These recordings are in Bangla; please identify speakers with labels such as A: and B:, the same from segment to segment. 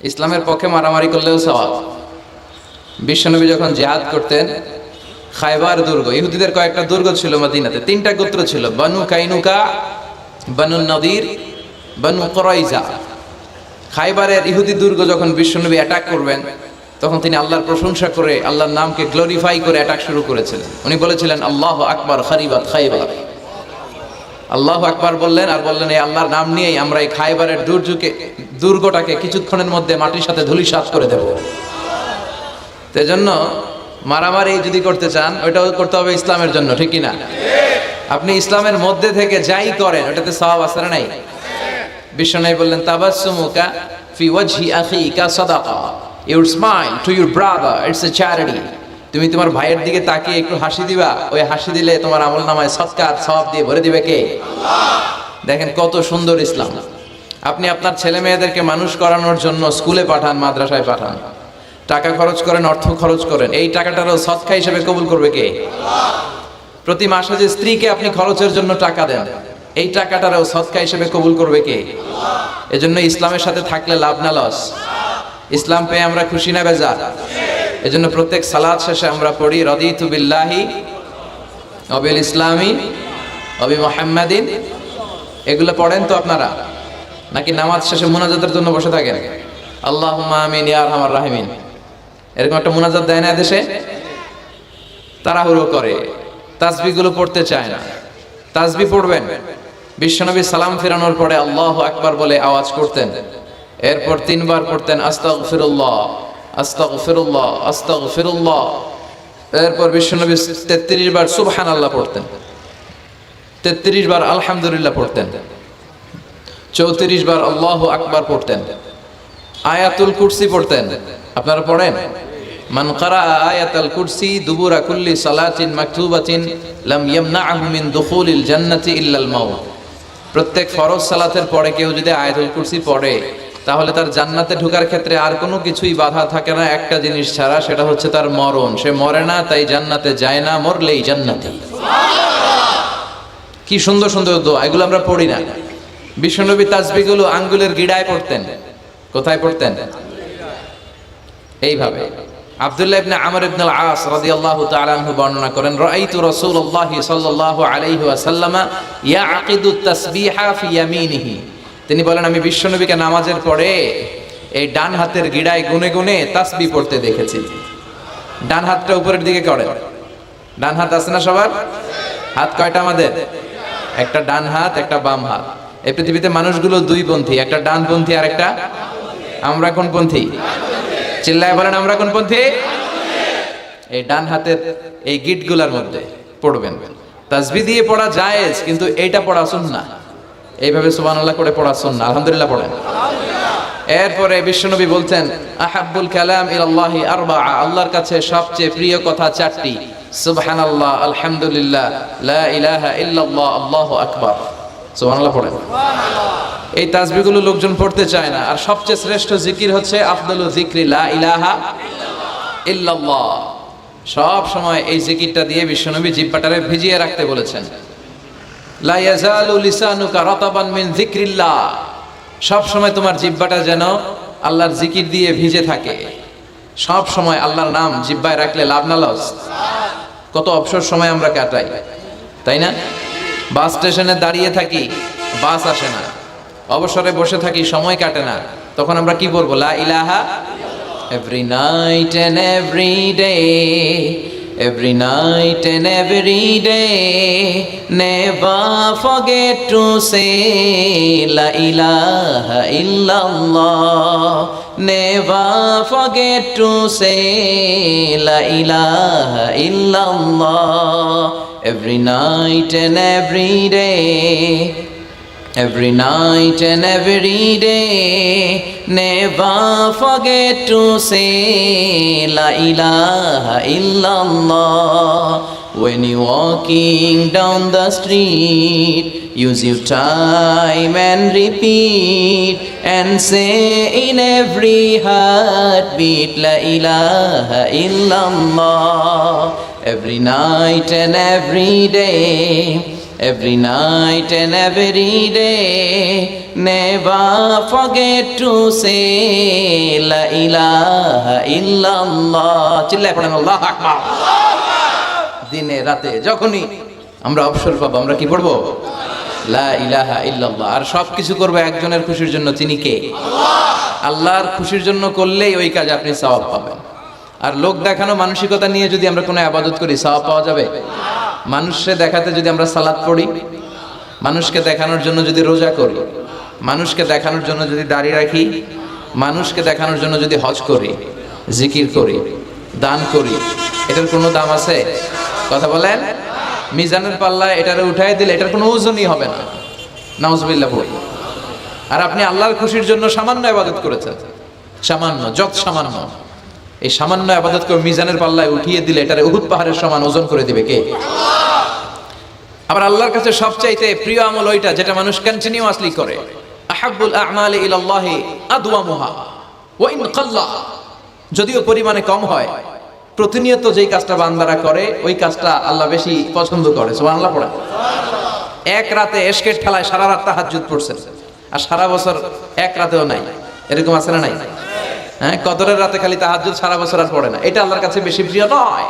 A: ইসলামের পক্ষে মারামারি করলেও সওয়াব। বিশ্বনবী যখন জিহাদ করতেন, খায়বার দুর্গ, ইহুদিদের কয়েকটা দুর্গ ছিল মদিনাতে, 3টা গোত্র ছিল, বানু কাইনুকা, বানু নদির, বানু কুরাইজা। খায়বারের ইহুদি দুর্গ যখন বিশ্বনবী অ্যাটাক করবেন, তখন তিনি আল্লাহর প্রশংসা করে, আল্লাহর নামকে গ্লোরিফাই করে অ্যাটাক শুরু করেছিলেন। উনি বলেছিলেন আল্লাহু আকবার খারিবাত খায়বার। আল্লাহু আকবার বললেন, আর বললেন এই আল্লাহর নাম নিয়েই আমরা এই খায়বারের দুর্গটাকে কিছুক্ষণের মধ্যে মাটির সাথে ধূলিসাৎ করে দেব। সেজন্য মারামারি যদি করতে চান, ওইটাও করতে হবে ইসলামের জন্য, ঠিক কি না? আপনি ইসলামের মধ্যে থেকে যাই করেন ওটাতে সওয়াব আছে না নাই? বিশ্বনবী বললেন তাবাসসুমুকা ফি ওয়াজহি আখিকা সাদাকা, your smile to your brother it's a charity. তুমি তোমার ভাইয়ের দিকে তাকিয়ে একটু হাসি দিবা, ওই হাসি দিলে তোমার আমলনামায় সদকা সওয়াব দিয়ে ভরে দিবে কে? আল্লাহ। দেখেন কত সুন্দর ইসলাম। আপনি আপনার ছেলে মেয়েদেরকে মানুষ করানোর জন্য স্কুলে পাঠান, মাদ্রাসায় পাঠান, টাকা খরচ করেন, অর্থ খরচ করেন, এই টাকাটারও সদকা হিসেবে কবুল করবে কে? আল্লাহ। প্রতি মাসে যে স্ত্রীকে আপনি খরচের জন্য টাকা দেন, এই টাকাটারও সদকা হিসেবে কবুল করবে কে? আল্লাহ। এজন্য ইসলামের সাথে থাকলে লাভ না লস? ইসলাম পেয়ে আমরা খুশি না বেজার? এজন্য প্রত্যেক সালাত শেষে আমরা পড়ি রাদিতু বিল্লাহি ওয়া বিল ইসলামি ওয়া বি মুহাম্মাদিন। এগুলো পড়েন তো আপনারা, নাকি নামাজ শেষে মুনাজাতের জন্য বসে থাকেন? আল্লাহুম্মা আমিন ইয়া আরহামার রাহিমিন, এরকম একটা মুনাজাত দেয় না দেশে? তাড়াহুড়ো করে, তাসবিহগুলো পড়তে চায় না। তাসবিহ পড়বেন। বিশ্বনবী সালাম ফেরানোর পরে আল্লাহু আকবার বলে আওয়াজ করতেন, এরপর 3 বার পড়তেন আস্তাগফিরুল্লাহ আস্তাগফিরুল্লাহ আস্তাগফিরুল্লাহ। এরপর বিশ্বনবী 33 বার সুবহানাল্লাহ পড়তেন, 33 বার আলহামদুলিল্লাহ পড়তেন, 34 বার আল্লাহু আকবার পড়তেন, আয়াতুল কুরসি পড়তেন। আপনারা পড়েন? মান ক্বারা আয়াতুল কুরসি দুবুরা কুল্লি সালাতিন মাকতুবাতিন লাম ইয়ামনাহু মিন দুখুলিল জান্নাতি ইল্লাল মাউত। প্রত্যেক ফরজ সালাতের পরে কেউ যদি আয়াতুল কুরসি পড়ে, তাহলে তার জান্নাতে ঢোকার ক্ষেত্রে আর কোনো কিছুই বাধা থাকে না, একটা জিনিস ছাড়া, সেটা হচ্ছে তার মরণ। সে মরে না, তাই জান্নাতে যায় না, মরলেই জান্নাতি। কি সুন্দর সুন্দর দোয়া, এগুলো আমরা পড়ি না। বিশ্বনবী তাসবিহগুলো আঙ্গুলের গিড়ায় পড়তেন। কোথায় পড়তেন? এইভাবে। আব্দুল্লাহ ইবনে আমর ইবনে আল আস রাদিয়াল্লাহু তাআলা আনহু বর্ণনা করেন, রাআইতু রাসূলুল্লাহ সাল্লাল্লাহু আলাইহি ওয়াসাল্লাম ইয়াকিদু তাসবিহা ফি ইয়ামিনিহি। তিনি বলেন আমি বিশ্বনবীকে নামাজের পরে এই ডান হাতের গিড়ায় গুনে গুনে তাসবিহ পড়তে দেখেছি। ডান হাতটা উপরের দিকে করেন। ডান হাত আছে না সবার? হাত কয়টা আমাদের? একটা ডান হাত, একটা বাম হাত। এই পৃথিবীতে মানুষগুলো দুই পন্থী, একটা ডানপন্থী আর একটা, আমরা কোন পন্থী? চিল্লায় বলেন আমরা কোন পন্থী? এই ডান হাতের এই গিটগুলার মধ্যে পড়বেন। তাসবিহ দিয়ে পড়া জায়েজ, কিন্তু এইটা পড়া সুন্নাহ। এইভাবে সুবহানাল্লাহ করে পড়া সুন্নাহ। আলহামদুলিল্লাহ পড়েন। এরপরে বিশ্বনবী বলতেন আহাব্বুল কালাম ইলাল্লাহি আরবাআ, আল্লাহর কাছে সবচেয়ে প্রিয় কথা 4টি, সুবহানাল্লাহ, আলহামদুলিল্লাহ, লা ইলাহা ইল্লাল্লাহ, আল্লাহু আকবার। সুবহানাল্লাহ পড়েন। এই তাসবিহগুলো লোকজন পড়তে চায় না। আর সবচেয়ে শ্রেষ্ঠ জিকির হচ্ছে আফদালু যিকরি লা ইলাহা ইল্লাল্লাহ। সব সময় এই জিকিরটা দিয়ে বিশ্বনবী জিহ্বাটারে ভিজিয়ে রাখতে বলেছেন। লা ইয়াজালু লিসানুকা রাতাবান মিন যিকরিল্লাহ, সব সময় তোমার জিহ্বাটা যেন আল্লাহর জিকির দিয়ে ভিজে থাকে। সব সময় আল্লাহর নাম জিহ্বায় রাখলে লাভ না লস? কত অবসর সময় আমরা কাটাই, তাই না? বাস স্টেশনে দাঁড়িয়ে থাকি, বাস আসে না, অবসরে বসে থাকি, সময় কাটে না, তখন আমরা কি বলবো? লা ইলাহা। Every night and every day, every night and every day, never forget to say la ilaha illallah, never forget to say la ilaha illallah, every night and every day, every night and every day, never forget to say la ilaha illallah. When you walking down the street, use your time and repeat and say in every heartbeat la ilaha illallah. Every night and every day, every night and every day. Never forget to say La ilaha illallah. চিল্লায় পড়েন আল্লাহু আকবার। দিনে রাতে যখনই আমরা অবসর পাবো আমরা কি পড়বো? লা ইলাহা ইল্লাল্লাহ। আর সব কিছু করবো একজনের খুশির জন্য, তিনি কে? আল্লাহর খুশির জন্য করলেই ওই কাজ আপনি সওয়াব পাবেন। আর লোক দেখানো মানসিকতা নিয়ে যদি আমরা কোনো ইবাদত করি সওয়াব পাওয়া যাবে? মানুষকে দেখাতে যদি আমরা সালাত পড়ি, মানুষকে দেখানোর জন্য যদি রোজা করি, মানুষকে দেখানোর জন্য যদি দাড়ি রাখি, মানুষকে দেখানোর জন্য যদি হজ করি, জিকির করি, দান করি, এটার কোনো দাম আছে? কথা বলেন। মিজানের পাল্লায় এটারে উঠাই দিলে এটার কোনো ওজনই হবে না। নাউজুবিল্লাহ বলি। আর আপনি আল্লাহর খুশির জন্য সামান্য ইবাদত করেছেন, সামান্য, যত সামান্য, এই সামান্য ইবাদত করে মিজানের পাল্লায় উঠিয়ে দিলে এটারে উহুদ পাহাড়ের সমান ওজন করে দিবে কে? আবার আল্লাহর কাছে সবচাইতে প্রিয় আমল ওইটা যেটা মানুষ কন্টিনিউয়াসলি করে। আহাব্বুল আ'মালি ইলাল্লাহি আদওয়ামুহা ওয়া ইন কাল্লা। যদিও পরিমাণে কম হয়, প্রতিনিয়ত যেই কাজটা বান্দারা করে ওই কাজটা আল্লাহ বেশি পছন্দ করে। সুবহানাল্লাহ পড়ে। এক রাতে এশকের ঠেলায় সারা রাত তাহাজ্জুদ পড়ছেন, আর সারা বছর এক রাতেও নাই, এরকম আছে না নাই? হ্যাঁ, কদরের রাতে খালি তাহাজ্জুদ, সারা বছর আর পড়ে না। এটা আল্লাহর কাছে বেশি প্রিয় নয়,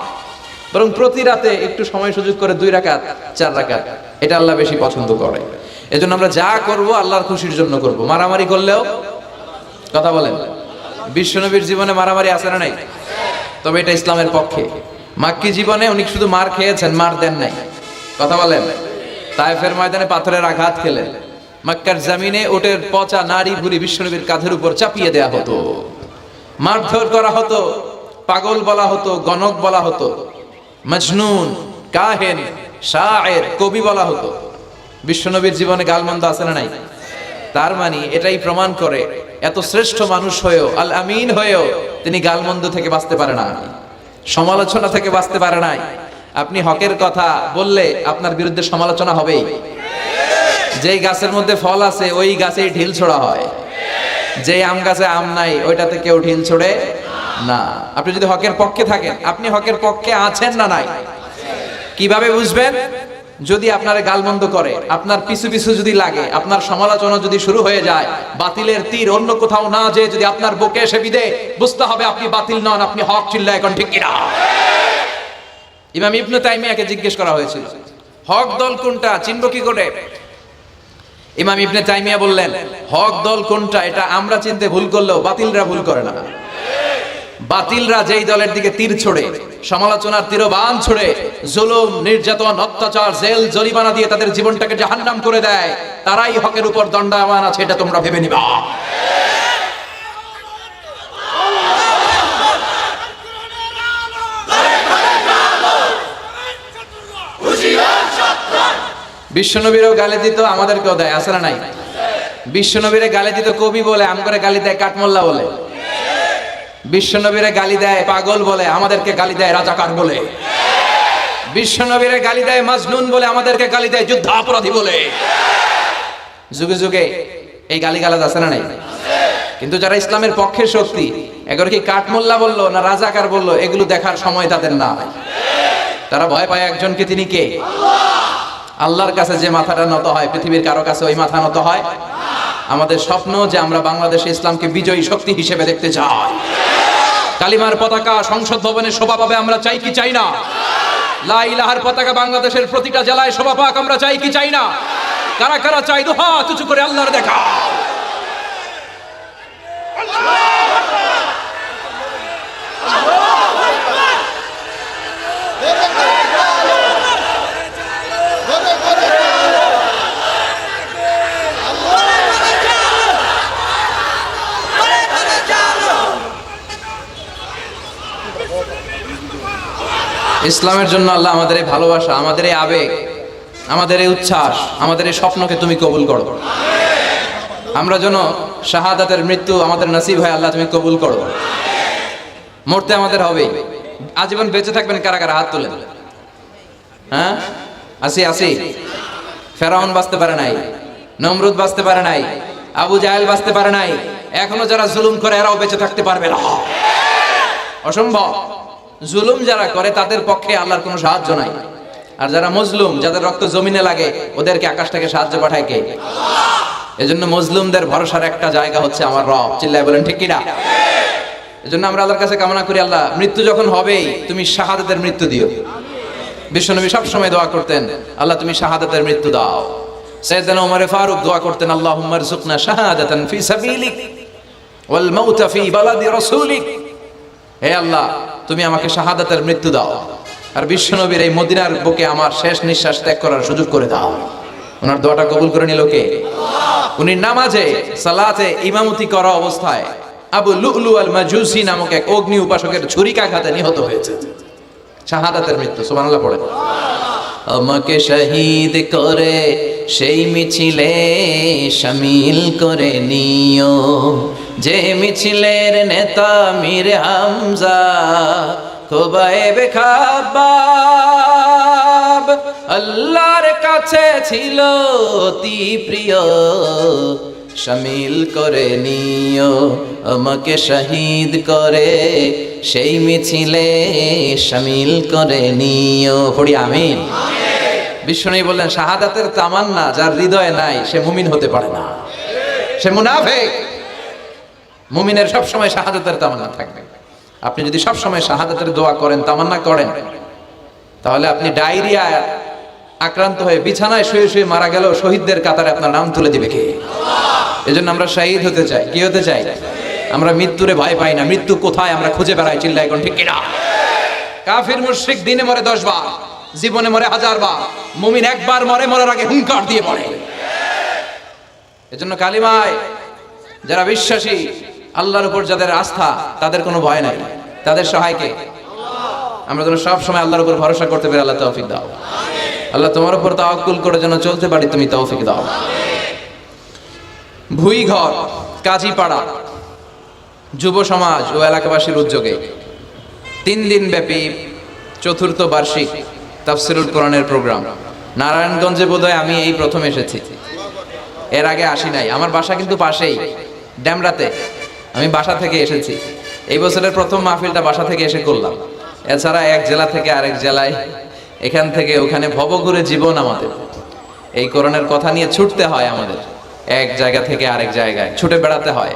A: বরং প্রতি রাতে একটু সময় সুযোগ করে 2 রাকাত 4 রাকাত, এটা আল্লাহ বেশি পছন্দ করে। এজন্য আমরা যা করব আল্লাহর খুশির জন্য করব। মারামারি করলেও, কথা বলেন, বিশ্বনবীর জীবনে মারামারি আছে না নাই? তবে এটা ইসলামের পক্ষে। মাক্কি জীবনে উনি শুধু মার খেয়েছেন, মার দেন নাই। কথা বলেন। তায়েফের ময়দানে পাথরের আঘাত খেলেন। মক্কার জমিনে উটের পচা নাড়ি ভুড়ি বিশ্বনবীর কাঁধের উপর চাপিয়ে দেয়া হতো, মারধর করা হতো, পাগল বলা হতো, গণক বলা হতো, মজনুন, কাহেন, শায়ের, কবি বলা হতো। বিশ্বনবীর জীবনে গালমন্দ আছে না নাই? তার মানে এটাই প্রমাণ করে এত শ্রেষ্ঠ মানুষ হয়েও, আল আমিন হয়েও তিনি গালমন্দ থেকে বাঁচতে পারে না, সমালোচনা থেকে বাঁচতে পারে নাই। আপনি হকের কথা বললে আপনার বিরুদ্ধে সমালোচনা হবেই। যেই গাছের মধ্যে ফল আছে ওই গাছেই ঢিল ছোড়া হয়, যেই আম গাছে আম নাই ওইটাতে কেউ ঢিল ছোড়ে না। আপনি যদি হকের পক্ষে থাকেন, আপনি হকের পক্ষে আছেন না নাই? কিভাবে বুঝবেন? যদি আপনার গালমন্দ করে, আপনার পিছু পিছু যদি লাগে, আপনার সমালোচনা যদি শুরু হয়ে যায়, বাতিলের তীর অন্য কোথাও না যে যদি আপনার বুকে এসে বিধে, বুঝতে হবে আপনি বাতিল নন, আপনি হক। চিল্লা এখন ঠিক কিনা? ইমাম ইবনে তাইমিয়াকে জিজ্ঞেস করা হয়েছিল হক দল কোনটা, চিনব কি করে? ইমাম ইবনে তাইমিয়া বললেন, হক দল কোনটা এটা আমরা চিনতে ভুল করলেও বাতিলরা ভুল করে না। বাতিলরা যেই দলের দিকে তীর ছোড়ে, সমালোচনার তীরবান ছোড়ে, জুলুম, নির্যাতন, অত্যাচার, জেল জরিমানা দিয়ে তাদের জীবনটাকে জাহান্নাম করে দেয়, তারাই হকের উপর দণ্ডায়মান আছে, এটা তোমরা ভেবে নিবা। বিশ্বনবীরও গালি দিত, আমাদেরকেও দেয়, আছে না নাই? বিশ্বনবীরে গালি দিত কবি বলে, আম করে গালি দেয় কাঠমোল্লা বলে। বিশ্বনবীরে গালি দেয় পাগল বলে, আমাদেরকে গালি দেয় রাজাকার বলে। বিশ্বনবীরে গালি দেয় মাজনুন বলে, আমাদেরকে গালি দেয় যুদ্ধাপরাধী বলে। যুগে যুগে এই গালিগালাজ আছে না নাই? কিন্তু যারা ইসলামের পক্ষের শক্তি, এগুলো কি কাঠমোল্লা বললো না রাজাকার বললো, এগুলো দেখার সময় তাদের নাই। তারা ভয় পায় একজনকে, তিনি কে? আল্লাহর কাছে যে মাথাটা নত হয়, পৃথিবীর কারো কাছে ওই মাথা নত হয়? আমাদের স্বপ্ন যে আমরা বাংলাদেশে ইসলামকে বিজয়ী শক্তি হিসেবে দেখতে চাই। কালিমার পতাকা সংসদ ভবনে শোভা পাবে, আমরা চাই কি চাই না? লা ইলাহার পতাকা বাংলাদেশের প্রতিটা জেলায় শোভা পাক, আমরা চাই কি চাই না? কারা কারা চাই? দুহা উঁচু করে আল্লাহর দেখা। ইসলামের জন্য আল্লাহ আমাদের এই ভালোবাসা, আমাদের এই আবেগ, আমাদের এই উচ্ছ্বাস, আমাদের এই স্বপ্নকে তুমি কবুল করো। আমরা যেন শাহাদাতের মৃত্যু আমাদের নসিব হয়, আল্লাহ তুমি কবুল করো। মরতে আমাদের হবে, আজীবন বেঁচে থাকবেন কারা কারা হাত তোলেন? হ্যাঁ, আসি আসি। ফেরাউন বাঁচতে পারে নাই, নমরুদ বাঁচতে পারে নাই, আবু জাহেল বাঁচতে পারে নাই, এখনো যারা জুলুম করে এরাও বেঁচে থাকতে পারবে না, অসম্ভব। জুলুম যারা করে তাদের পক্ষে আল্লাহর কোনো সাহায্য নাই। আর যারা মজলুম, যাদের রক্ত জমিনে লাগে, ওদেরকে আকাশ থেকে সাহায্য পাঠায় কে? এজন্য মজলুমদের ভরসার একটা জায়গা হচ্ছে আমার রব। চিল্লায় বলেন ঠিক কিনা? এজন্য আমরা আল্লাহর কাছে কামনা করি, আল্লাহ মৃত্যু যখন হবেই তুমি শাহাদাতের মৃত্যু দিও। বিশ্বনবী সবসময় দোয়া করতেন, আল্লাহ তুমি শাহাদাতের মৃত্যু দাও। সাইয়েদনা ওমর ফারুক দোয়া করতেন, আল্লাহুম্মা রযুকনা শাহাদাতান ফি সাবিলিক ওয়াল মাউতা ফি বালাদি রাসূলিক। হে আল্লাহ, তুমি আমাকে শাহাদাতের মৃত্যু দাও, আর বিশ্বনবীর এই মদিনার বুকে আমার শেষ নিঃশ্বাস ত্যাগ করার সুযোগ করে দাও। ওনার দোয়াটা কবুল করে নিল কে? উনি নামাজে সালাতে ইমামতি করা অবস্থায় আবু লুলু আল মাজুসি নামক এক অগ্নি উপাসকের ছুরিকাঘাতে নিহত হয়েছে। শাহাদাতের মৃত্যু। সুবহানাল্লাহ পড়ে। আমাকে শহীদ করে সেই মিছিলে শামিল করে নিও, যে মিছিলের নেতা মীর হামজা খোবায়েবে খাব্বাব। আল্লাহর কাছে ছিল অতি প্রিয়, শামিল করে নিও আমাকে শহীদ করে সেই মিছিলে শামিল করে নিও। পড়ি আমিন। বিশ্বনবী বললেন, শাহাদাতের তামান্না যার হৃদয়ে নাই সে মুমিন হতে পারে না, সে মুনাফিক। মুমিনের সব সময় শাহাদাতের তামান্না থাকবে। আপনি যদি সব সময় শাহাদাতের দোয়া করেন, তামান্না করেন, তাহলে আপনি ডায়রিয়া আক্রান্ত হয়ে বিছানায় শুয়ে শুয়ে মারা গেলেও শহীদদের কাতারে আপনার নাম তুলে দিবে কে? এজন্য আমরা শহীদ হতে চাই। কি হতে চাই? আমরা মৃত্যুরে ভয় পাই না। মৃত্যু কোথায় আমরা খুঁজে বেড়াই। চিল্লাই এখন ঠিক কিনা? কাফির মুশরিক দিনে মরে 10 বার, জীবনে মরে 1000 বার। মুমিন একবার মরে, মরার আগে হুঙ্কার দিয়ে মরে। এজন্য কালিমায় যারা বিশ্বাসী, আল্লাহর উপর যাদের আস্থা, তাদের কোনো ভয় নাই। তাদের সহায় কে? আমরা যেন সব সময় আল্লাহর উপর ভরসা করতে পারি। আল্লাহ তৌফিক দাও। আল্লাহ তোমার উপর তাওয়াক্কুল করে যেন চলতে পারি, তুমি তৌফিক দাও। ভুইঘর, কাজীপাড়া যুব সমাজ ও এলাকাবাসীর উদ্যোগে 3 দিন ব্যাপী 4th বার্ষিক তাফসীরুল কোরআনের প্রোগ্রাম। নারায়ণগঞ্জে বোধহয় আমি এই প্রথম এসেছি, এর আগে আসি নাই। আমার বাসা কিন্তু পাশেই, ড্যামরাতে। আমি বাসা থেকে এসেছি। এই বছরের প্রথম মাহফিলটা বাসা থেকে এসে করলাম। এছাড়া এক জেলা থেকে আরেক জেলায়, এখান থেকে ওখানে ভবঘুরে জীবন আমাদের। এই কোরআনের কথা নিয়ে ছুটতে হয় আমাদের, এক জায়গা থেকে আরেক জায়গায় ছুটে বেড়াতে হয়,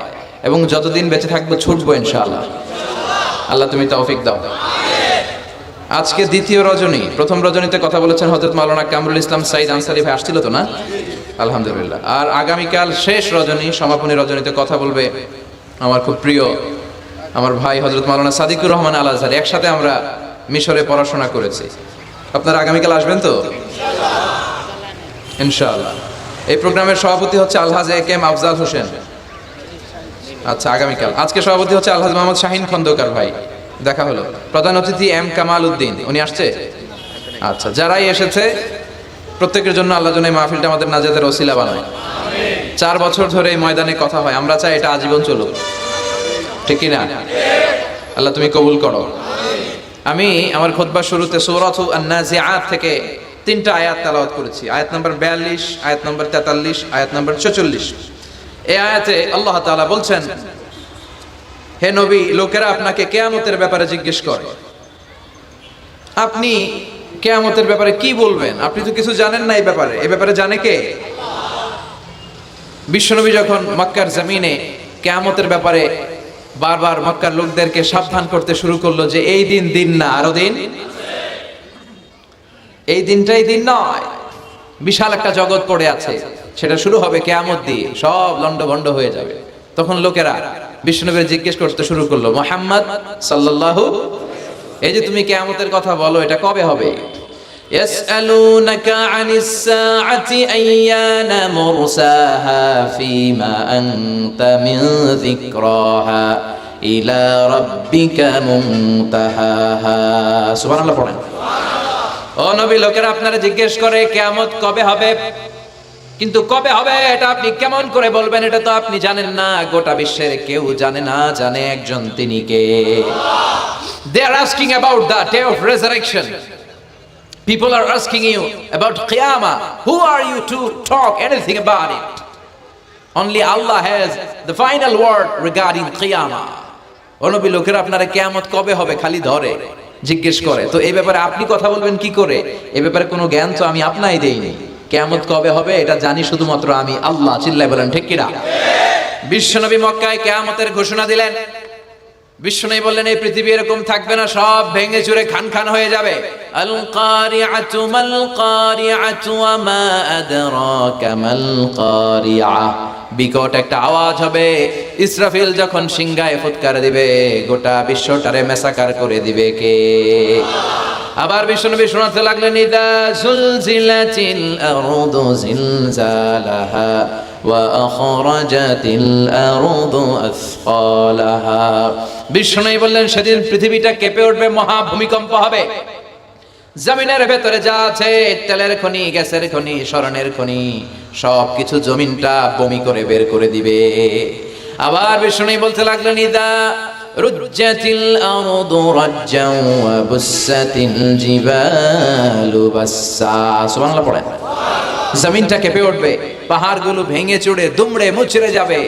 A: এবং যতদিন বেঁচে থাকবো ছুটবো ইনশাআল্লাহ। আল্লাহ তুমি তৌফিক দাও। আজকে দ্বিতীয় রজনী। প্রথম রজনীতে কথা বলেছেন হযরত মাওলানা কামরুল ইসলাম সাইদ আনসারী ভাই, আসছিল তো না? আলহামদুলিল্লাহ। আর আগামীকাল শেষ রজনী, সমাপনী রজনীতে কথা বলবে আমার খুব প্রিয় আমার ভাই হযরত মাওলানা সাদিকুর রহমান আল আজহারী। একসাথে আমরা মিশরে পড়াশোনা করেছি। আপনারা আগামীকাল আসবেন তো ইনশাআল্লাহ? এই প্রোগ্রামের সভাপতি হচ্ছে আলহাজ একেএম আফজাল হোসেন। আচ্ছা, আগামীকাল। আজকে সভাপতি হচ্ছে আলহাজ মোহাম্মদ শাহিন খন্দকার ভাই, দেখা হলো। প্রধান অতিথি এম কামাল উদ্দিন, উনি আসছে? আচ্ছা, যারাই এসেছে প্রত্যেকের জন্য আল্লাহ যেন এই মাহফিলটা আমাদের নাজাতের ওসিলা বানায়। 4 বছর ধরে এই ময়দানে কথা হয়, আমরা চাই এটা আজীবন চলুক। ঠিক কি না? আল্লাহ তুমি কবুল করো। আমি আমার খুতবার শুরুতে সূরাতু আন-নাজিআত থেকে 3টা আয়াত তেলাওয়াত করেছি। আয়াত নাম্বার 42, আয়াত নাম্বার 43, আয়াত নাম্বার 44। এই আয়াতে আল্লাহ তাআলা বলছেন, হে নবী, লোকেরা আপনাকে কিয়ামতের ব্যাপারে জিজ্ঞেস করে, আপনি কিয়ামতের ব্যাপারে কি বলবেন? আপনি তো কিছু জানেন না এই ব্যাপারে। এই ব্যাপারে জানে কে? বিশ্বনবী যখন মক্কার জমিনে কিয়ামতের ব্যাপারে বারবার মক্কার লোকদেরকে সাবধান করতে শুরু করলো যে এই দিন দিন না, আরো দিন, এই দিনটাই দিন নয়, বিশাল একটা জগৎ পড়ে আছে, সেটা শুরু হবে কিয়ামত দিয়ে, সব লন্ডভন্ড হয়ে যাবে। তখন লোকেরা বিশ্বনবীর জিজ্ঞেস করতে শুরু করলো, মুহাম্মদ সাল্লাল্লাহু, এই যে তুমি কিয়ামতের কথা বলো, এটা কবে হবে? ইয়াসআলুনাকা আনিস সাআতি আইয়ানা মুরসাহা ফীমা আনতা মিন যিকরাহা ইলা রাব্বিকা মুনতাহাহা। সুবহানাল্লাহ পড়েন। ও নবী, লোকেরা আপনারা জিজ্ঞেস করে কিয়ামত কবে হবে, কিন্তু কবে হবে এটা আপনি কেমন করে বলবেন? এটা তো আপনি জানেন না, গোটা বিশ্বের কেউ জানে না, জানে একজন, তিনি কে? They are asking about the day of resurrection. People are asking you about Qiyamah. Who are you to talk anything about it? Only Allah has the final word regarding Qiyamah. ও নবী, লোকেরা আপনারা কিয়ামত কবে হবে খালি ধরে, জিজ্ঞেস করে। তো এই ব্যাপারে আপনি কথা বলবেন কি করে? এই ব্যাপারে কোনো জ্ঞান তো আমি আপনাই দেইনি। কিয়ামত কবে হবে এটা জানি শুধুমাত্র আমি আল্লাহ। চিল্লায় বলেন ঠিক কিনা? বিশ্বনবী মক্কায় কিয়ামতের ঘোষণা দিলেন। বিশ্বনবী বললেন এই পৃথিবী এরকম থাকবে না, সব ভেঙে চুরে খান খান হয়ে যাবে। আল কারিআতু মাল কারিআতু ওয়া মা আদরাকা মাল কারিআ। বিকট একটা আওয়াজ হবে, ইসরাফিল যখন সিংহায় ফুৎকার দিবে গোটা বিশ্বটারে মেসাকার করে দিবে কে? আবার বিশ্বনবী শোনাতে লাগলেন ইদা জুলজিলাতিল আরদু জিলজালাহা ওয়া আখরাজাতিল আরদু আসফালাহা। বিশ্বনবী বললেন সেদিন পৃথিবীটা কেঁপে উঠবে, মহা ভূমিকম্প হবে। জমিনের ভেতরে যা আছে, তেলের খনি, গ্যাসের খনি, স্বর্ণের খনি, সবকিছু জমিনটা বমি করে বের করে দিবে। আবার বিশ্বনবী বলতে লাগলেন ইদা রুজ্জাতিল আরদু রাজ্জান ওয়া বুসাতিল জিবালু বাসসা। সুবহানাল্লাহ পড়েন। জমিনটা কেঁপে উঠবে, পাহাড়গুলো ভেঙে চুরে দুমড়ে মুচড়ে যাবে,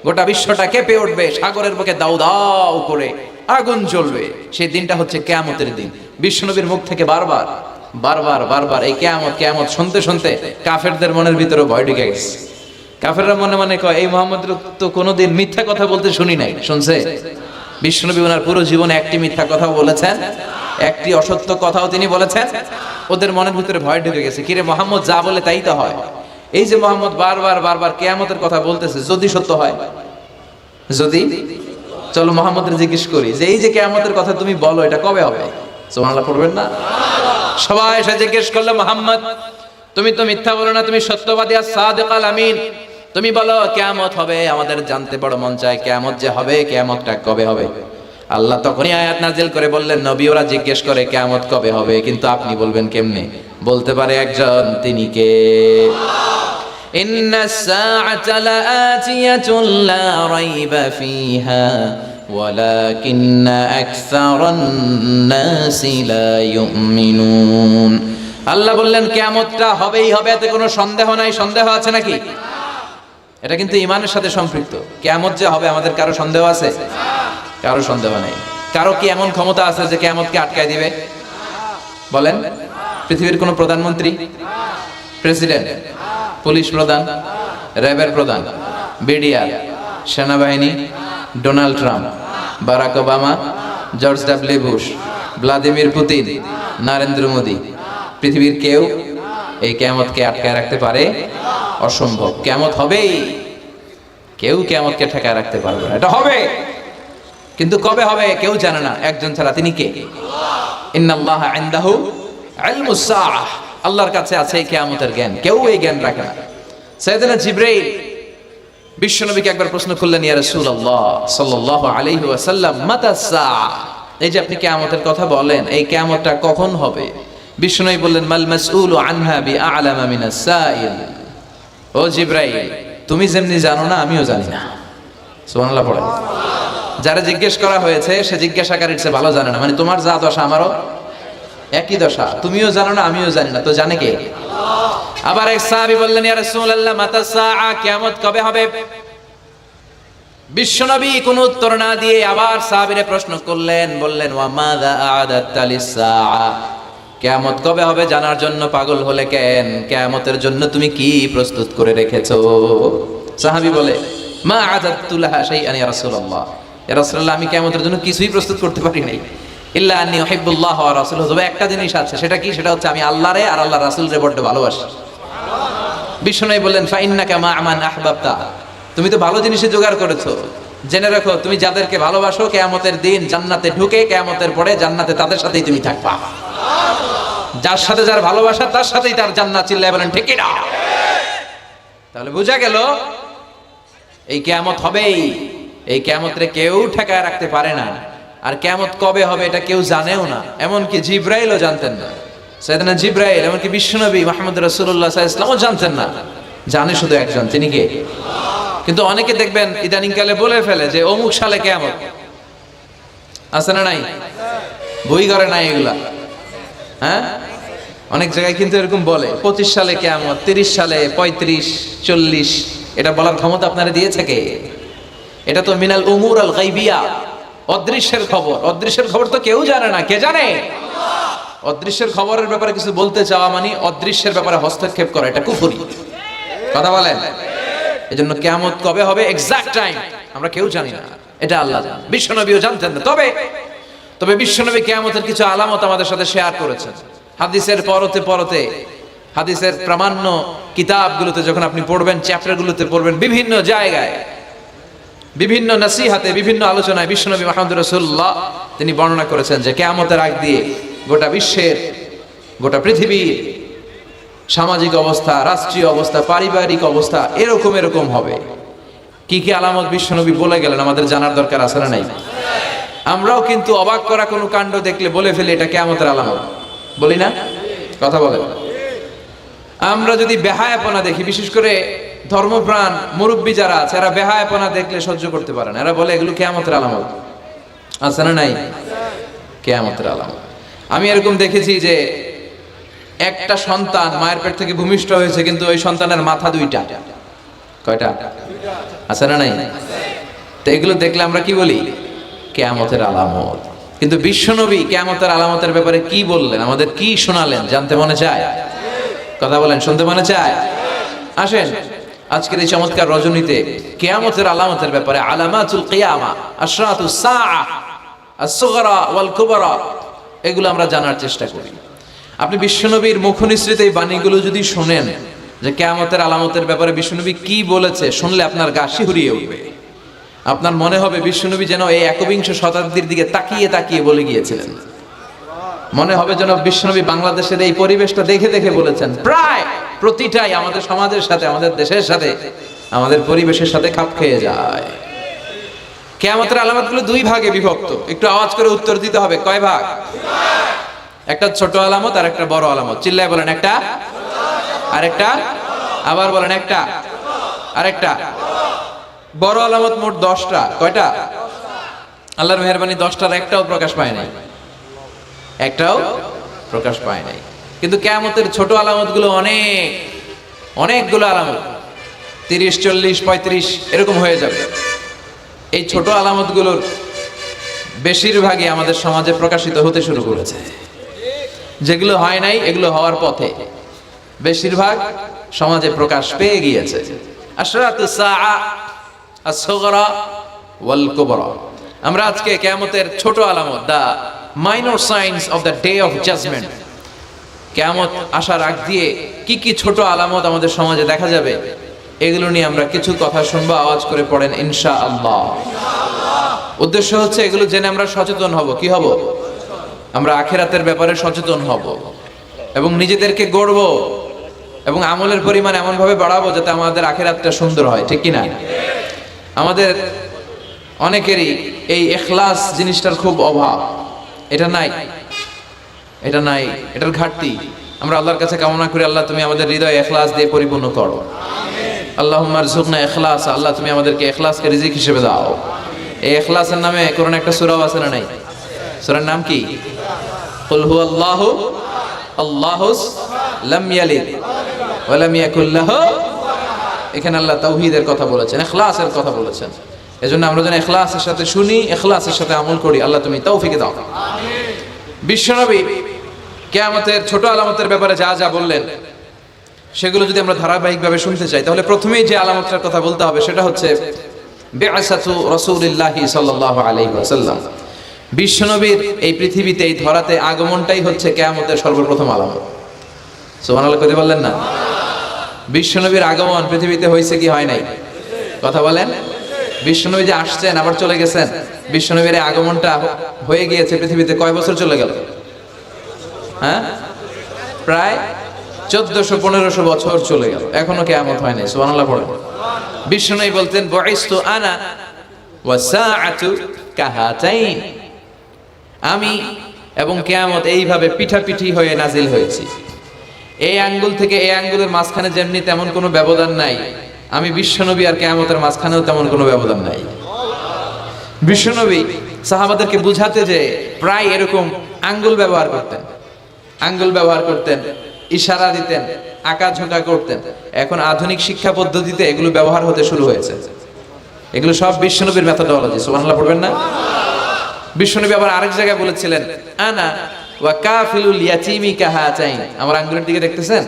A: গোটা বিশ্বটা কেঁপে উঠবে, সাগরের বুকে দাউ দাউ করে আগুন জ্বলবে। সেই দিনটা হচ্ছে কিয়ামতের দিন। বিশ্বনবীর মুখ থেকে বারবার বারবার বারবার এই কিয়ামত কিয়ামত শুনতে শুনতে কাফেরদের মনের ভিতরে ভয় ঢুকে গেছে। কাফেররা মনে মনে কয় এই মুহাম্মদ তো কোনোদিন মিথ্যা কথা বলতে শুনি নাই। শুনছে? বিশ্বনবী ওনার পুরো জীবনে একটি মিথ্যা কথা বলেছেন, একটি অসত্য কথাও তিনি বলেছেন। ওদের মনের ভিতরে ভয় ঢুকে গেছে, কিরে মুহাম্মদ যা বলে তাই তো হয়। এই যে মুহাম্মদ বারবার বারবার কিয়ামতের কথা বলতেছে, যদি সত্য হয়, যদি, চলো মুহাম্মদের জিজ্ঞেস করি যে এই যে কিয়ামতের কথা তুমি বলো এটা কবে হবে? সুবহানাল্লাহ পড়বেন না? সবাই এসে জিজ্ঞেস করলো মুহাম্মদ তুমি তো মিথ্যা বলো না, তুমি সত্যবাদী আর সাদিক আল আমিন, তুমি বলো কিয়ামত হবে। আমাদের জানতে বড় মন চায় কিয়ামত যে হবে, কিয়ামতটা কবে হবে? আল্লাহ তখনই আয়াত নাজিল করে বললেন নবী ওরা জিজ্ঞেস করে কিয়ামত কবে হবে, কিন্তু আপনি বলবেন কেমনে? বলতে পারে একজন, তিনি কে? ইন্নাস সাআতা লাআতিয়াতুন লা রাইবা ফিহা ওয়ালাকিন্না আকসারান নাসি লা ইউমিনুন। আল্লাহ বললেন কিয়ামতটা হবেই হবে, এতে কোনো সন্দেহ নাই। সন্দেহ আছে নাকি? এটা কিন্তু ঈমানের সাথে সম্পৃক্ত। কিয়ামত যে হবে আমাদের কারো সন্দেহ আছে? কারো সন্দেহ নেই। কারো কি এমন ক্ষমতা আছে যে কিয়ামতকে আটকায় দিবে? বলেন। পৃথিবীর কোন প্রধানমন্ত্রী, প্রেসিডেন্ট, পুলিশ প্রধান, র্যাবের প্রধান, বিডিআর, সেনাবাহিনী, Donald Trump, Barack Obama, George W Bush, Vladimir Putin, Narendra Modi, পৃথিবীর কেউ এই কিয়ামতকে আটকায় রাখতে পারে? অসম্ভব। কিয়ামত হবেই, কেউ কিয়ামতকে ঠেকায় রাখতে পারবে না। এটা হবে, কিন্তু কবে হবে কেউ জানে না, একজন ছাড়া। তিনি কে? ইন্নাল্লাহা ইনদাহু ইলমুস সাআহ। আল্লাহর কাছে আছে এই কিয়ামতের জ্ঞান, কেউ এই জ্ঞান রাখে না। সাইয়েদনা জিবরাইল বিশ্বনবীকে একবার প্রশ্ন করলেন, ইয়া রাসূলুল্লাহ সাল্লাল্লাহু আলাইহি ওয়াসাল্লাম, মাতা সাআ, এই যে আপনি কিয়ামতের কথা বলেন, এই কিয়ামতটা কখন হবে? বিশ্বনবী বললেন, মাল মাসউলু আনহা বিআলামা মিনাস সাইল। ও জিবরাইল, তুমি যেমনি জানো না আমিও জানি না। সুবহানাল্লাহ পড়েন। যারা জিজ্ঞেস করা হয়েছে সে জিজ্ঞাসাকারীর চেয়ে ভালো জানে না। মানে তোমার যা দশা আমারও একই দশা, তুমিও জানো না আমিও জানি না, তো জানে কে? আবার এক সাহাবী বললেন, ইয়া রাসূলুল্লাহ মাতা সাআ, কিয়ামত কবে হবে? বিশ্বনবী কোনো উত্তর না দিয়ে আবার সাহাবীরে প্রশ্ন করলেন, বললেন, ওয়া মাযা আ'দাতা লিস-সাআ, কিয়ামত কবে হবে জানার জন্য পাগল হলে কেন? কিয়ামতের জন্য তুমি কি প্রস্তুত করে রেখেছো? সাহাবী বলে, মা আ'দাতু লাহা শাইআন ইয়া রাসূলুল্লাহ, ইয়া রাসূলুল্লাহ আমি কিয়ামতের জন্য কিছুই প্রস্তুত করতে পারি নাই। ইল্লা আন্নী উহিব্বুল্লাহ ওয়া রাসূলুহু, তবে একটা জিনিস আছে, সেটা কি? সেটা হচ্ছে আমি আল্লাহরে আর আল্লাহর রাসূলরে বড় ভালোবাসি। বিশ্বনবী বললেন, ফা ইন্নাকা মা মান আহবাবতা, তুমি তো ভালো জিনিসে জোগাড় করেছো। জেনে রাখো তুমি যাদেরকে ভালোবাসো কিয়ামতের দিন জান্নাতে ঢুকে কিয়ামতের পরে জান্নাতে তাদের সাথেই তুমি থাকবা। যার সাথে যার ভালোবাসা তার সাথেই তার জান্নাত। চিল্লায় বলেন ঠিক না? তাহলে বোঝা গেল এই কিয়ামত হবেই, এই কিয়ামতরে কেউ ঠেকায় রাখতে পারে না। আর কিয়ামত কবে হবে এটা কেউ জানেও না, এমনকি জিবরাইলও জানতেন না। সাইয়েদনা জিবরাইল, এমনকি বিশ্বনবী মুহাম্মদ রাসূলুল্লাহ সাল্লাল্লাহু আলাইহি ওয়াসাল্লামও জানতেন না। জানে শুধু একজন, তিনি কে? কিন্তু অনেকে দেখবেন ইদানিং কালে বলে ফেলে যে অমুক সালে কিয়ামত। আছে না নাই? বই করে নাই এগুলা? হ্যাঁ, অনেক জায়গায় কিন্তু এরকম বলে 25 সালে কিয়ামত, 30 সালে, 35, 40। এটা বলার ক্ষমতা আপনারা দিয়েছে কে? এটা তো মিনাল উমুর আল গাইবিয়া, অদৃশ্যের খবর, অদৃশ্যের খবর তো কেউ জানে না, কে জানে? অদৃশ্যের খবরের ব্যাপারে কিছু বলতে চাওয়া মানে অদৃশ্যের ব্যাপারে হস্তক্ষেপ করা, এটা কুফরি। কথা বলেন। এজন্য কিয়ামত কবে হবে এক্সাক্ট টাইম আমরা কেউ জানি না, এটা আল্লাহ জানেন, বিশ্বনবীও জানতেন না। তবে বিশ্বনবী কিয়ামতের কিছু আলামত আমাদের সাথে শেয়ার করেছেন। হাদিসের পরতে পরতে, হাদিসের প্রামাণ্য কিতাবগুলোতে যখন আপনি পড়বেন, চ্যাপ্টারগুলোতে পড়বেন, বিভিন্ন জায়গায়, বিভিন্ন নসিহাতে, বিভিন্ন আলোচনায় বিশ্বনবী মুহাম্মদ রাসূলুল্লাহ তিনি বর্ণনা করেছেন যে কিয়ামতের আগ দিয়ে গোটা বিশ্বের, গোটা পৃথিবীর সামাজিক অবস্থা, রাষ্ট্রীয় অবস্থা, পারিবারিক অবস্থা এরকম হবে। কি কি আলামত বিশ্বনবী বলে গেলেন আমাদের জানার দরকার আছে না নাই? আমরাও কিন্তু অবাক করা কোনো কাণ্ড দেখলে বলে ফেলি এটা কিয়ামতের আলামত, বলি না? কথা বলেন। আমরা যদি বেহায়াপনা দেখি, বিশেষ করে ধর্মপ্রাণ মুরব্বী যারা আছে, এরা বেহায়াপনা দেখলে সহ্য করতে পারে না, এরা বলে এগুলো কিয়ামতের আলামত। আছে না নাই? কিয়ামতের আলামত। আমি এরকম দেখেছি যে একটা সন্তান মায়ের পেট থেকে ভূমিষ্ঠ হয়েছে, কিন্তু ওই সন্তানের মাথা দুইটা। কয়টা? আছে না নাই? তো এগুলো দেখলে আমরা কি বলি? কিয়ামতের আলামত। কিন্তু বিশ্বনবী কিয়ামতের আলামতের ব্যাপারে কি বললেন, আমাদের কি শোনালেন, জানতে মনে চায়? কথা বলেন, শুনতে মনে চায়? আসেন আজকের এই চমৎকার রজনীতে কিয়ামতের আলামতের ব্যাপারে, আলামাতুল কিয়ামা, আশরাতুস সাআ, আস-সুগরা ওয়াল কুবরা, এগুলো আমরা জানার চেষ্টা করি। আপনি বিশ্বনবীর মুখনিসৃত এই বাণীগুলো যদি শুনেন যে কিয়ামতের আলামতের ব্যাপারে বিশ্বনবী কি বলেছে, শুনলে আপনার গা শিহরিয়ে উঠবে। আপনার মনে হবে বিশ্বনবী যেন এই একবিংশ শতাব্দীর দিকে তাকিয়ে তাকিয়ে বলে গিয়েছিলেন। মনে হবে যেন বিশ্বনবী বাংলাদেশের এই পরিবেশটা দেখে দেখে বলেছেন। প্রায় প্রতিটাই আমাদের সমাজের সাথে, আমাদের দেশের সাথে, আমাদের পরিবেশের সাথে খাপ খেয়ে যায়। কিয়ামতের আলামতগুলো দুই ভাগে বিভক্ত। একটু আওয়াজ করে উত্তর দিতে হবে, কয় ভাগ? একটা ছোট আলামত আর একটা বড় আলামত। চিল্লায় বলেন, একটা আর একটা, আবার বলেন একটা আর একটা। বড় আলামত মোট 10টা। কয়টা? আল্লাহর মেহেরবানি 10টার একটাও প্রকাশ পায় নাই, একটাও প্রকাশ পায় নাই। কিন্তু কিয়ামতের ছোট আলামতগুলো অনেকগুলো আলামত, 30, 40, 35 এরকম হয়ে যাবে। এই ছোট আলামতগুলোর বেশিরভাগই আমাদের সমাজে প্রকাশিত হতে শুরু করেছে। যেগুলো হয় নাই এগুলো হওয়ার পথে, বেশিরভাগ সমাজে প্রকাশ পেয়ে গিয়েছে। আশরাতুস সাআ, আস-সুগরা ওয়াল কুবরা। আমরা আজকে কিয়ামতের ছোট আলামত, the minor signs of the day of judgement, কিয়ামত আসার আগ দিয়ে কি কি ছোট আলামত আমাদের সমাজে দেখা যাবে, এগুলো নিয়ে আমরা কিছু কথা শুনবো। আওয়াজ করে পড়েন ইনশাআল্লাহ। উদ্দেশ্য হচ্ছে এগুলো জেনে আমরা সচেতন হব। কি হব? আমরা আখিরাতের ব্যাপারে সচেতন হব এবং নিজেদেরকে গড়ব এবং আমলের পরিমাণ এমন ভাবে বাড়াবো যাতে আমাদের আখিরাতটা সুন্দর হয়। ঠিক কি না? আমাদের অনেকেরই এই ইখলাস জিনিসটার খুব অভাব। এটা নাই, এটার ঘাটতি। আমরা আল্লাহর কাছে কামনা করি, আল্লাহ তুমি আমাদের হৃদয় ইখলাস দিয়ে পরিপূর্ণ করো। আল্লাহুম্মা রযুকনা ইখলাস, আল্লাহ তুমি আমাদেরকে ইখলাসকে রিজিক হিসেবে দাও। এই ইখলাসের নামে কোরআনে একটা সূরা আছে না নাই? সূরার নাম কি? কুল হুয়াল্লাহু আল্লাহুস লাম ইয়ালিদ ওয়া লাম ইয়াকুল লাহু। এখানে আল্লাহ তাওহীদের কথা বলেছেন, ইখলাসের কথা বলেছেন। এজন্য আমরা যেন ইখলাসের সাথে শুনি, ইখলাসের সাথে আমল করি। আল্লাহ তুমি তৌফিক দাও। বিশ্বনবী কিয়ামতের ছোট আলামতের ব্যাপারে যা যা বললেন, সেগুলো যদি আমরা ধারাবাহিকভাবে শুনতে চাই, তাহলে প্রথমেই যে আলামতটার কথা বলতে হবে সেটা হচ্ছে বিআসাতু রাসূলিল্লাহি সাল্লাল্লাহু আলাইহি ওয়াসাল্লাম। বিশ্বনবীর এই পৃথিবীতে, এই ধরাতে আগমনটাই হচ্ছে কিয়ামতের সর্বপ্রথম আলামত। সুবহানাল্লাহ কইতে বললেন না? বিশ্বনবীর আগমন পৃথিবীতে হয়েছে কি হয় নাই? কথা বলেন। বিশ্বনবী যে আসছেন আবার চলে গেছেন, বিশ্বনবীর আগমনটা হয়ে গিয়েছে পৃথিবীতে কয় বছর চলে গেল? হ্যাঁ, প্রায় 1400-1500 বছর চলে গেল, এখনো কিয়ামত হয় নাই। সুবহানাল্লাহ পড়েন। বিশ্বনবী বলতেন বুইস্তু আনা ওয়া সাআতু কাহাতাইন, আমি এবং কিয়ামত এইভাবে পিঠাপিঠি হয়ে নাজিল হয়েছি। এই আঙ্গুল থেকে এই আঙ্গুলের মাঝখানে যেমনি তেমন কোনো ব্যবধান নাই, আমি বিশ্বনবী আর কিয়ামতের মাঝখানেও তেমন কোনো ব্যবধান নাই। বিশ্বনবী সাহাবাদেরকে বুঝাতে যে প্রায় এরকম আঙ্গুল ব্যবহার করতেন, ইশারা দিতেন, আঁকাঝোঁকা করতেন। এখন আধুনিক শিক্ষা পদ্ধতিতে এগুলো ব্যবহার হতে শুরু হয়েছে। এগুলো সব বিশ্বনবীর মেথডোলজি। সুবহানাল্লাহ পড়বেন না? বিশ্বনবী আবার আরেক জায়গায় বলেছিলেন, আনা ওয়া কাফিলুল ইয়াতীমি কাহাতাইন। আমার আঙ্গুলের দিকে দেখতেছেন?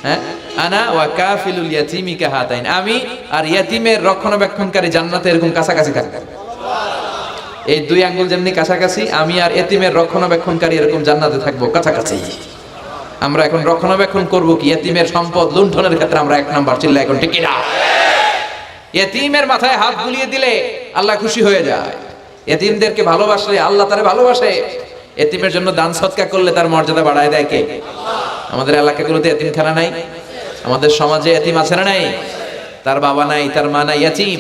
A: হ্যাঁ, আনা ওয়া কাফিলুল ইয়াতীমি কাহাতাইন, আমি আর ইয়াতীমের রক্ষণাবেক্ষণকারী জান্নাতে এরকম কাছাকাছি থাকবো। এই দুই আঙ্গুল যেমনি কাছাকাছি, আমি আর এতিমের রক্ষণাবেক্ষণকারী এরকম জান্নাতে থাকবো কাছাকাছি। আমরা এখন রক্ষণাবেক্ষণ করব কি? এতিমের সম্পদ লুণ্ঠনের ক্ষেত্রে আমরা এক নাম্বার, চিল্লা এখন ঠিক না? এতিমের মাথায় হাত বুলিয়ে দিলে আল্লাহ খুশি হয়ে যায়। এতিমদেরকে ভালোবাসলে আল্লাহ তারে ভালোবাসে। এতিমের জন্য দান সৎকার করলে তার মর্যাদা বাড়ায় দেয় কে? আমাদের এলাকাগুলোতে এতিমখানা নাই? আমাদের সমাজে এতিম আছে না নাই? তার বাবা নাই, তার মা নাই, এতিম।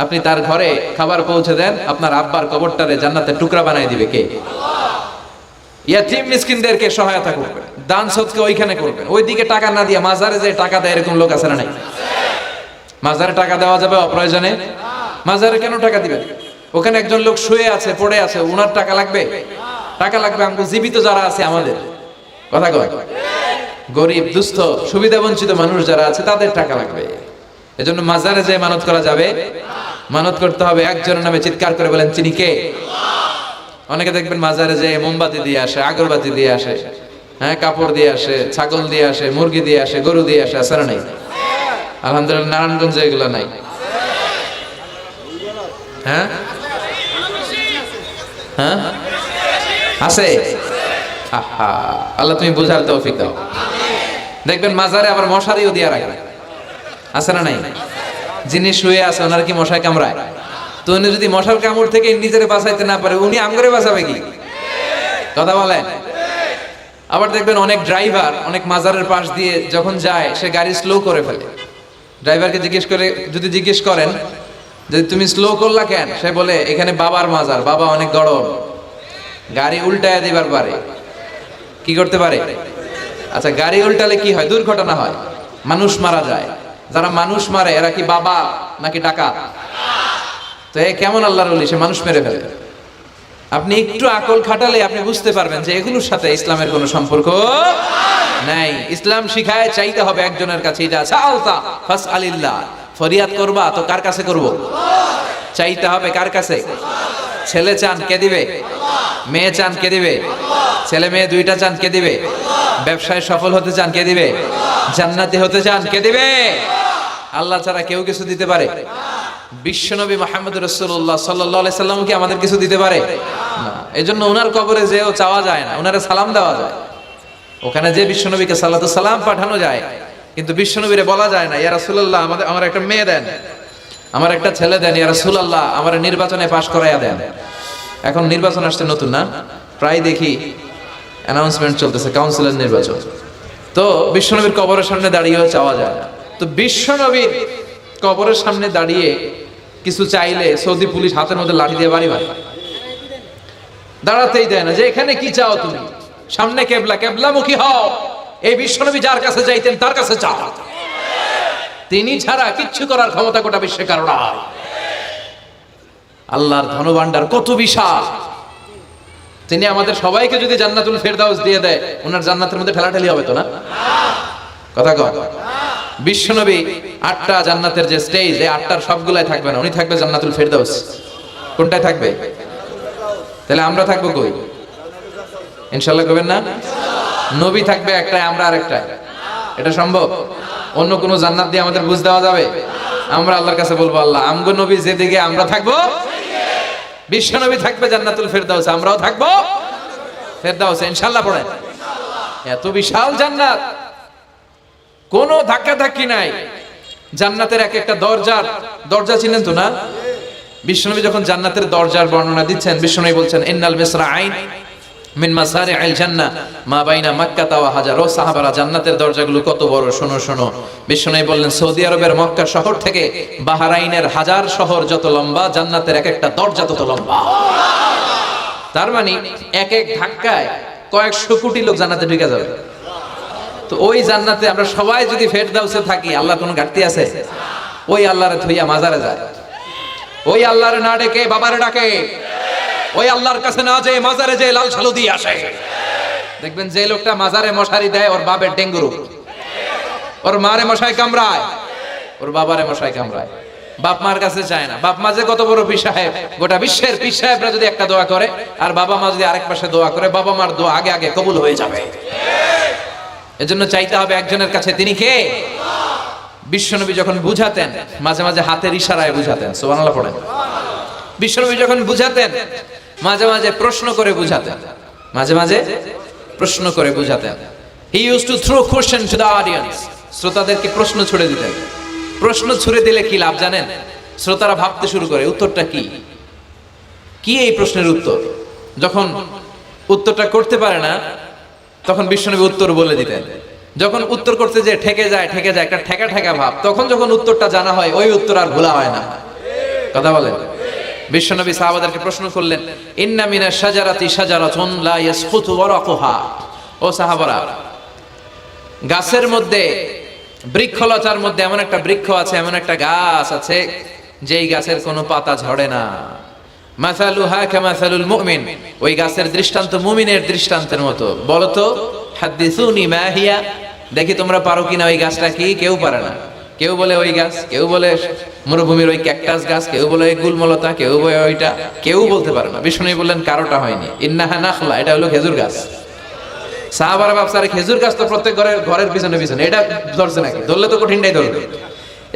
A: আপনি তার ঘরে খাবার পৌঁছে দেন, আপনার আব্বার কবরটারে জান্নাতের টুকরা বানায় দিবে কে? ইয়াতিম মিসকিনদেরকে সহায়তা করবেন, দান সৎকা ওইখানে করবেন। ওইদিকে টাকা না দিয়ে মাজারে যে টাকা দেয় এরকম লোক আছে না নাই? মাজারে টাকা দেওয়া যাবে অপ্রয়োজনে? মাজারে কেন টাকা দিবেন? ওখানে একজন লোক শুয়ে আছে, পড়ে আছে, উনার টাকা লাগবে? টাকা লাগবে আমাকে জীবিত যারা আছে আমাদের, কথা কয়, গরিব দুস্থ সুবিধা বঞ্চিত মানুষ যারা আছে তাদের টাকা লাগবে। এজন্য মাজারে যে মানত করা যাবে, মানত করতে হবে একজনের নামে, চিৎকার করে বলেন তিনি কে? অনেকে দেখবেন মাজারে যে মোমবাতি দিয়ে আসে, আগরবাতি দিয়ে আসে, হ্যাঁ, কাপড় দিয়ে আসে, ছাগল দিয়ে আসে, মুরগি দিয়ে আসে, গরু দিয়ে আসে, আছে না নাই? আলহামদুলিল্লাহ নারায়ণগঞ্জে এগুলো নাই। হ্যাঁ হ্যাঁ আছে। আহা, আল্লাহ তুমি বুঝার তৌফিক দাও। দেখবেন মাজারে আবার মশারিও দিয়ে রাখে, আছে না নাই? যিনি শুয়ে আছে ওনার কি মশায় কামড়ায়? তো উনি যদি মশার কামড় থেকে নিজের বাঁচাইতে না পারে, উনি আমগরে বাঁচাবে কি? কথা বলেন। আবার দেখবেন অনেক ড্রাইভার অনেক মাজারের পাশ দিয়ে যখন যায় সে গাড়ি স্লো করে ফেলে। ড্রাইভারকে জিজ্ঞেস করেন যে তুমি স্লো করলা কেন? সে বলে এখানে বাবার মাজার, বাবা অনেক গরম, গাড়ি উল্টায় দিবার পারে। কি করতে পারে? আচ্ছা, গাড়ি উল্টালে কি হয়? দুর্ঘটনা হয়, মানুষ মারা যায়। যারা মানুষ মারে এরা কি বাবা নাকি ডাকাত? তো এ কেমন আল্লাহর ওলি, সে মানুষ মেরে ফেলে। আপনি একটু আকল খাটালে আপনি বুঝতে পারবেন যে এগুলোর সাথে ইসলামের কোনো সম্পর্ক নাই। ইসলাম শিখায় চাইতে হবে একজনের কাছে। এটা সালতা ফাসআলিল্লাহ, ফরিয়াদ করবা তো কার কাছে করব? চাইতে হবে কার কাছে? ছেলে চান কে দিবে? মেয়ে চান কে দিবে? ছেলে মেয়ে দুইটা চান কে দিবে? ব্যবসায় সফল হতে চান কে দিবে? জান্নাতি হতে চান কে দিবে? আল্লাহ ছাড়া কেউ কিছু দিতে পারে? বিশ্বনবী মুহাম্মদ রাসূলুল্লাহ সাল্লাল্লাহু আলাইহি সাল্লাম কি আমাদের কিছু দিতে পারে? না। এজন্য ওনার কবরে যেও চাওয়া যায় না, ওনারে সালাম দেওয়া যায়। ওখানে যে বিশ্বনবীকে সালাতু সালাম পাঠানো যায়, কিন্তু বিশ্বনবীরে বলা যায় না ইয়া রাসূলুল্লাহ আমার একটা মেয়ে দেন, আমার একটা ছেলে দেন, ইয়া রাসূলুল্লাহ আমার নির্বাচনে পাশ করাইয়া দেন। এখন নির্বাচন আসছে নতুন না, প্রায় দেখি অ্যানাউন্সমেন্ট চলতেছে কাউন্সিলর নির্বাচন। তো বিশ্বনবীর কবরের সামনে দাঁড়িয়েও চাওয়া যায় না। তো বিশ্বনবীর কবরের সামনে দাঁড়িয়ে কিছু চাইলে সৌদি পুলিশ হাতের মধ্যে লাঠি দিয়ে বাড়ি মারে, দাঁড়াতেই দেয় না। যে এখানে কি চাও তুমি? সামনে কেবলা, কেবলামুখী হও। এই বিশ্বনবী যার কাছে যাইতেন তার কাছে যাও, তিনি ছাড়া কিচ্ছু করার ক্ষমতা গোটা বিশ্বে কারো নাই। আল্লাহর ধনভাণ্ডার কত বিশাল! তিনি আমাদের সবাইকে যদি জান্নাতুল ফেরদাউস দিয়ে দেয়, ওনার জান্নাতের মধ্যে ঠেলাঠেলি হবে তো না? কথা কয়। বিশ্বনবী 8টা জান্নাতের যে স্টেজ, এই 8টার সবগুলাই থাকবে না, উনি থাকবে জান্নাতুল ফেরদাউস। কোনটায় থাকবে? তাহলে আমরা থাকবো কই? ইনশাআল্লাহ করবেন না? নবী থাকবে একটাই, আমরা আরেকটাই। এটা সম্ভব? অন্য কোন জান্নাত দিয়ে আমাদের বুঝ দেওয়া যাবে? আমরা আল্লাহর কাছে বলবো, আল্লাহ আমগো নবী যেদিকে আমরা থাকবো, বিশ্বনবী থাকবে জান্নাতুল ফেরদাউস, আমরাও থাকবো ফেরদাউসে। ইনশাআল্লাহ পড়েন। এত বিশাল জান্নাত, কোনো ধাক্কাধাক্কি নাই। জান্নাতের এক একটা দরজা চিনেন তো না? বিশ্বনবী যখন জান্নাতের দরজার বর্ণনা দিচ্ছেন, বিশ্বনবী বলছেন ইন্নাল মিসরাআইন মিন মাসারি'আল জান্নাহ মা বাইনা মক্কা ওয়া হাজার। ও সাহাবারা, জান্নাতের দরজাগুলো কত বড়, শোনো শোনো। বিশ্বনবী বললেন সৌদি আরবের মক্কা শহর থেকে বাহরাইনের হাজার শহর যত লম্বা, জান্নাতের এক একটা দরজা তত লম্বা। তার মানে এক এক ধাক্কায় কয়েকশো কোটি লোক জান্নাতে ঢুকে যাবে। তো ওই জান্নাতে আমরা সবাই যদি ফেরদাউসে থাকি, আল্লাহর কোনো ঘাটতি আছে? ওই আল্লাহরে থইয়া মাজারে যায়, ওই আল্লাহরে না ডেকে বাবারে ডাকে, ওই আল্লাহর কাছে না যেয়ে মাজারে যেয়ে লাল সালু দিয়ে আসে। দেখবেন যে লোকটা মাজারে মশারি দেয়, ওর বাপের ডেঙ্গু রোগ, ওর মারে মশায় কামড়ায়, ওর বাবারে মশায় কামড়ায়। বাপ মার কাছে চায় না। বাপ মা যে কত বড় পীর সাহেব, গোটা বিশ্বের পীর সাহেবরা যদি একটা দোয়া করে আর বাবা মা যদি আরেক পাশে দোয়া করে, বাবা মার দোয়া আগে আগে কবুল হয়ে যাবে। এজন্য চাইতে হবে একজনের কাছে, তিনি কে? বিশ্বনবী যখন বুঝাতেন মাঝে মাঝে হাতের ইশারায় বুঝাতেন, সুবহানাল্লাহ পড়েন। বিশ্বনবী যখন বুঝাতেন মাঝে মাঝে প্রশ্ন করে বুঝাতেন, মাঝে মাঝে প্রশ্ন করে বুঝাতেন। He used to throw question to the audience, শ্রোতাদেরকে প্রশ্ন ছুড়ে দিতেন। প্রশ্ন ছুড়ে দিলে কি লাভ জানেন? শ্রোতারা ভাবতে শুরু করে উত্তরটা কি, কি এই প্রশ্নের উত্তর। যখন উত্তরটা করতে পারে না তখন বিশ্বনবী উত্তর বলে দিতেন। যখন উত্তর করতে যে ঠেকে যায় একটা ঠেকা ঠেকা ভাব, তখন যখন উত্তরটা জানা হয় ওই উত্তর আর ভোলা হয় না। কথা বলেন। বিশ্বনবী সাহাবাদেরকে প্রশ্ন করলেন, ইন্না মিনাশ শাজারাতি শাজারাতুন লা ইয়াসকুতু ওয়ারাকুহা, ও সাহাবারা, গাছের মধ্যে, বৃক্ষলতার মধ্যে এমন একটা বৃক্ষ আছে, এমন একটা গাছ আছে যেই গাছের কোনো পাতা ঝরে না। মাসালুহা কামাসালুল মুমিন, ওই গাছের দৃষ্টান্ত মুমিনের দৃষ্টান্তের মতো। বলো তো, হাদিসুনি মা হিয়া, দেখি তোমরা পারো কিনা ওই গাছটা কি? কেউ পারে না। কেউ বলে ওই গাছ, কেউ বলে মরুভূমির ওই ক্যাকটাস গাছ, কেউ বলে ওই গুলমলতা, কেউ বলে ওইটা, কেউ বলতে পারে না। বিষ্ণু বললেন কারোটা হয়নি। ইন্নাহা নাখলা, এটা হলো খেজুর গাছ। সাহাবারা ভাবছে আরে খেজুর গাছ তো প্রত্যেক ঘরের পিছনে পিছনে, এটা ধরছে নাকি? ধরলে তো কঠিনটাই ধরবে।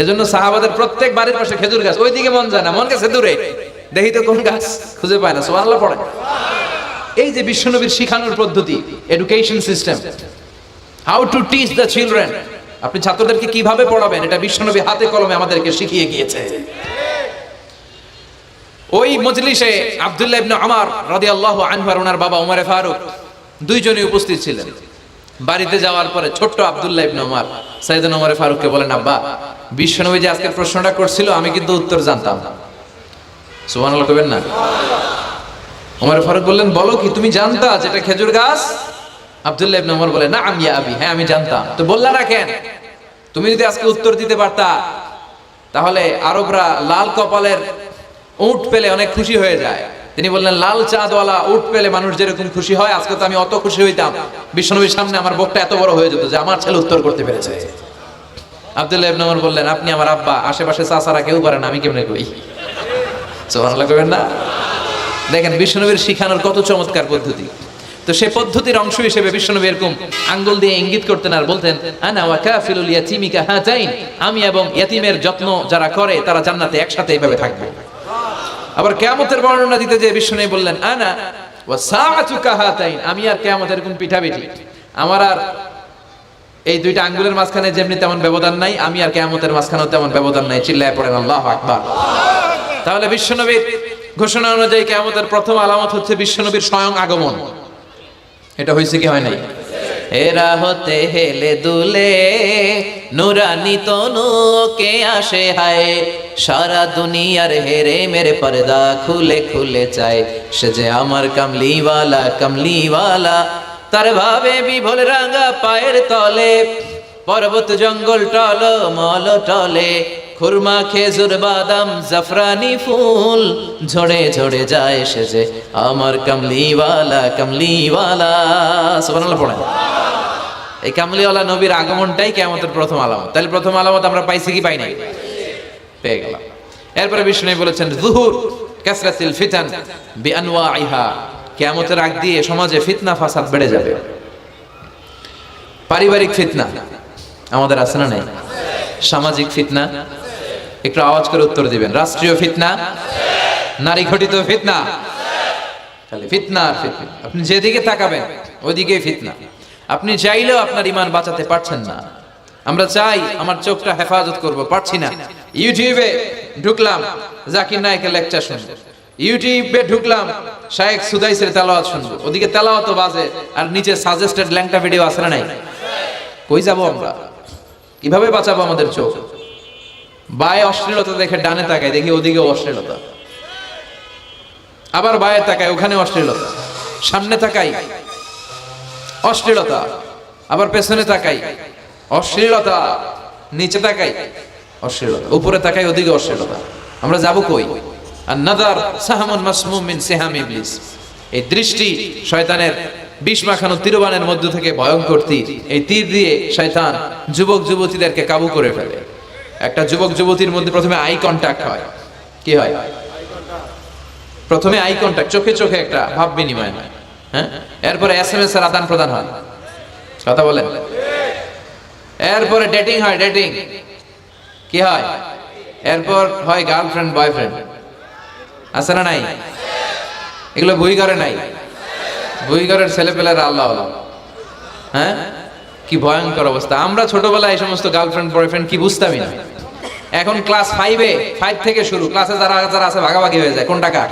A: এজন্য সাহাবাদের প্রত্যেক বাড়ির পাশে খেজুর গাছ, ওইদিকে মন যায় না, মন গেছে দূরে, দেখি তো কোন গাছ, খুঁজে পায় না। সুবহানাল্লাহ পড়ে। এই যে বিশ্বনবীর শিখানোর পদ্ধতি, education system, how to teach the children, আপনি ছাত্রদেরকে কিভাবে পড়াবেন, এটা বিশ্বনবী হাতে কলমে আমাদেরকে শিখিয়ে গিয়েছে। ওই মজলিসে আব্দুল্লাহ ইবনে ওমর রাদিয়াল্লাহু আনহু আর ওনার বাবা ওমর ফারুক দুইজনই উপস্থিত ছিলেন। বাড়িতে যাওয়ার পরে ছোট্ট আব্দুল্লাহ ইবনে ওমর সাইয়েদনা ওমর ফারুককে বলেন, আব্বা, বিশ্বনবী যে আজকে প্রশ্নটা করছিল আমি কিন্তু উত্তর জানতাম। সুবহানাল্লাহ কইবেন না? ওমর ফারুক বললেন, বলো কি, তুমি জানতা যেটা খেজুর গাছ? আব্দুল্লাহ ইবনে ওমর বলে, নাআম ইয়া আবি, হ্যাঁ আমি জানতাম। তো বললা না কেন? তুমি যদি আজকে উত্তর দিতে পারতা তাহলে আরবরা লাল কপালের উট পেলে অনেক খুশি হয়ে যায়। তিনি বললেন, লাল চাঁদওয়ালা উট পেলে মানুষ যেরকম খুশি হয়, আজকে তো আমি অত খুশি হইতাম, বিশ্বনবীর সামনে আমার বুকটা এত বড় হয়ে যেত যে আমার ছেলে উত্তর করতে পেরেছে। আব্দুল্লাহ ইবনে ওমর বললেন, আপনি আমার আব্বা, আশেপাশে চাচারা কেউ পারে না, আমি কেমনে কই? সুবহানাল্লাহ কইবেন না? দেখেন বিশ্বনবীর শিখানোর কত চমৎকার পদ্ধতি। তো সেই পদ্ধতির অংশ হিসেবে বিশ্বনবী এরকম আঙ্গুল দিয়ে ইঙ্গিত করতেন আর বলতেন, আনা ওয়া কাফিলুল ইয়াতীমি কাহাতাইন, আমি এবং ইয়াতীমের যত্ন যারা করে তারা জান্নাতে একসাথে এইভাবে থাকবে। আবার কিয়ামতের বর্ণনা দিতে যে বিশ্বনবী বললেন, আনা ওয়া সাআতু কাহাতাইন, আমি আর কিয়ামত এরকম পিঠাপিঠি, আমার আর এই দুইটা আঙ্গুলের মাঝখানে যেমনি তেমন ব্যবধান নাই, আমি আর কিয়ামতের মাঝখানেও তেমন ব্যবধান নাই। চিল্লায় পড়েন আল্লাহু আকবার। তাহলে বিশ্বনবীর ঘোষণা অনুযায়ী কিয়ামতের প্রথম আলামত হচ্ছে বিশ্বনবীর স্বয়ং আগমন। এটা হয়েছে কি হয় নাই? এরা হতে হেলে দুলে নুরানি তনুকে আসে হায়, সারা দুনিয়ার হেরে মেরে পর্দা খুলে খুলে চায়, সে যে আমার কামলিওয়ালা কামলিওয়ালা, তার ভাবে বিভোল রাঙা পায়ের তলে, পর্বত জঙ্গল টল মল টলে, খুরমা খেজুর বাদাম জাফরানি ফুল ঝরে ঝরে যায়, সে যে আমার কামলিওয়ালা কামলিওয়ালা। সুবহানাল্লাহ পড়েন। এই কামলিওয়ালা নবীর আগমনটাই কিয়ামতের প্রথম আলামত। তাহলে প্রথম আলামত আমরা পাইছি কি পাই নাই? পেয়ে গেলাম। এরপরে বিষ্ণু বলেছেন, যুহুর কাসরাতিল ফিতান বিআনওয়াইহা, কিয়ামতের আগ দিয়ে সমাজে ফিতনা ফাসাদ বেড়ে যাবে। পারিবারিক ফিতনা আমাদের আছে না নাই? সামাজিক ফিতনা, একটু আওয়াজ করে উত্তর দিবেন। রাষ্ট্রীয় ফিতনা, নারী ঘটিত ফিতনা, খালি ফিতনা আর ফিতনা। আপনি যেদিকে তাকাবেন ওইদিকেই ফিতনা। আপনি চাইলেও আপনার ঈমান বাঁচাতে পারছেন না। আমরা চাই আমার চোখটা হেফাজত করব, পারছি না। ইউটিউবে ঢুকলাম, জাকির নায়েকের লেকচার শুনবো, ইউটিউবে ঢুকলাম, শায়েখ সুদাইসের তেলাওয়াত শুনবো, ওদিকে তেলাওয়াতও বাজে আর নিচে সাজেস্টেড ল্যাংটা ভিডিও আছে না নাই? কই যাব আমরা? কিভাবে বাঁচাবো আমাদের চোখ? বায়ে অশ্লীলতা দেখে ডানে তাকায়, দেখি ওদিকে অশ্লীলতা, আবার বায়ে তাকায়, ওখানে অশ্লীলতা, সামনে তাকাই অশ্লীলতা, আবার পেছনে তাকাই অশ্লীলতা, নিচে তাকাই অশ্লীলতা, উপরে তাকাই ওদিকে অশ্লীলতা। আমরা যাব কই? আর নাদার সাহামুন মাসমুম মিন সিহাম ইবলিস, এই দৃষ্টি শয়তানের বিষ মাখানো তীরবানের মধ্য থেকে ভয়ঙ্কর তীর। এই তীর দিয়ে শয়তান যুবক যুবতীদেরকে কাবু করে ফেলে। একটা যুবক যুবতীর মধ্যে প্রথমে আই কন্ট্যাক্ট হয়। কি হয়? প্রথমে আই কন্ট্যাক্ট, চোখে চোখে একটা ভাব বিনিময় হয়। হ্যাঁ, এরপরে এসএমএস এর আদান প্রদান হয়। কথা বলেন। এরপরে ডেটিং হয়। ডেটিং কি হয়? এরপর হয় গার্লফ্রেন্ড বয়ফ্রেন্ড। আছে না নাই? এগুলো বই করে নাই? বই করের ছেলেপেলেরা আল্লাহ আল্লাহ। হ্যাঁ, কি ভয়ঙ্কর অবস্থা। আমরা ছোটবেলায় এই সমস্ত গার্লফ্রেন্ড বয়ফ্রেন্ড কি বুঝতামই না। এখন ক্লাস 5 থেকে শুরু, ক্লাসে যারা যারা আছে ভাগাভাগি হয়ে যায় কোনটা কার।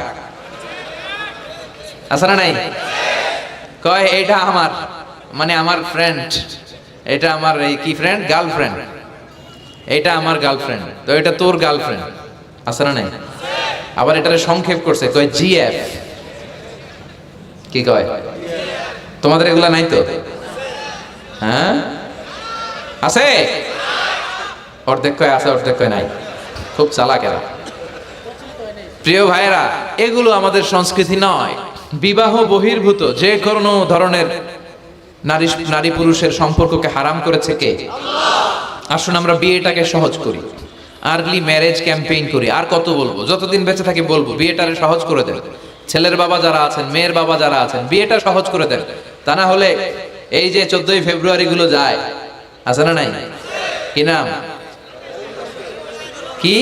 A: আছে না নাই? কয় এটা আমার, মানে আমার ফ্রেন্ড, এটা আমার এই কি ফ্রেন্ড, গার্লফ্রেন্ড, এটা আমার গার্লফ্রেন্ড, তো এটা তোর গার্লফ্রেন্ড। আছে না নাই? আবার এটারে সংক্ষেপ করছে, কয় জিএফ। কি কয়? তোমাদের এগুলা নাই তো? হ্যাঁ আছে, অর্ধেক কয় আছে, অর্ধেক কয় নাই। খুব চালাক এরা। প্রিয় ভাইরা, এগুলো আমাদের সংস্কৃতি নয়। বিবাহ বহির্ভূত যে কোনো ধরনের নারী পুরুষের সম্পর্ককে হারাম করেছে কে? আসুন আমরা বিয়েটাকে সহজ করি, আর্লি ম্যারেজ ক্যাম্পেইন করি। আর কত বলবো, যতদিন বেঁচে থাকি বলবো, বিয়েটারে সহজ করে দেন। ছেলের বাবা যারা আছেন, মেয়ের বাবা যারা আছেন, বিয়েটা সহজ করে দেন। তা না হলে এই যে 14ই ফেব্রুয়ারি গুলো যায়, আছে না নাই? কি নাম? কি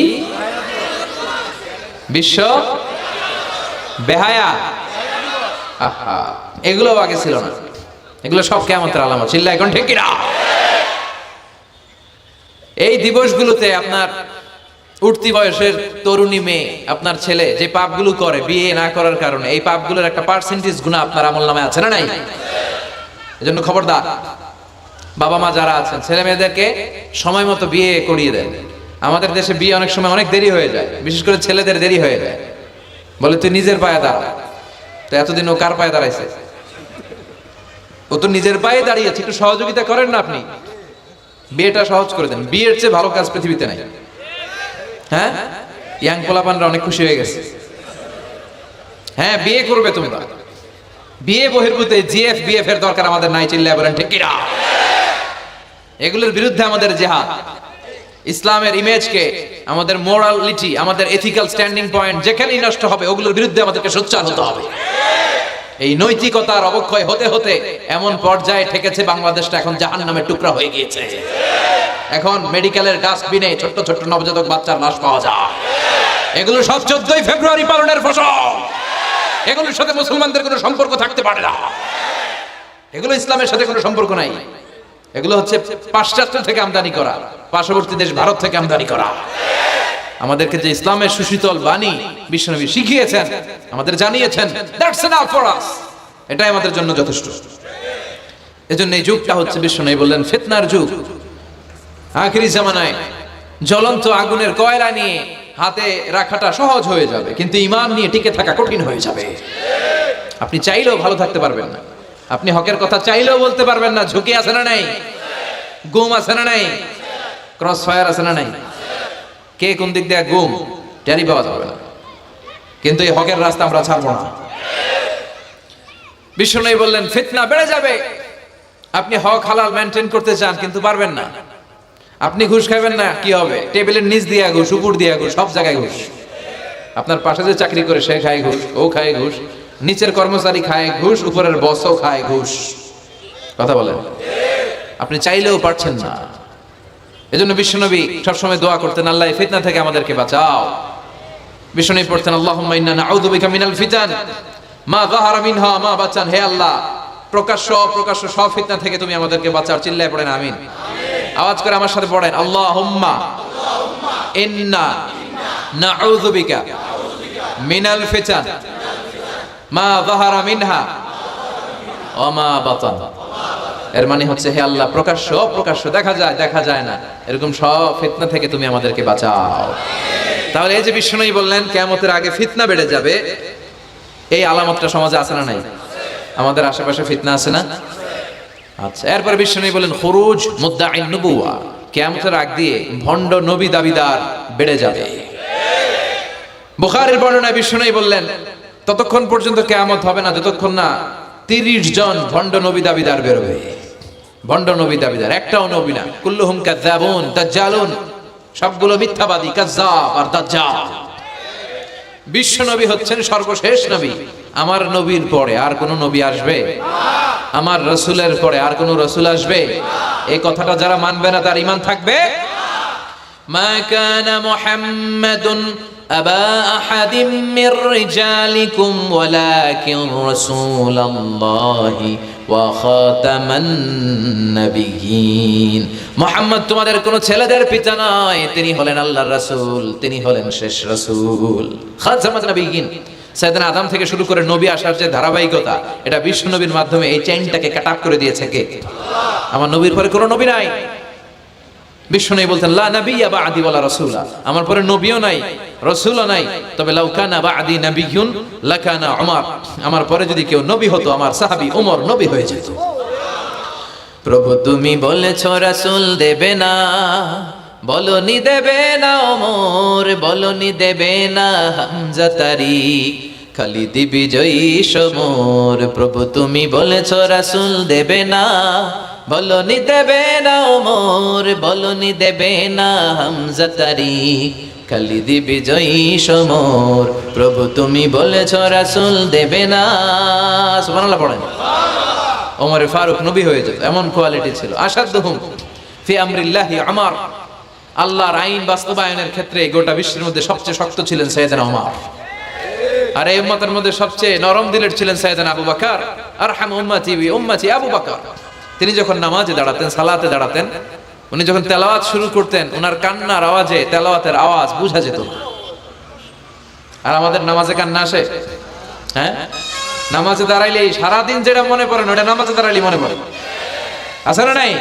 A: বিশ্ব বেহায়া? আহা, এগুলো আগে ছিল না। এগুলো সব কিয়ামতের আলামত। চিল্লা এখন ঠিক কিনা? এই দিবসগুলোতে আপনার উঠতি বয়সের তরুণী মেয়ে, আপনার ছেলে যে পাপগুলো করে বিয়ে না করার কারণে, এই পাপগুলোর একটা পার্সেন্টেজ গুনাহ আপনার আমলনামায় আছে না নাই? এজন্য খবরদার, বাবা মা যারা আছেন, ছেলে মেয়েদেরকে সময় মতো বিয়ে করিয়ে দেন। আমাদের দেশে বিয়ে অনেক সময় অনেক দেরি হয়ে যায়, বিশেষ করে ছেলেদের দেরি হয়ে যায়। বলে তুই নিজের পায়ে দাঁড়া। তো এতদিন ও কার পায়ে দাঁড়াইছে? ও তো নিজের পায়ে দাঁড়িয়েছে, একটু সহযোগিতা করেন না আপনি, বিয়েটা সহজ করে দেন। বিয়ের চেয়ে ভালো কাজ পৃথিবীতে নাই। হ্যাঁ, ইয়াং পোলাপানরা অনেক খুশি হয়ে গেছে। হ্যাঁ, বিয়ে করবে তোমরা। বিয়ে বহির্ভূত জিএফ বিএফ এর দরকার আমাদের নাই। চিল্লায় বলেন ঠিক কিনা? এগুলোর বিরুদ্ধে আমাদের জিহাদ। ইসলামের ইমেজকে, আমাদের মোরালিটি, আমাদের এথিক্যাল স্ট্যান্ডিং পয়েন্ট যেখানেই নষ্ট হবে, ওগুলোর বিরুদ্ধে আমাদেরকে সোচ্চার হতে হবে। এই নৈতিকতার অবক্ষয় হতে হতে এমন পর্যায়ে ঠেকেছে বাংলাদেশটা এখন জাহান্নামের টুকরা হয়ে গিয়েছে। এখন মেডিকেলের ডাস্টবিনে ছোট্ট ছোট্ট নবজাতক বাচ্চার লাশ পাওয়া যায়। এগুলো সব 14ই ফেব্রুয়ারি পালনের ফসল। এগুলোর সাথে মুসলমানদের কোনো সম্পর্ক থাকতে পারে না। এগুলো ইসলামের সাথে কোনো সম্পর্ক নাই। এগুলো হচ্ছে পাশ্চাত্য থেকে আমদানি করা, পার্শ্ববর্তী দেশ ভারত থেকে আমদানি করা। আমাদেরকে যে ইসলামের সুশীতল বাণী বিশ্বনবী শিখিয়েছেন, আমাদের জানিয়েছেন, দ্যাটস এনাফ ফর আস, এটাই আমাদের জন্য যথেষ্ট। এজন্য এই যুগটা হচ্ছে, বিশ্বনবী বললেন, ফিতনার যুগ। আখিরি জামানায় জ্বলন্ত আগুনের কয়লা নিয়ে হাতে রাখাটা সহজ হয়ে যাবে, কিন্তু ঈমান নিয়ে টিকে থাকা কঠিন হয়ে যাবে। আপনি চাইলেও ভালো থাকতে পারবেন না, আপনি হকের কথা চাইলেও বলতে পারবেন না। ঝুঁকি আছে না নাই? গুম আছে না নাই? ক্রস ফায়ার আছে না নাই? কে কোন দিক দিয়ে গুম টেরি পাওয়া যাবে না। কিন্তু এই হকের রাস্তা আমরা ছাড়বো না। বিশ্বনবী বললেন, ফিতনা বেড়ে যাবে। আপনি হক হালাল মেনটেন করতে চান, কিন্তু পারবেন না। আপনি ঘুষ খাবেন না, কি হবে? টেবিলের নিচ দিয়ে ঘুষ, উপর দিয়ে ঘুষ, সব জায়গায় ঘুষ। আপনার পাশে যে চাকরি করে সে খায় ঘুষ, ও খায় ঘুষ, নিচের কর্মচারী খায় ঘুষ, উপরের বসও খায় ঘুষ। কথা বলেন। আপনি চাইলেও পারছেন না। এজন্য বিশ্বনবী সবসময় দোয়া করতেন, আল্লাহ এই ফিতনা থেকে আমাদেরকে বাঁচাও। বিশ্বনবী পড়তেন, আল্লাহুম্মা ইন্না নাউযু বিকা মিনাল ফিতান মা যাহারা মিনহা মা বাচান। হে আল্লাহ, প্রকাশ্য অপ্রকাশ্য সব ফিতনা থেকে তুমি আমাদেরকে বাঁচাও। চিল্লায় পড়েন আমিন। আওয়াজ করে আমার সাথে পড়েন, আল্লাহুম্মা ইন্না নাউযু বিকা মিনাল ফিতান মা যাহারা মিনহা ওয়া মা বাতান। এর মানে হচ্ছে, হে আল্লাহ, প্রকাশ্য অপ্রকাশ্য, দেখা যায় দেখা যায় না, এরকম সব ফিতনা থেকে তুমি আমাদেরকে বাঁচাও। তাহলে এই যে বিশ্বনবী বললেন কিয়ামতের আগে ফিতনা বেড়ে যাবে, এই আলামতটা সমাজে আছে না নাই? আমাদের আশেপাশে ফিতনা আছে না? আচ্ছা, এরপর বিশ্বনবী বলেন, খুরুজ মুদ্দাঈন নবুওয়া, কিয়ামতের আগ দিয়ে ভণ্ড নবী দাবিদার বেড়ে যাবে। বুখারীর বর্ণনায় বিশ্বনবী বললেন, ততক্ষণ পর্যন্ত কিয়ামত হবে না যতক্ষণ না 30 জন ভণ্ড নবী দাবিদার বেরোবে। ভণ্ড নবী দাবিদার, একটাও নবী না। কুল্লুহুম কাযাবুন দাজ্জালুন, সবগুলো মিথ্যাবাদী, কাজ্জাব আর দাজ্জাল। বিশ্ব নবী হচ্ছেন সর্বশেষ নবী। আমার নবীর পরে আর কোন নবী আসবে? আমার রাসূলের পরে আর কোন রাসূল আসবে? এই কথাটা যারা মানবে না তার ঈমান থাকবে। মা কানা মুহাম্মাদুন আবা আহাদিম মির রিজালিকুম ওয়ালাকিন রাসূলুল্লাহি ওয়া খাতামান নাবিয়্যিন। মুহাম্মদ তোমাদের কোন ছেলেদের পিতা নয়, তিনি হলেন আল্লাহর রাসূল, তিনি হলেন শেষ রাসূল। খাতামান নাবিয়্যিন, সাইয়েদনা আদম থেকে শুরু করে নবী আসার যে ধারাবাহিকতা, এটা বিশ্ব নবীর মাধ্যমে এই চেইনটাকে কাট আপ করে দিয়েছে কে? আমার নবীর পরে কোনো নবী নাই। বিশ্ব নবী বলতেন লা নাবিয়্যা বা'দি ওয়ালা রাসূলা, আমার পরে নবীও নাই, রাসূলও নাই, তবে লাউ কানা বা'দি নাবিয়্যুন লাকানা উমর, আমার পরে যদি কেউ নবী হতো আমার সাহাবী উমর নবী হয়ে যেত। প্রভু তুমি বলেছো রাসূল দেবে না, বলনি দেবে না ওমর, বলনি দেবে না হামজা তারিক, খালিদ বিজয়ী সমর। প্রভু তুমি বলেছো রাসূল দেবে না, বলনি দেবে না ওমর, বলনি দেবে না হামজা তারিক, খালিদ বিজয়ী সমর। প্রভু তুমি বলেছো রাসূল দেবে না। সুবহানাল্লাহ পড়েন। ওমর ফারুক নবী হয়ে যেত, এমন কোয়ালিটি ছিল। আসাদুহুম ফি আমরিল্লাহি উমর, আল্লাহর আইন বাস্তবায়নের ক্ষেত্রে গোটা বিশ্বের মধ্যে সবচেয়ে শক্ত ছিলেন সাইয়েদনা ওমর। আর এই উম্মতের মধ্যে সবচেয়ে নরম দিলের ছিলেন সাইয়েদনা আবু বকর। আরহাম উম্মতি বি উম্মতি আবু বকর। তিনি যখন নামাজে দাঁড়াতেন, সালাতে দাঁড়াতেন, উনি যখন তেলাওয়াত শুরু করতেন, ওনার কান্নার আওয়াজে তেলাওয়াতের আওয়াজ বোঝা যেত। আর আমাদের নামাজে কান্না আসে? হ্যাঁ, নামাজে দাঁড়াইলেই সারাদিন যেটা মনে পড়ে না ওটা নামাজে দাঁড়াইলেই মনে পড়ে। আছে না নাই?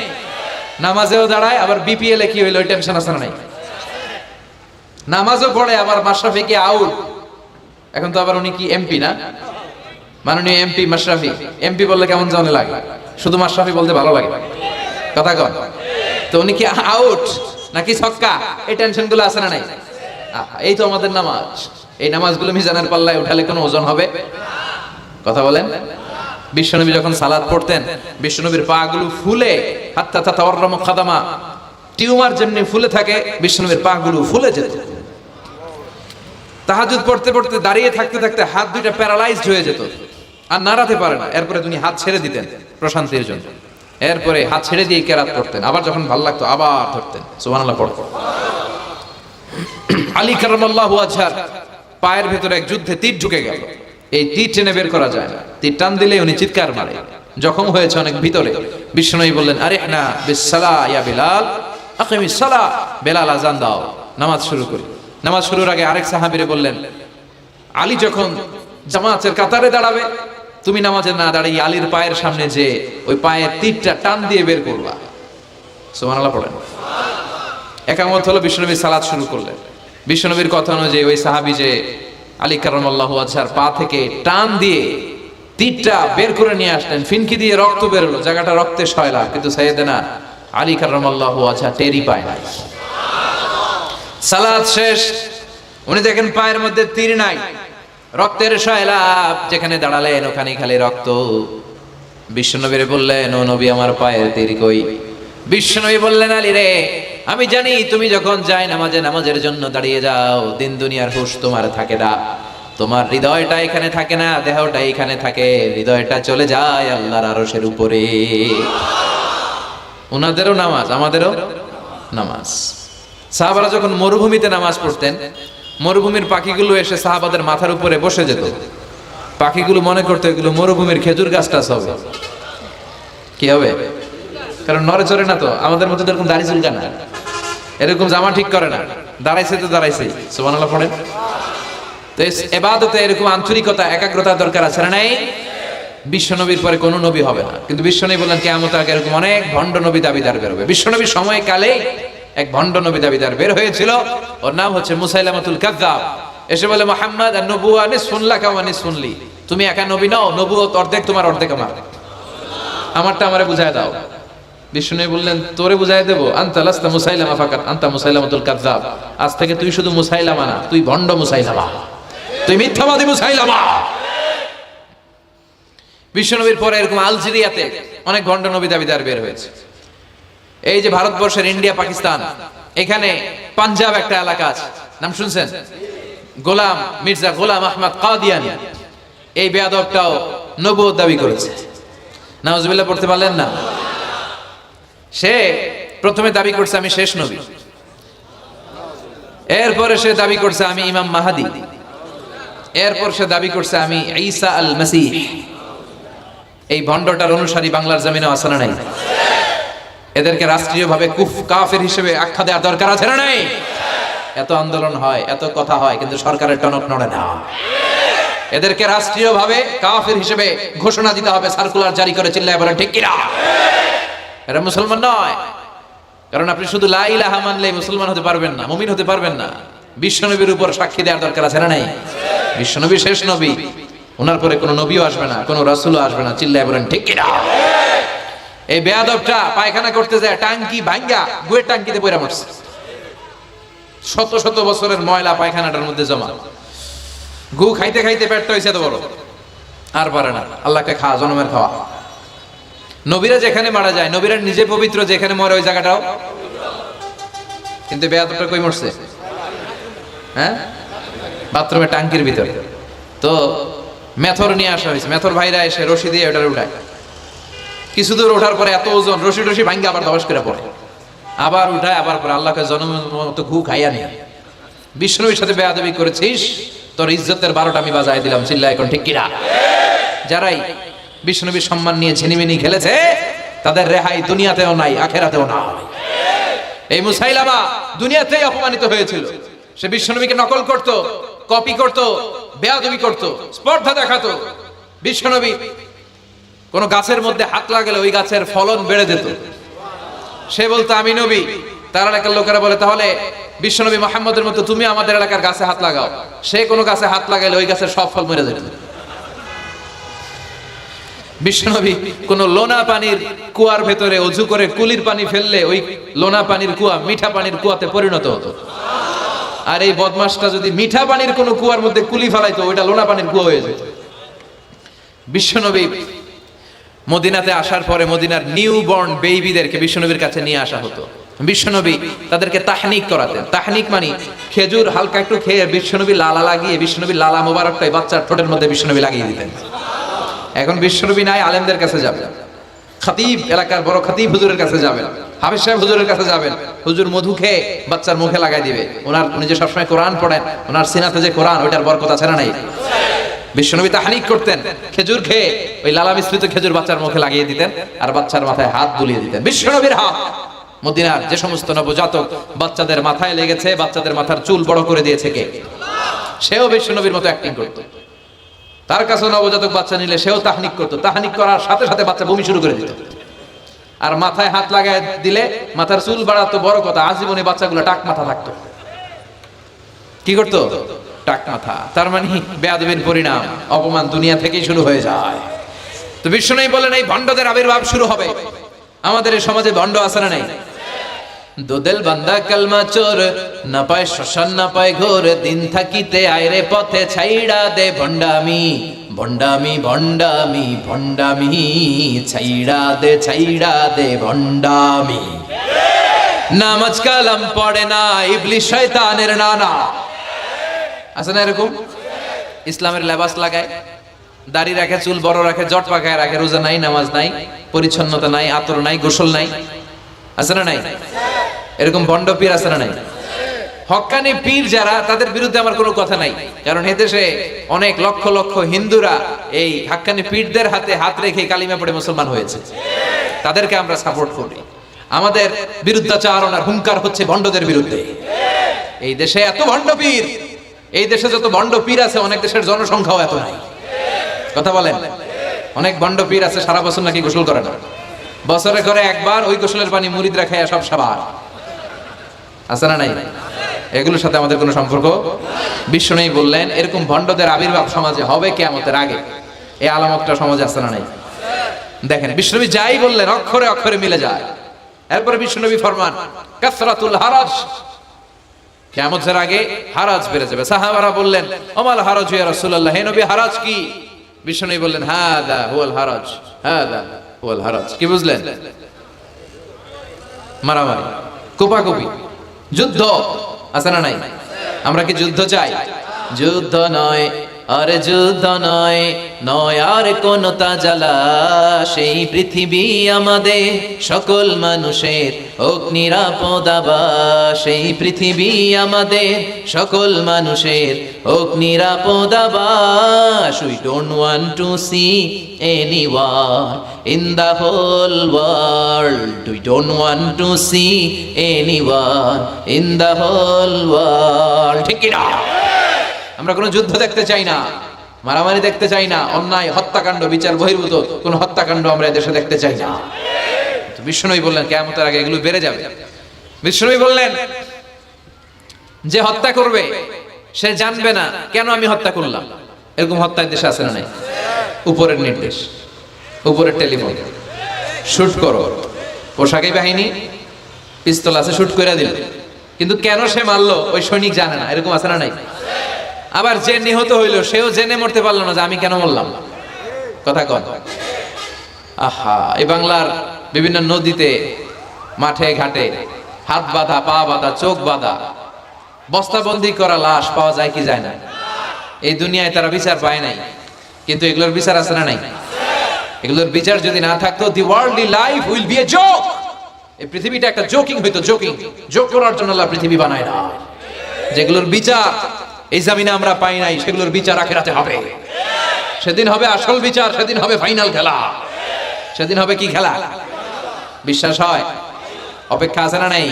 A: নামাজেও দাঁড়ায়, আবার বিপিএল এ কি হইলো ওই টেনশন আছে না নাই? নামাজও পড়ে, আবার মাশরাফি কি আউট, এখন তো আবার উনি কি এমপি না, মাননীয় এমপি মাশরাফি। এমপি বললে কেমন জানে লাগে, শুধু মাশরাফি বলতে ভালো লাগে, কথা কন। তো উনি কি আউট নাকি ছক্কা, এই টেনশন গুলো আছে না নাই? এই তো আমাদের নামাজ। এই নামাজগুলো মিজানের পাল্লায় উঠালে কোনো ওজন হবে? কথা বলেন। বিশ্বনবী যখন সালাত পড়তেন, বিশ্বনবীর পা গুলো ফুলে, হাত্তা তাতাওয়াররামু খাদামা, টিউমার যেমনি ফুলে থাকে, বিশ্বনবীর পা গুলো ফুলে যেত। তাহাজ্জুদ পড়তে পড়তে দাঁড়িয়ে থাকতে থাকতে হাত দুইটা প্যারালাইজড হয়ে যেত, আর নাড়াতে পারে না। এরপরে তিনি হাত ছেড়ে দিতেন প্রশান্তির জন্য, এরপরে হাত ছেড়ে দিয়ে কেরাত করতেন, আবার যখন ভালো লাগতো আবার ধরতেন। সুবহানাল্লাহ পড়তেন। আলী কারামাল্লাহু ওয়াজহার পায়ের ভেতরে এক যুদ্ধে তীর ঢুকে গেল। এই তীর টেনে বের করা যায় না, তীর টান দিলে উনি চিৎকার মারে, জখম হয়েছে অনেক ভিতরে। বিশ্বনবী বললেন আরিহনা বিসসালাহ ইয়া বিলাল, আকিমিস সালাহ, বেলাল আযান দাও, নামাজ শুরু করি। নামাজ শুরুর আগে আরেক সাহাবীরে বললেন, আলী যখন জামাতের কাতারে দাঁড়াবে, তুমি নামাজে না দাঁড়িয়ে আলীর পায়ের সামনে যে ওই পায়ের তীরটা টান দিয়ে বের করবা। সুবহানাল্লাহ পড়েন। একামত হলো, বিশ্বনবী সালাত শুরু করলেন। বিশ্বনবীর কথা অনুযায়ী ওই সাহাবী যে আলী কারামাল্লাহু ওয়াজহার পা থেকে টান দিয়ে তীরটা বের করে নিয়ে আসলেন, ফিনকি দিয়ে রক্ত বের হলো, জায়গাটা রক্তে সয়লা, কিন্তু সাইয়েদনা আলী কারামাল্লাহু ওয়াজহা টেরই পায় না। সালাত শেষ, উনি দেখেন পায়ের মধ্যে তীর নাই, রক্তের সয়লাব, যেখানে দাঁড়ালেন ওখানে খালি রক্ত। বিশ্বনবীরে বললেন, ও নবী আমার পায়ের তীর কই? বিশ্বনবী বললেন, আলী রে, আমি জানি তুমি যখন যাই নামাজের জন্য দাঁড়িয়ে যাও, দিন দুনিয়ার হুঁশ তোমার থাকে না, তোমার হৃদয়টা এখানে থাকে না, দেহটা এখানে থাকে, হৃদয়টা চলে যায় আল্লাহর আরশের উপরে। ওনাদেরও নামাজ, আমাদেরও নামাজ। সাহাবারা যখন মরুভূমিতে নামাজ পড়তেন, মরুভূমির পাখিগুলো এসে সাহাবাদের মাথার উপরে বসে যেত। পাখিগুলো মনে করতো এগুলো মরুভূমির খেজুর গাছটা হবে, কি হবে, কারণ নড়ে চড়ে না তো, আমাদের মতো এরকম দাড়ি চুলকা না, এরকম জামা ঠিক করে না, দাঁড়াইছে তো দাঁড়াইছে। সুবহানাল্লাহ পড়েন। তো ইবাদতে এরকম আন্তরিকতা, একাগ্রতা দরকার আছে না নাই? বিশ্বনবীর পরে কোনো নবী হবে না, কিন্তু বিশ্বনবী বললেন কিয়ামতের আগে এরকম অনেক ভণ্ড নবী দাবিদার বের হবে। বিশ্বনবীর সময়কালে এক ভণ্ড নবী দাবিদার বের হয়েছিল, ওর নাম হচ্ছে মুসাইলামাতুল কাযযাব। এসে বলে, মুহাম্মদ আন-নবুওয়া নিসফুন লাকা ওয়া নিসফুন লি, তুমি একা নবী নও, নবুয়ত অর্ধেক তোমার অর্ধেক আমার, আমারটা আমারে বুঝায় দাও। বিষ্ণু বললেন, তোরে বুঝাই দেবো, আনতা লাস্তা মুসাইলামা ফাকাত, আনতা মুসাইলামাতুল কাযযাব, আজ থেকে তুই শুধু মুসাইলামা না, তুই ভণ্ড মুসাইলামা, তুই মিথ্যাবাদী মুসাইলামা। বিশ্বনবীর পরে এরকম আলজেরিয়াতে অনেক ভণ্ড নবী দাবিদার বের হয়েছে। এই যে ভারতবর্ষের ইন্ডিয়া পাকিস্তান, এখানে পাঞ্জাব একটা এলাকা আছে, নাম শুনছেন? গোলাম মির্জা গোলাম আহমদ কাদিয়ানি। এই বেয়াদবটাও নবুয়ত দাবি করেছে। নাউজুবিল্লাহ পড়তে পারলেন না? সে প্রথমে দাবি করছে আমি শেষ নবী, এরপরে সে দাবি করছে আমি ইমাম মাহাদি, এরপর সে দাবি করছে আমি ঈসা আল মাসীহ। এই ভণ্ডটার অনুসারী বাংলার জমিনে আছে না নাই? এদেরকে রাষ্ট্রীয়ভাবে কাফের হিসেবে আখ্যা দেওয়ার দরকার আছে না নাই? এত আন্দোলন হয়, এত কথা হয়, কিন্তু সরকারের টনক নড়ে না। এদেরকে রাষ্ট্রীয়ভাবে কাফের হিসেবে ঘোষণা দিতে হবে, সার্কুলার জারি করে চিল্লায় বলেন ঠিক কিনা? এরা মুসলমান নয়। কারণ আপনি শুধু লা ইলাহা মানলেই মুসলমান হতে পারবেন না, মুমিন হতে পারবেন না। বিশ্বনবীর উপর সাক্ষী দেওয়ার দরকার আছে না নাই? বিশ্বনবী শেষ নবী, ওনার পরে কোনো নবীও আসবে না, কোনো রাসূলও আসবে না, চিল্লায় বলেন ঠিক কিনা? এই বেয়াদবটা পায়খানা করতে যায় টাঙ্কি ভাঙ্গা গুয়ের টাঙ্কিতে পড়ে মরছে। শত শত বছরের ময়লা পায়খানাটার মধ্যে জমা। গু খাইতে খাইতে পেটটা হয়েছে এত বড়, আর পারে না। আল্লাহকে খাওয়া, জনমের খাওয়া। নবীরা যেখানে মারা যায়, নবীরা নিজে পবিত্র, যেখানে মরে ওই জায়গাটাও, কিন্তু বেয়াদবটা কই মরছে? হ্যাঁ, বাথরুমের টাঙ্কির ভিতরে। তো মেথর নিয়ে আসা হয়েছে, মেথর ভাইরা এসে রশি দিয়ে ওটার উঠায়। কিছু দূর ওঠার পরে এত ওজন, রশি রশি ভাঙ্গে আবার দবাস করে পড়ে, আবার উঠায়, আবার পরে আল্লাহকে জনমের মতো ঘু খাইয়া নিয়ে। বিষ্ণুর সাথে বেয়াদবি করেছিস, তোর ইজ্জতের 12টা আমি বাজায় দিলাম, চিল্লা এখন ঠিক কিনা? যারাই বিষ্ণুবীর সম্মান নিয়ে ঝিনিমিনি খেলেছে, তাদের রেহাই দুনিয়াতেও নাই, আখেরাতেও নাই। এই মুসাইলামা দুনিয়াতেই অপমানিত হয়েছিল। সে বিষ্ণুবীকে নকল করত, কপি করত, বেয়াদবি করত, স্পর্ধা দেখাতো। বিষ্ণুবী কোন গাছের মধ্যে হাত লাগালে ওই গাছের ফলন বেড়ে যেত। সে বলতো আমি নবী। তার এলাকার লোকেরা বলে তাহলে বিশ্বনবী মুহাম্মদের মতো তুমি আমাদের এলাকার গাছে হাত লাগাও। সে কোনো গাছে হাত লাগাইলে ওই গাছের সব ফল মরে যেত। বিশ্বনবী কোন লোনা পানির কুয়ার ভেতরে অজু করে কুলির পানি ফেললে ওই লোনা পানির কুয়া মিঠা পানির কুয়াতে পরিণত হতো। আর এই বদমাশটা যদি মিঠা পানির কোন কুয়ার মধ্যে কুলি ফেলাইতো, ওইটা লোনা পানির কুয়া হয়ে যেত। বিশ্বনবী মদিনাতে আসার পরে মদিনার নিউ বর্ন বেবিদেরকে বিশ্বনবীর কাছে নিয়ে আসা হতো। বিশ্বনবী তাদেরকে তাহনিক করাতেন। তাহনিক মানে খেজুর হালকা একটু খেয়ে বিশ্বনবী লালা লাগিয়ে, বিশ্বনবী লালা মোবারকটাই বাচ্চার ঠোঁটের মধ্যে বিশ্বনবী লাগিয়ে দিতেন। এখন বিশ্বনবী নাই, আলেমদের কাছে যাবেন, খতিব এলাকার বড় খতিব হুজুরের কাছে যাবেন, হাফেজ সাহেব হুজুরের কাছে যাবেন। হুজুর মধু খেয়ে বাচ্চার মুখে লাগাই দিবে। উনি যে সবসময় কোরআন পড়েন, ওনার সিনাতে যে কোরআন, ওইটার বরকত আছে না নাই? বিশ্বনবী তাহনিক করতেন, খেজুর খেয়ে ওই লালা মিশ্রিত খেজুর বাচ্চার মুখে লাগিয়ে দিতেন, আর বাচ্চার মাথায় হাত বুলিয়ে দিতেন। বিশ্বনবীর হাত মদিনার যে সমস্ত নবজাতক বাচ্চাদের মাথায় লেগেছে, বাচ্চাদের মাথার চুল বড় করে দিয়েছে কে? সেও বিশ্বনবীর মতো অ্যাক্টিং করত। তার কাছে নবজাতক বাচ্চা নিলে সেও তাহনিক করত। তাহনিক করার সাথে সাথে বাচ্চা বমি শুরু করে দিত। আর মাথায় হাত লাগায় দিলে মাথার চুল বাড়াতো, বড় কথা, আজীবনে বাচ্চাগুলো টাক মাথা থাকতো। কি করতো? টাক মাথা। তার মানে বেয়াদবির পরিণাম, অপমান দুনিয়া থেকেই শুরু হয়ে যায়। তো বিশ্বনবী বলেন এই ভণ্ডদের আবির্ভাব শুরু হবে। আমাদের এই সমাজে ভণ্ড আছে না নাই? দোদেল বান্দা কালমা চোর, না পায় শ্মশান না পায় ঘোর, দিন থাকিতে আইরে পথে ছাইড়া দে ভণ্ডামি, ভণ্ডামি ভণ্ডামি ভণ্ডামি, ছাইড়া দে ভণ্ডামি। নামাজ কালাম পড়ে না, ইবলিস শয়তানের নানা। আছে না এরকম? ইসলামের লেবাস লাগায়, দাড়ি রাখে, চুল বড় রাখে, জট পাকায় রাখে, রোজা নাই, নামাজ নাই, পরিচ্ছন্নতা নাই, আতর নাই, গোসল নাই। আছে না নাই? এরকম ভণ্ড পীর আছে না নাই? হক্কানি পীর যারা, তাদের বিরুদ্ধে আমার কোনো কথা নাই। কারণ এদেশে অনেক লক্ষ লক্ষ হিন্দুরা এই হক্কানি পীরদের হাতে হাত রেখে কালিমা পড়ে মুসলমান হয়েছে। তাদেরকে আমরা সাপোর্ট করি। আমাদের বিরুদ্ধাচারণার হুঙ্কার হচ্ছে ভণ্ডদের বিরুদ্ধে। এই দেশে এত ভণ্ড পীর, এই দেশে যত ভণ্ড পীর আছে, অনেক দেশের জনসংখ্যাও এত নাই। কথা বলেন? অনেক ভণ্ড পীর আছে সারা বছর নাকি গোসল করে না, বছরে করে একবার ওই গোসলের পানি মুরিদরা খায় সব সাবার। আছে না নাই? এগুলোর সাথে আমাদের কোনো সম্পর্ক। বিশ্বনবী বললেন এরকম ভণ্ডদের আবির্ভাব সমাজে হবে কিয়ামতের আগে। এই আলামতটা সমাজে আছে না নাই? দেখেন বিশ্বনবী যাই বললেন অক্ষরে অক্ষরে মিলে যায়। এরপরে বিশ্বনবী ফরমান কাসরাতুল হারাজ, কিয়ামতের আগে হারাজ বেড়ে যাবে। সাহাবারা বললেন ওমাল হারাজ ইয়া রাসূলুল্লাহ, হে নবী হারাজ কি? বিশ্বনবী বললেন হাদা হুয়াল হারাজ, হাদা হুয়াল হারাজ। কি বুঝলেন? মারামারি, কোপাকুপি, যুদ্ধ আছে না নাই? আমরা কি যুদ্ধ চাই? যুদ্ধ নয় আরে যুদ্ধ নয়, নয় আর কোন তাজালা, সেই পৃথিবী আমাদের সকল মানুষের হোক নিরাপদ আবাস, সেই পৃথিবী আমাদের সকল মানুষের হোক নিরাপদ আবাস। We don't want to see anyone in the whole world, we don't want to see anyone in the whole world, ঠিক কি না? আমরা কোনো যুদ্ধ দেখতে চাই না, মারামারি দেখতে চাই না, অন্যায় হত্যাকাণ্ড বিচার বহির্ভূত কোন হত্যাকাণ্ড আমরা এই দেশে দেখতে চাই না। বিষ্ণুই বললেন কিয়ামতের আগে এগুলো বেড়ে যাবে। বিষ্ণুই বললেন যে হত্যা করবে সে জানবে না কেন আমি হত্যা করলাম। এরকম হত্যার দেশে আছে না নাই? উপরের নির্দেশ, উপরের টেলিফোন, শুট করো, পোশাকি বাহিনী পিস্তল আছে, শুট করে দিল, কিন্তু কেন সে মারলো ওই সৈনিক জানে না। এরকম আছে না নাই? আবার যে নিহত হইল সেও জেনে মরতে পারলো না যে আমি কেন মরলাম। কথা কন। আহা, এই বাংলার বিভিন্ন নদীতে, মাঠে ঘাটে হাত বাঁধা, পা বাঁধা, চোখ বাঁধা, বস্তাবন্দি করা লাশ পাওয়া যায় কি যায় না? এই দুনিয়ায় তারা বিচার পায় নাই, কিন্তু এগুলোর বিচার আছে না নাই? এগুলোর বিচার যদি না থাকতো, the worldly life will be a joke. এই পৃথিবীটা একটা জোকিং হইতো, জোকিং। জোক করার জন্য আল্লাহ পৃথিবী বানায় না। যেগুলোর বিচার এই জমিনে আমরা পাই নাই, সেগুলোর বিচার আখিরাতে হবে। সেদিন হবে আসল বিচার, সেদিন হবে ফাইনাল খেলা, সেদিন হবে কি খেলা? বিশ্বাস হয়? অপেক্ষা আছে না নাই?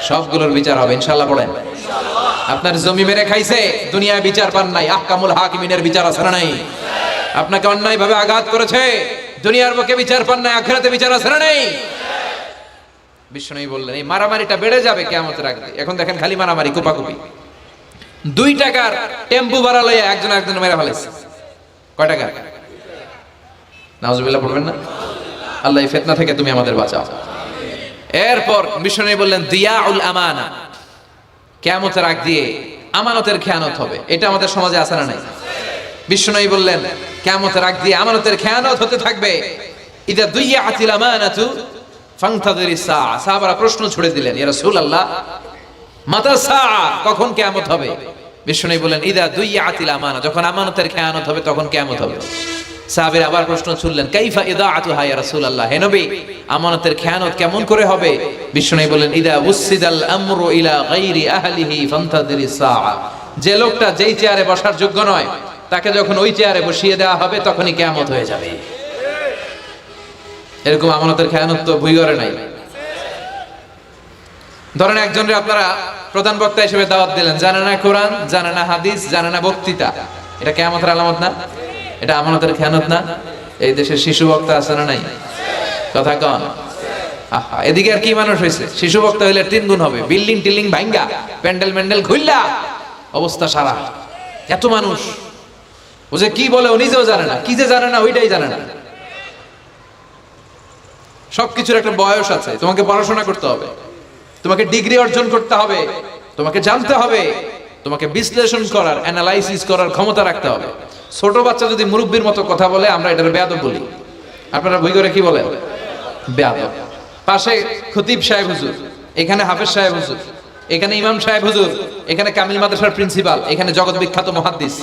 A: সবগুলোর বিচার হবে ইনশাআল্লাহ। পড়েন। আপনার জমি মেরে খাইছে, দুনিয়ায় বিচার পান নাই, আহকামুল হাকিমিনের বিচার আছে না নাই? আপনাকে অন্যায় ভাবে আঘাত করেছে, দুনিয়ার বুকে বিচার পান নাই, আখিরাতে বিচার আছে না নাই? বিষ্ণু বললেন এই মারামারিটা বেড়ে যাবে কিয়ামতের আগে। এখন দেখেন খালি মারামারি, কোপাকুপি। 2 টাকার টেম্পু ভাড়া লইয়া একজন একজন মেরে ফেলেছে। কয় টাকা? নাউজুবিল্লাহ পড়বেন না? আল্লাহ এই ফিতনা থেকে তুমি আমাদের বাঁচাও। এরপর বিষ্ণু বললেন দিয়াউল আমানা, কিয়ামতের আগ দিয়ে আমানতের খেয়ানত হবে। এটা আমাদের সমাজে আছে না নাই? বিষ্ণু বললেন কিয়ামতের আগ দিয়ে আমানতের খেয়ানত হতে থাকবে। ইদা দুইয়াতিল আমানাতু ফান্তাযিরিস সাআ। সাহাবারা প্রশ্ন ছুড়ে দিলেন, ইয়া রাসূলুল্লাহ মাতা সাআ, কখন কিয়ামত হবে? বিষ্ণু বললেন ইদা দুইয়াতিল আমানা, যখন আমানতের খেয়ানত হবে তখন কিয়ামত হবে। সাহাবীরা আবার প্রশ্ন ছুড়লেন কাইফা ইদাআতুহা ইয়া রাসূলুল্লাহ, হে নবী আমানতের খেয়ানত কেমন করে হবে? বিষ্ণু বললেন ইদা উসিদাল আমরু ইলা গায়রি আহলিহি ফান্তাযিরিস সাআ, যে লোকটা যেই চেয়ারে বসার যোগ্য নয় তাকে যখন ওই চেয়ারে বসিয়ে দেওয়া হবে তখনই কিয়ামত হয়ে যাবে। এরকম আমানতের খেয়ানত তো ভুই করে নাই। ধরেন একজনের আপনারা প্রধান বক্তা হিসেবে দাওয়াত দিলেন, জানে না কোরআন, জানে না হাদিস, জানে না বক্তৃতা। এটা কিয়ামতের আলামত না? এটা আমানতের খেয়ানত না? এই দেশে শিশু বক্তা আছে না নাই? কথা কন। আহা, এদিকে আর কি মানুষ হয়েছে? শিশু বক্তা হইলে 3 গুণ হবে। বিল্ডিং টিল্ডিং ভাঙ্গা, প্যান্ডেল ম্যান্ডেল খুললা, অবস্থা সারা। এত মানুষ, ও যে কি বলে ও নিজেও জানে না, কি যে জানে না ওইটাই জানে না। সবকিছুর একটা বয়স আছে। তোমাকে পড়াশোনা করতে হবে, তোমাকে ডিগ্রি অর্জন করতে হবে, তোমাকে জানতে হবে, তোমাকে বিশ্লেষণ করার, অ্যানালাইসিস করার ক্ষমতা রাখতে হবে। ছোট বাচ্চা যদি মুরব্বির মতো কথা বলে আমরা এটার বেয়াদব বলি। আপনারা বই করে কি বলেন? বেয়াদব। পাশে খতিব সাহেব হুজুর, এখানে হাফেজ সাহেব হুজুর, এখানে ইমাম সাহেব হুজুর, এখানে কামিল মাদ্রাসার প্রিন্সিপাল, এখানে জগৎ বিখ্যাত মুহাদ্দিস,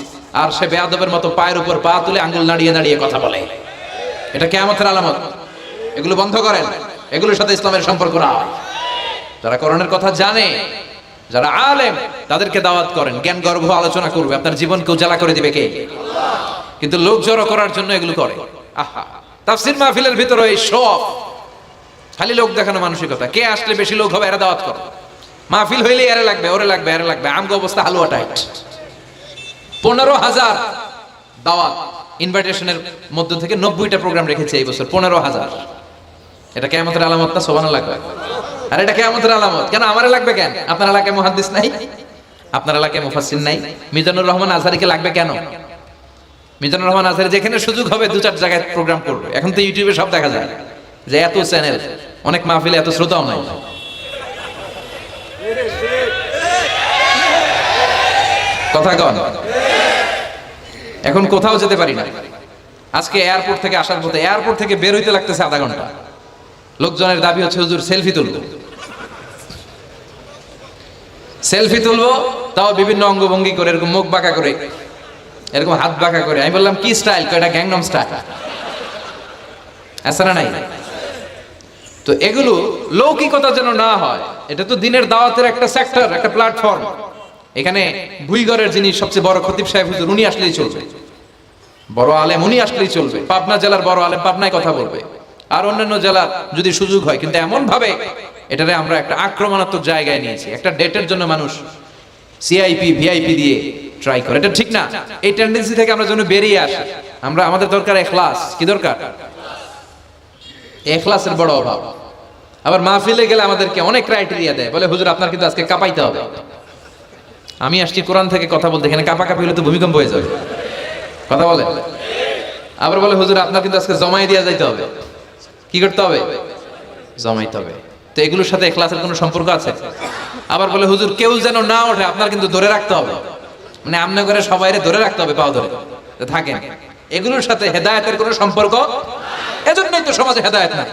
A: আর সে বেয়াদবের মতো পায়ের উপর পা তুলে আঙ্গুল নাড়িয়ে নাড়িয়ে কথা বলে। এটা কিয়ামতের আলামত। এগুলো বন্ধ করেন, এগুলোর সাথে ইসলামের সম্পর্ক না। যারা কোরআনের কথা জানে, যারা আলেম, তাদেরকে দাওয়াত করেন, জ্ঞান গর্ভ আলোচনা করবে, আপনার জীবনকে উজালা করে দিবে কে? কিন্তু লোক জড়ো করার জন্য এগুলো করে। আহা, তাফসীর মাহফিলের ভিতরে এই সব খালি লোক দেখানো মানসিকতা। কে আসলে বেশি লোক হবে এরা দাওয়াত করে। মাহফিল হইলে এরা লাগবে, ওরে লাগবে, এরা লাগবে। আমগো অবস্থা হালুয়া টাইট। 15,000 দাওয়াত ইনভাইটেশনের মধ্য থেকে 90টা প্রোগ্রাম রেখেছে এই বছর। 15,000। এটা কিয়ামতের আলামত না? সুবহানাল্লাহ। আর এটা কিয়ামতের আলামত কেন? আমারে লাগবে কেন? আপনার এলাকায় মুহাদ্দিস নাই? আপনার এলাকায় মুফাসসির নাই? মিজানুর রহমান আজহারীকে লাগবে কেন? মিজানুর রহমান আজহারী যেখানে সুযোগ হবে 2-4 জায়গায় প্রোগ্রাম করবে। এখন তো ইউটিউবে সব দেখা যায় যে এত চ্যানেল, অনেক মাহফিলে এত শ্রোতাও নাই। কথা কন। এখন কোথাও যেতে পারি না। আজকে এয়ারপোর্ট থেকে আসার পথে, এয়ারপোর্ট থেকে বের হইতে লাগতেছে আধা ঘন্টা। লোকজনের দাবি হচ্ছে হুজুর সেলফি তুলব। সেলফি তুলবো তাও বিভিন্ন অঙ্গভঙ্গি করে, এরকম মুখ বাঁকা করে, এরকম হাত বাঁকা করে। আমি বললাম কি স্টাইল? এটা গ্যাংনম স্টাইল। আছে না নাই? তো এগুলো লৌকিকতা যেন না হয়। এটা তো দিনের দাওয়াতের একটা সেক্টর, একটা প্ল্যাটফর্ম। এখানে ভুইগড়ের যিনি সবচেয়ে বড় খতিব সাহেব হুজুর, উনি আসলেই চলবে, বড় আলেম উনি আসলেই চলবে, পাবনা জেলার বড় আলেম পাবনায় কথা বলবে, আর অন্যান্য জেলার যদি সুযোগ হয়। কিন্তু এমন ভাবে এটারে আমরা একটা আক্রমণাত্মক জায়গায় নিয়েছি। একটা ডেটের জন্য মানুষ সিআইপি ভিআইপি দিয়ে ট্রাই করে, এটা ঠিক না। এই টেন্ডেন্সি থেকে আমরা যেন বেরিয়ে আসি। আমাদের দরকার ইখলাস। কি দরকার? ইখলাসের বড় অভাব। আবার মাহফিলে গেলে আমাদেরকে অনেক ক্রাইটেরিয়া দেয়, বলে হুজুর আপনার কিন্তু আজকে কাঁপাইতে হবে। আমি আসছি কোরআন থেকে কথা বলতে, এখানে কাঁপাকাঁপি হলে তো ভূমিকম্প হয়ে যাবে। কথা বলে। আবার বলে হুজুর আপনার কিন্তু আজকে জমাই দিয়ে যাইতে হবে। কি করতে হবে? জমাইতে হবে। তো এগুলোর সাথে ইখলাসের কোনো সম্পর্ক আছে? আবার বলে হুজুর কেউ যেন না ওঠে, আপনার কিন্তু ধরে রাখতে হবে। মানে আমনে করে সবাইরে ধরে রাখতে হবে, পাও ধরে থাকেন। এগুলোর সাথে হেদায়েতের কোনো সম্পর্ক। এজন্যই তো সমাজে হেদায়েত নাই।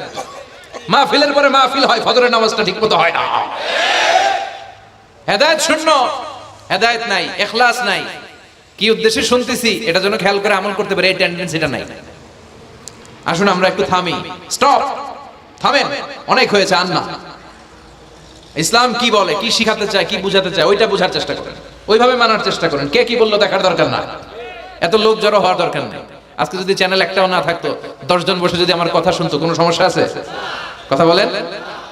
A: মাহফিলের পরে মাহফিল হয়, ফজরের নামাজটা ঠিকমতো হয় না। হেদায়েত শূন্য, হেদায়েত নাই, ইখলাস নাই। কি উদ্দেশ্যে শুনতেছি এটা যেন খেয়াল করে আমল করতে পারে, এই টেন্ডেন্সিটা নাই। আসুন আমরা একটু থামি, স্টপ, থামেন, অনেক হয়েছে। আন্না ইসলাম কি বলে, কি শিখাতে চায়, কি বুঝাতে চায়, ওইটা বোঝার চেষ্টা করেন, ওইভাবে মানার চেষ্টা করেন। কে কি বললো দেখার দরকার না, এত লোক জড়ো হওয়ার দরকার নেই। আজকে যদি চ্যানেল একটাও না থাকতো, 10 জন বসে যদি আমার কথা শুনতো, কোনো সমস্যা আছে? কথা বলেন।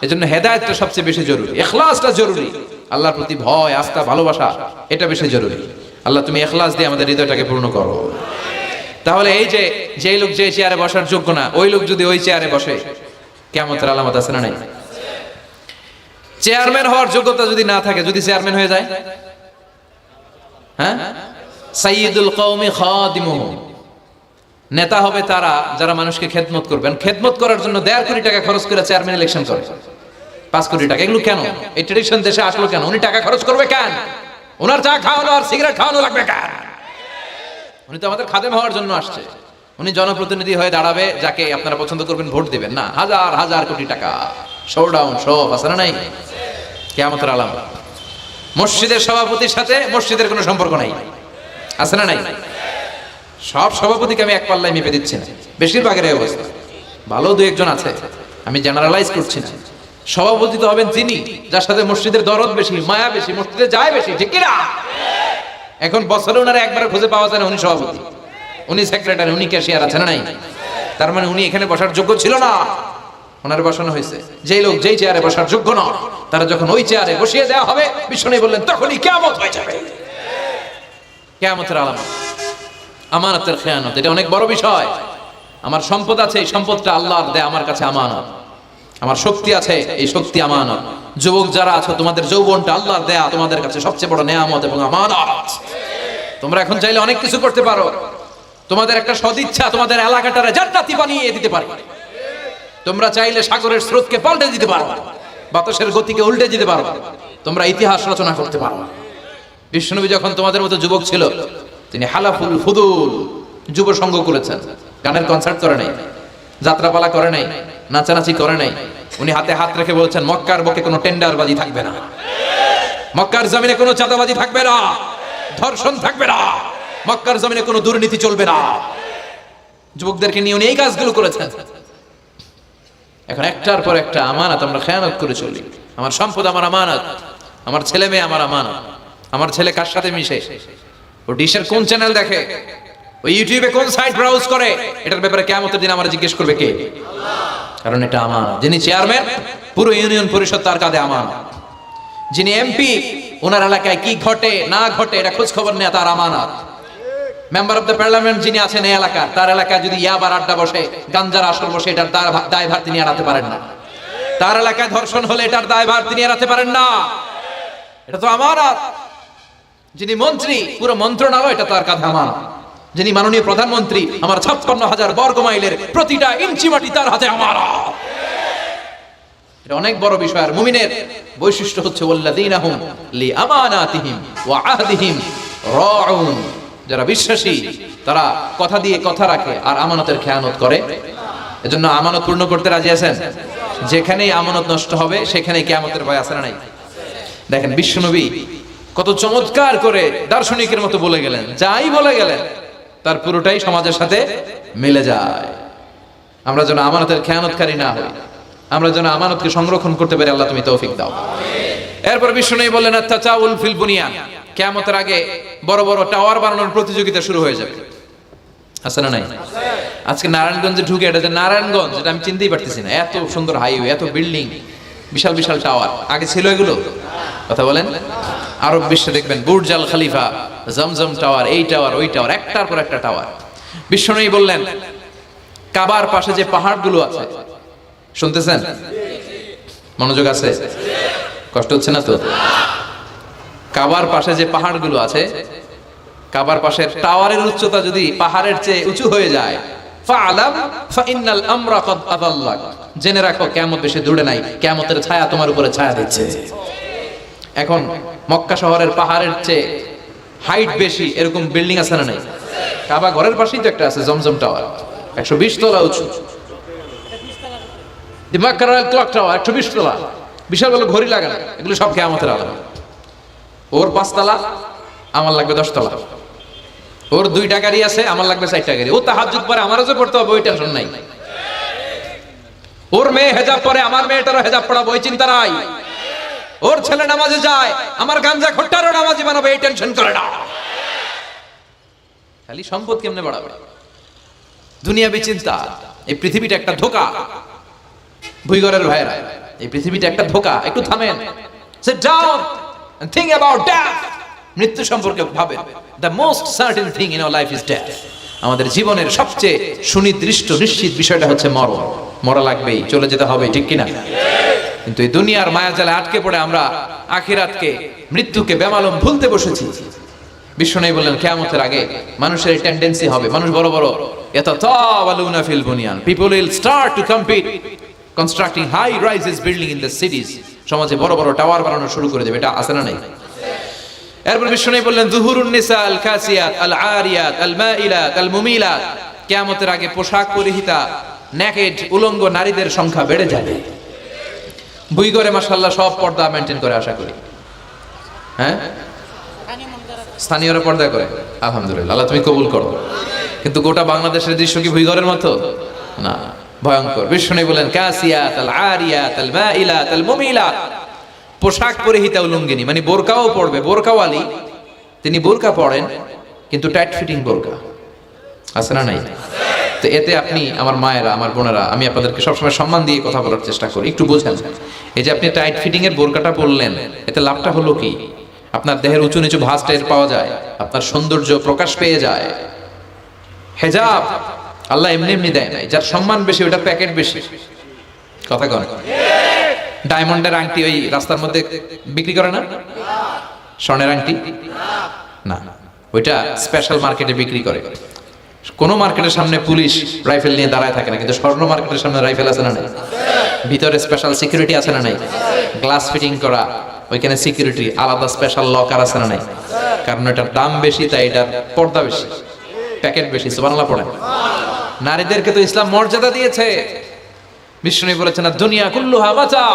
A: এজন্য হেদায়েতটা সবচেয়ে বেশি জরুরি, ইখলাসটা জরুরি, আল্লাহর প্রতি ভয়, আস্থা, ভালোবাসা, এটা বেশি জরুরি। আল্লাহ তুমি ইখলাস দিয়ে আমাদের হৃদয়টাকে পূর্ণ করো। তাহলে এই যে লোক যে চেয়ারে বসার যোগ্য না, ওই লোক যদি ওই চেয়ারে বসে, কিয়ামতের আলামত আছে না নাই? চেয়ারম্যান হওয়ার যোগ্যতা যদি না থাকে, যদি চেয়ারম্যান হয়ে যায়, হ্যাঁ, সাইয়্যিদুল কওমি খাদিমুহুম, নেতা হবে তারা যারা মানুষকে খেদমত করবেন। খেদমত করার জন্য 1.5 কোটি টাকা খরচ করে চেয়ারম্যান ইলেকশন করে, 5 কোটি টাকা। এগুলো কেন? এই ট্রেডিশন দেশে আসলো কেন? উনি টাকা খরচ করবে কেন? ওনার চা খাওয়ানো আর সিগারেট খাওয়ানো লাগবে কেন? উনি তো আমাদের খাদেম হওয়ার জন্য আসছে। উনি জনপ্রতিনিধি হয়ে দাঁড়াবে, যাকে আপনারা পছন্দ করবেন ভোট দিবেন না। হাজার হাজার কোটি টাকা, শোডাউন, সব আছে না নাই? কিয়ামতের আলামত। মসজিদের সভাপতির সাথে মসজিদের কোনো সম্পর্ক নাই, আছে না নাই? সব সভাপতিকে আমি এক পাল্লায় মেপে দিচ্ছি না, বেশিরভাগের এই অবস্থা। ভালো 2-1 জন আছে, আমি জেনারেলাইজ করছি না। সভাপতি তো হবেন তিনি যার সাথে মসজিদের দরদ বেশি, মায়া বেশি, মসজিদে যায় বেশি, ঠিক কি না? এখন বছরে ওনারা একবার খুঁজে পাওয়া যায় না উনি সভাপতি, উনি সেক্রেটারি, উনি ক্যাশিয়ার, আছে না নাই? তার মানে উনি এখানে বসার যোগ্য ছিল না, ওনার বসানো হয়েছে। যেই লোক যেই চেয়ারে বসার যোগ্য না, তারা যখন ওই চেয়ারে বসিয়ে দেওয়া হবে, বিষ্ণু বললেন তখনই কিয়ামত হয়ে যাবে। কিয়ামতের আলামত আমানতের খেয়ানত, এটা অনেক বড় বিষয়। আমার সম্পদ আছে, এই সম্পদটা আল্লাহর দেয়া, আমার কাছে আমানত। আমার শক্তি আছে, এই শক্তি আমানত। যুবক যারা আছো, তোমাদের যৌবনটা আল্লাহর দেয়া, তোমাদের কাছে সবচেয়ে বড় নেয়ামত এবং আমানত। তোমরা এখন চাইলে অনেক কিছু করতে পারো। তোমাদের একটা সদিচ্ছা তোমাদের এলাকাটারে জান্নাতি বানিয়ে দিতে পারে। তোমরা চাইলে সাগরের স্রোতকে পাল্টে দিতে পারো, বাতাসের গতিকে উল্টে দিতে পারো, তোমরা ইতিহাস রচনা করতে পারো। বিশ্বনবী যখন তোমাদের মতো যুবক ছিল, তিনি হালাফুল ফুদুল যুব সংঘ করেছেন। গানের কনসার্ট করে নাই, যাত্রাপালা করে নাই, নাচানাচি করে নাই। উনি হাতে হাত রেখে বলেছেন মক্কার বুকে কোনো টেন্ডারবাজি থাকবে না, মক্কার জমিনে কোনো চাঁদাবাজি থাকবে না, ধর্ষণ থাকবে না, মক্কার জমিনে কোনো দুর্নীতি চলবে না। যুবকদেরকে নিয়ে উনি এই কাজগুলো করেছেন। এখন একটার পর একটা আমানত আমরা খেয়ানত করে চলি। আমার সম্পদ আমার আমানত, আমার ছেলে মেয়ে আমার আমানত। আমার ছেলে কার সাথে মিশে, ও ডিশের কোন চ্যানেল দেখে, ও ইউটিউবে কোন সাইট ব্রাউজ করে, এটার ব্যাপারে কিয়ামতের দিন আমরা জিজ্ঞেস করবে কে? কারণ এটা আমানত। যিনি চেয়ারম্যান, পুরো ইউনিয়ন পরিষদ তার কাঁধে আমানত। যিনি এমপি, ওনার এলাকায় কি ঘটে না ঘটে এটা খোঁজ খবর নেওয়া তার আমানত। মেম্বার অফ দ্য পার্লামেন্ট যিনি আছেন এই এলাকার, তার এলাকায় যদি ইয়াবার আড্ডা বসে, গাঞ্জার আসর বসে, এটার দায়ভার তিনি এড়াতে পারেন না। তার এলাকায় ধর্ষণ হলে এটার দায়ভার তিনি এড়াতে পারেন না। এটা তো আমানত। যিনি মন্ত্রী, পুরো মন্ত্রণালয় এটা তার কাঁধে আমানত। যিনি মাননীয় প্রধানমন্ত্রী, আমার 56,000 বর্গ মাইলের প্রতিটা ইঞ্চি মাটি তার হাতে আমানত। এটা অনেক বড় বিষয়। আর মুমিনের বৈশিষ্ট্য হচ্ছে ওয়াল্লাযীনা হুম লিআমানাতিহিম ওয়া আহদিহিম রাউন। যারা বিশ্বাসী তারা কথা দিয়ে কথা রাখে আর আমানতের খেয়ানত করে। এজন্য আমানত পূর্ণ করতে রাজি আছেন? যেখানেই আমানত নষ্ট হবে সেখানেই কিয়ামতের ভয় আছে না নাই? দেখেন বিশ্বনবী কত চমৎকার করে দার্শনিকের মতো বলে গেলেন, যাই বলে গেলেন তার পুরোটাই সমাজের সাথে মিলে যায়। আমরা যেন আমানতের খেয়ানতকারী না হই, আমরা যেন আমানতকে সংরক্ষণ করতে পারি, আল্লাহ তুমি তৌফিক দাও। এরপর বিশ্বনবী বললেন আত-তাচাউল ফিল বুনিয়ান, কিয়ামতের আগে বড় বড় টাওয়ার বানানোর প্রতিযোগিতা শুরু হয়ে যাবে। আছে না নাই? আজকে নারায়ণগঞ্জে ঢুকে, এটা যে নারায়ণগঞ্জ, এটা আমি চিনতেই পারতেছি না। এত সুন্দর হাইওয়ে, এত বিল্ডিং, বিশাল বিশাল টাওয়ার, আগে ছিল এগুলো? কথা বলেন। আরব বিশ্বে দেখবেন বুর্জ আল খলিফা, জমজম টাওয়ার, এই টাওয়ার ওই টাওয়ার, একটার পর একটা টাওয়ার। বিশ্বনবী বললেন কাবার পাশে যে পাহাড়গুলো আছে, শুনতেছেন? মনোযোগ আছে? কষ্ট হচ্ছে না তো? কাবার পাশে যে পাহাড়গুলো আছে, কাবার পাশের টাওয়ারের উচ্চতা যদি পাহাড়ের চেয়ে উঁচু হয়ে যায়, ফাআলাম ফাইন্নাল আমরা কদ আদাল্লাক, জেনে রাখো কিয়ামত বেশি দূরে নাই, কিয়ামতের ছায়া তোমার উপরে ছায়া দিচ্ছে। এখন মক্কা শহরের পাহাড়ের চেয়ে হাইট বেশি এরকম বিল্ডিং আছে না নাই? কাবা ঘরের পাশেই তো একটা আছে, জমজম টাওয়ার, 120 তলা উঁচু। মক্কার ক্লক টাওয়ার 120 তলা, বিশাল বড় ঘড়ি লাগানো, এগুলো সব কিয়ামতের আলামত। ওর 5 তলা, আমার লাগবে 10 তলা। ওর 2টা গাড়ি আছে, আমার লাগবে 4টা গাড়ি। ও তাহাজ্জুদ পরে আমারও যে পড়তে হবে, ওই টেনশন নাই। ওর মেয়ে হেজাব পরে, আমার মেয়েটারও হেজাব পড়াবো, ওই চিন্তা নাই। ওর ছেলে নামাজে যায়, আমার গাঞ্জা খোট্টারও নামাজি বানাবে, এই টেনশন করে না। খালি সম্পদ কেমনে বাড়াবে, দুনিয়াবি চিন্তা। এই পৃথিবীটা একটা ধোঁকা, ভুইগরের ভাইরা, এই পৃথিবীটা একটা ধোঁকা। একটু থামেন, sit down and think about death. মৃত্যু সম্পর্কে ভাবেন। The most certain thing in our life is death. আমাদের জীবনের সবচেয়ে সুনির্দিষ্ট নিশ্চিত বিষয়টা হচ্ছে মরণ। মরা লাগবেই, চলে যেতে হবে, ঠিক কিনা? কিন্তু এই দুনিয়ার মায়াজালে আটকে পড়ে আমরা আখিরাতকে, মৃত্যুকে বেমালুম ভুলতে বসেছি। বিশ্বনবী বললেন কিয়ামতের আগে মানুষের এই টেন্ডেন্সি হবে, মানুষ বড় বড় ইয়াতাতাওয়ালুনা feel বুনিয়ান, people will start to compete constructing high rises building in the cities, সমাজে বড় বড় টাওয়ার বানানো শুরু করে দেবে। এটা আছে না নাই? এরপর বিশ্বনবী বললেন যুহুরুন নিসা আল কাসিয়াত আল আরিয়াত আল মাইলাত আল মুমিলাত, কিয়ামতের আগে পোশাক পরিহিতা নেকেড উলঙ্গ নারীদের সংখ্যা বেড়ে যাবে। বুইগরে মাশাআল্লাহ সব পর্দা মেইনটেইন করে, আশা করি। হ্যাঁ, স্থানীয়রা পর্দা করে, আলহামদুলিল্লাহ, আল্লাহ তুমি কবুল করো। কিন্তু গোটা বাংলাদেশের দৃশ্য কি বুইগরের মতো? না, ভয়ঙ্কর। বিশ্বনবী বলেন কাসিয়াত আল আরিয়াত আল মাইলাত আল মুমিলাত, পোশাক পরিহিতা উলঙ্গিনী, মানে বোরকাও পড়বে, বোরকাওয়ালি। তিনি বোরকা পড়েন কিন্তু টাইট ফিটিং বোরকা, আছে না নাই? তো এতে আপনি, আমার মায়েরা, আমার বোনেরা, আমি আপনাদেরকে সবসময় সম্মান দিয়ে কথা বলার চেষ্টা করি, একটু বোঝেন। এই যে আপনি টাইট ফিটিং এর বোরকাটা পরলেন, এতে লাভটা হলো কি? আপনার দেহের উঁচু নিচু ভাঁজ টের পাওয়া যায়, আপনার সৌন্দর্য প্রকাশ পেয়ে যায়। হেজাব আল্লাহ এমনি এমনি দেয় নাই, যার সম্মান বেশি ওটা প্যাকেট বেশি। কথা কন। ডায়মন্ডের আংটি ওই রাস্তার মধ্যে বিক্রি করে না? স্বর্ণের আংটি না, ওইটা স্পেশাল মার্কেটে বিক্রি করে। কোন মার্কেটের সামনে পুলিশ রাইফেল নিয়ে দাঁড়ায় থাকে না, কিন্তু স্বর্ণ মার্কেটের সামনে রাইফেল আছে না নাই? ভিতরে স্পেশাল সিকিউরিটি আছে না নাই? গ্লাস ফিটিং করা, ওইখানে সিকিউরিটি আলাদা, স্পেশাল লকার আছে না নাই? কারণ এটার দাম বেশি, তাই এটার পর্দা বেশি, প্যাকেট বেশি। সুবহানাল্লাহ পড়েন। নারীদেরকে তো ইসলাম মর্যাদা দিয়েছে। বিষ্ণু বলেছেন দুনিয়া কুল্লুহা মাতা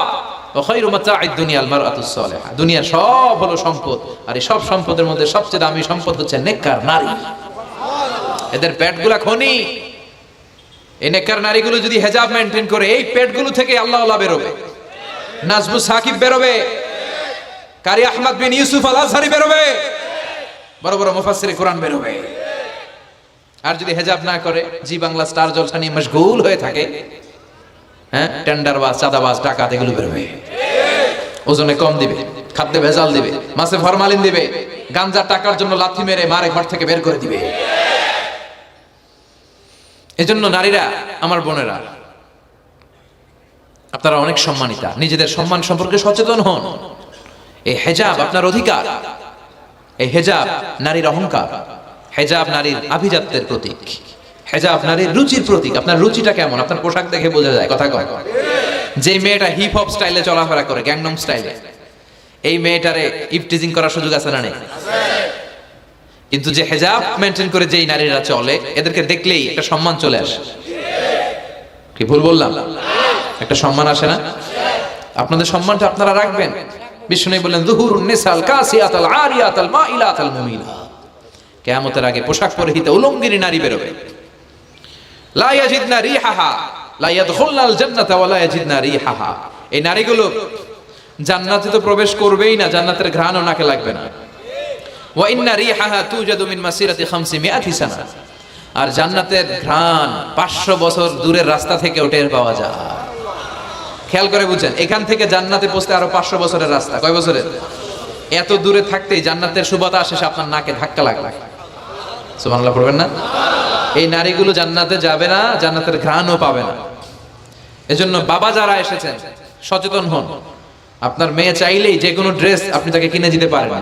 A: ওয়া খায়রু মাতা'আদ দুনিয়া আল মারআতুস সালিহা, দুনিয়া সব হলো সম্পদ, আর এই সব সম্পদের মধ্যে সবচেয়ে দামি সম্পদ হচ্ছে নেককার নারী। এদের পেটগুলা খনি। এই নেককার নারীগুলো যদি হেজাব মেইনটেইন করে, এই পেটগুলো থেকে আল্লাহ ওয়ালা বেরোবে, নাজমু সাকিব বেরোবে, কারি আহমদ বিন ইউসুফ আল আজহারি বেরোবে, বড় বড় মুফাসসিরে কোরআন বেরোবে। আর যদি হেজাব না করে, জি বাংলা স্টার জলসা নিয়ে মশগুল হয়ে থাকে, হ্যাঁ, টেন্ডারবাজ, চাঁদাবাজ, ডাকাত, এগুলো বেরোবে। ওজনে কম দিবে, খাদ্যে ভেজাল দিবে, মাছে ফরমালিন দিবে, গাঞ্জা টাকার জন্য লাথি মেরে মারে ঘর থেকে বের করে দিবে। এজন্য নারীরা, আমার বোনেরা, আপনারা অনেক সম্মানিতা, নিজেদের সম্মান সম্পর্কে সচেতন হন। এই হেজাব আপনার অধিকার, এই হেজাব নারীর অহংকার, হেজাব নারীর আভিজাত্যের প্রতীক, হেজাব নারীর রুচির প্রতীক। আপনার রুচিটা কেমন আপনার পোশাক দেখে বোঝা যায়। কথা কয়, যে মেয়েটা হিপ হপ স্টাইলে চলাফেরা করে, গ্যাংনম স্টাইলে, এই মেয়েটারে ইফটিজিং করার সুযোগ আছে না নেই? কিন্তু যে হেজাব মেনটেন করে যেই নারীরা চলে, এদেরকে দেখলেই একটা সম্মান চলে আসে। কি ভুল বললাম? একটা সম্মান আসে না? আপনাদের সম্মানটা আপনারা রাখবেন। বিষ্ণু বললেন যুহুরুন নিসাল কাসিয়াতাল আরিয়াতাল মাইলাতাল মুমিলা, কিয়ামতের আগে পোশাক পরিহিত উলঙ্গিনী নারী বেরোবে। লা ইয়াজিদনা রিহাহা লা ইয়াদখুলনাল জান্নাতা ওয়া লা ইয়াজিদনা রিহাহা, এই নারীগুলো জান্নাতে তো প্রবেশ করবেই না, জান্নাতের ঘ্রাণও নাকে লাগবে না। ওয়া ইন্না রিহাহা তুজাদু মিন মাসিরাতি 500 সানা, আর জান্নাতের ঘ্রাণ 500 বছর দূরের রাস্তা থেকে টের পাওয়া যায়। খেয়াল করে বুঝেন, এখান থেকে জান্নাতে পৌঁছতে আরো 500 বছরের রাস্তা। কয় বছরের? এত দূরে থাকতেই জান্নাতের সুবাতাস এসে আপনার নাকে ধাক্কা লাগবে। সুবহানাল্লাহ পড়বেন না? এই নারীগুলো জান্নাতে যাবে না, জান্নাতের ঘ্রাণও পাবে না। এজন্য বাবা যারা এসেছেন সচেতন হন। আপনার মেয়ে চাইলেই যে কোনো ড্রেস আপনি তাকে কিনে দিতে পারেন।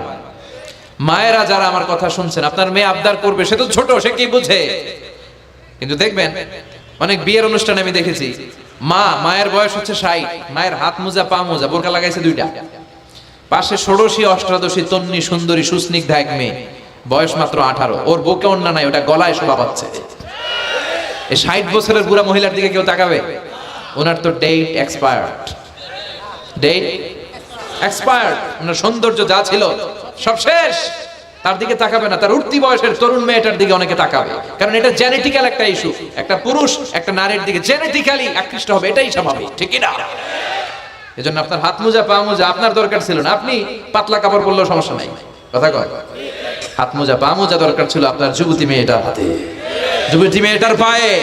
A: মায়েরা যারা আমার কথা শুনছেন, আপনার মেয়ে আবদার করবে, সে তো ছোট, সে কি বুঝে। কিন্তু দেখবেন অনেক বিয়ের অনুষ্ঠানে আমি দেখেছি, মায়ের বয়স হচ্ছে 60, মায়ের হাত মোজা পা মোজা বোরকা লাগাইছে 2টা, পাশে ষোড়শী অষ্টাদশী তন্নি সুন্দরী সুস্নিগ্ধা এক মেয়ে, বয়স মাত্র 18, ওর বুকে অন্য নাই, ওটা গলায় শোভা পাচ্ছে। এই 60 বছরের বুড়া মহিলার দিকে কেউ তাকাবে? ওনার তো ডেট এক্সপায়ার্ড, ওনার সৌন্দর্য যা ছিল সব শেষ, তার দিকে তাকাবে না। তার উঠতি বয়সের তরুণ মেয়েটার দিকে অনেকে তাকাবে, কারণ এটা জেনেটিক্যাল একটা ইস্যু। একটা পুরুষ একটা নারীর দিকে জেনেটিক্যালি আকৃষ্ট হবে, এটাই স্বাভাবিক, ঠিক কি না? এজন্য আপনার হাত মোজা পা মোজা আপনার দরকার ছিল না, আপনি পাতলা কাপড় পরলেও সমস্যা নাই। কথা কয়? হাত মোজা পা মোজা দরকার ছিল আপনার যুবতী মেয়েটার হাতে, যুবতী মেয়েটার পায়ে।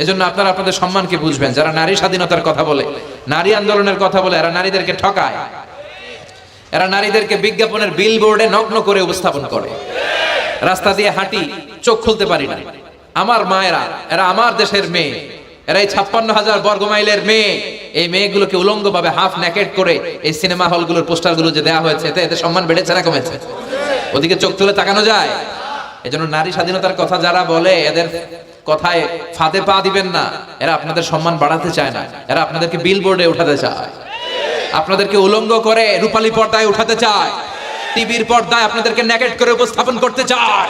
A: এজন্য আপনারা আপনাদের সম্মানকে বুঝবেন। যারা নারী স্বাধীনতার কথা বলে, নারী আন্দোলনের কথা বলে, এরা নারীদেরকে ঠকায়, এরা নারীদেরকে বিজ্ঞাপনের বিলবোর্ডে নগ্ন করে উপস্থাপন করে। রাস্তা দিয়ে হাঁটি, চোখ খুলতে পারি না। আমার মায়েরা, এরা আমার দেশের মেয়ে, এরা এই 56,000 বর্গমাইলের মেয়ে। এই মেয়েগুলোকে উলঙ্গভাবে হাফ নেকেড করে এই সিনেমা হলগুলোর পোস্টারগুলো যে দেওয়া হয়েছে, এতে সম্মান বেড়েছে না কমেছে? ওদিকে চোখ তুলে তাকানো যায়? এজন্য নারী স্বাধীনতার কথা যারা বলে, এদের কথায় ফাঁদে পা দিবেন না। এরা আপনাদের সম্মান বাড়াতে চায় না, এরা আপনাদেরকে বিলবোর্ডে উঠাতে চায়, আপনাদেরকে উলঙ্গ করে রূপালী পর্দায় উঠাতে চায়, টিভির পর্দায় আপনাদেরকে নেকেড করে উপস্থাপন করতে চায়।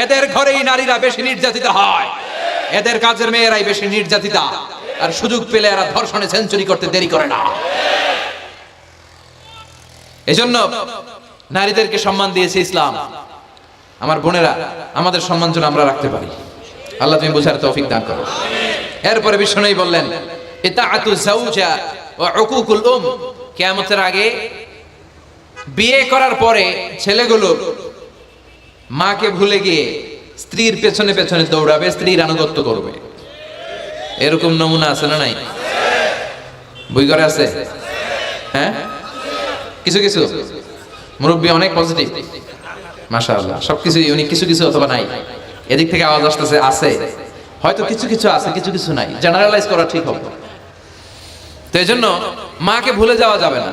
A: এদের ঘরেই নারীরা বেশি নির্যাতিত হয়, এদের কাজের মেয়েরাই বেশি নির্যাতিতা, আর সুযোগ পেলে এরা ধর্ষণে সেঞ্চুরি করতে দেরি করে না। এজন্য নারীদেরকে সম্মান দিয়েছে ইসলাম। আমার বোনেরা, আমাদের সম্মান যেন আমরা রাখতে পারি। আল্লাহ তুমি বোঝার তৌফিক দান করো। এরপরে বিষ্ণু বললেন, ইতাআতু যাওজা ওয়া উকুকুল কিয়ামতের আগে বিয়ে করার পরে ছেলেগুলো মাকে ভুলে গিয়ে স্ত্রীর পেছনে পেছনে দৌড়াবে, স্ত্রীর আনুগত্য করবে। এরকম নমুনা আছে না নাই? বই করে আছে? হ্যাঁ, কিছু কিছু মুরব্বী অনেক পজিটিভ, মাশাআল্লাহ। সবকিছুই উনি কিছু কিছু অথবা নাই, এদিক থেকে আওয়াজ আসতেছে আছে, হয়তো কিছু কিছু আছে, কিছু কিছু নাই। জেনারেলাইজ করা ঠিক হবে। তো এই জন্য মাকে ভুলে যাওয়া যাবে না।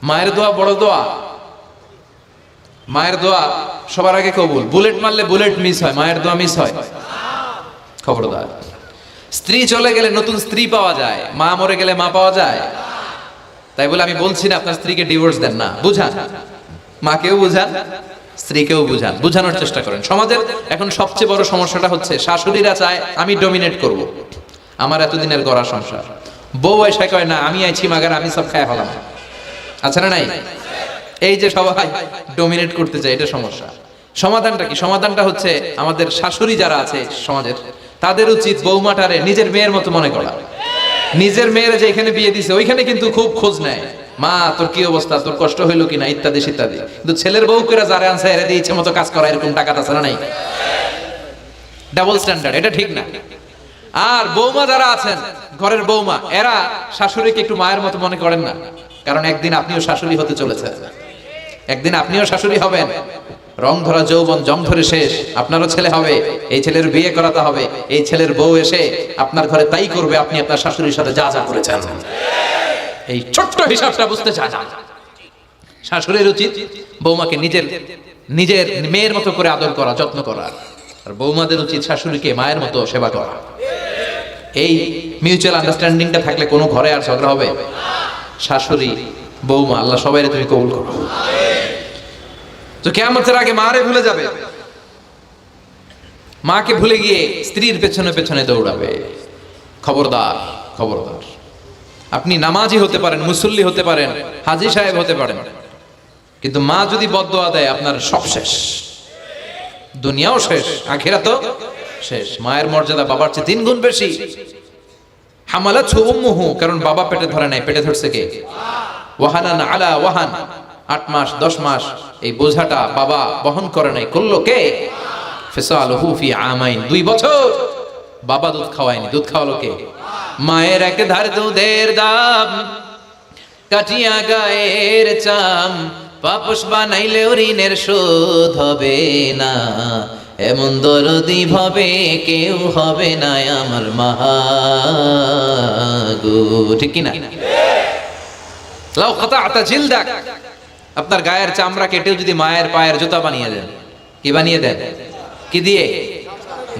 A: মায়ের দোয়া বড় দোয়া, মায়ের দোয়া সবার আগে কবুল। বুলেট মারলে বুলেট মিস হয়, মায়ের দোয়া মিস হয়? খবরদার। স্ত্রী চলে গেলে নতুন স্ত্রী পাওয়া যায়, মা মরে গেলে মা পাওয়া যায়? তাই বলে আমি বলছি না আপনার স্ত্রীকে ডিভোর্স দেন না, বুঝান, মাকেও বুঝান, স্ত্রীকেও বুঝান, বুঝানোর চেষ্টা করেন। সমাজের এখন সবচেয়ে বড় সমস্যাটা হচ্ছে শাশুড়িরা চায় আমি ডমিনেট করব, আমার এতদিনের গড়া সংসার। বউ এসে কয় না, আমি আইছি মাগার, আমি সব খায় হলাম। আচ্ছা না নাই? এই যে সবাই ডমিনেট করতে চায়, এটা সমস্যা। সমাধানটা কি? সমাধানটা হচ্ছে আমাদের শাশুড়ি যারা আছে সমাজের, তাদের উচিত বৌমাটারে নিজের মেয়ের মতো মনে করা। নিজের মেয়ের যে এখানে বিয়ে দিছে ওইখানে কিন্তু খুব খোঁজ নেয়, মা তোর কি অবস্থা, তোর কষ্ট হইলো কিনা, ইত্যাদি ইত্যাদি। কিন্তু ছেলের বউ করে যারা আনছে এরা দিয়ে ইচ্ছে মতো কাজ করা, এরকম টাকা আছে না নাই? ডাবল স্ট্যান্ডার্ড, এটা ঠিক না। আর বৌমা যারা আছেন, ঘরের বৌমা, এরা শাশুড়িকে একটু মায়ের মতো মনে করেন না, কারণ একদিন আপনিও শাশুড়ি হতে চলেছেন, একদিন আপনিও শাশুড়ি হবেন। রং ধরা যৌবন জং ধরে শেষ, আপনারও ছেলে হবে, এই ছেলের বিয়ে করাতে হবে। এই ছেলের বউ এসে আপনার ঘরে তাই করবে আপনি আপনার শাশুড়ির সাথে যা যা করেছেন। এই ছোট্ট হিসাবটা বুঝতে চান। শাশুড়ির উচিত বৌমাকে নিজের নিজের মেয়ের মতো করে আদর করা, যত্ন করা, আর বৌমাদের উচিত শাশুড়িকে মায়ের মতো সেবা করা। এই মিউচুয়াল আন্ডারস্ট্যান্ডিংটা থাকলে কোনো ঘরে আর ঝগড়া হবে? শাশুড়ি বৌমা, আল্লাহ সবাই তুমি কবুল করো। তো কিয়ামতের আগে মারে ভুলে যাবে, মাকে ভুলে গিয়ে স্ত্রীর পেছনে পেছনে দৌড়াবে। খবরদার, খবরদার। আপনি নামাজি হতে পারেন, মুসল্লি হতে পারেন, হাজী সাহেব হতে পারেন, কিন্তু মা যদি বদদোয়া দেয় আপনার সব শেষ, দুনিয়াও শেষ, আখিরাতও শেষ। মায়ের মর্যাদা বাবার চেয়ে 3 গুণ বেশি। হামালাতহু উম্মুহু, কারণ বাবা পেটে ধরে নাই, পেটে ধরছে কে? ওয়াহানান আলা ওয়াহান, 8 মাস 10 মাস এই বোঝাটা বাবা বহন করে নাই, করলো কে? ফিসালুহু ফি আমাইন, 2 বছর বাবা দুধ খাওয়ায়নি, দুধ খাওয়ালো কে? মায়ের এক ধার দুধের দাম কাটিয়া গায়ের চাম, পাপস বানাইলে ঋণের শোধ হবে না, এমন দরদি ভাবে কেউ হবে না আমার মা গো, ঠিক কি না? লাউ কাতা'তা জিলদাক, আপনার গায়ের চামড়া কেটেও যদি মায়ের পায়ের জুতা বানিয়ে দেন, কি বানিয়ে দেন? কি দিয়ে?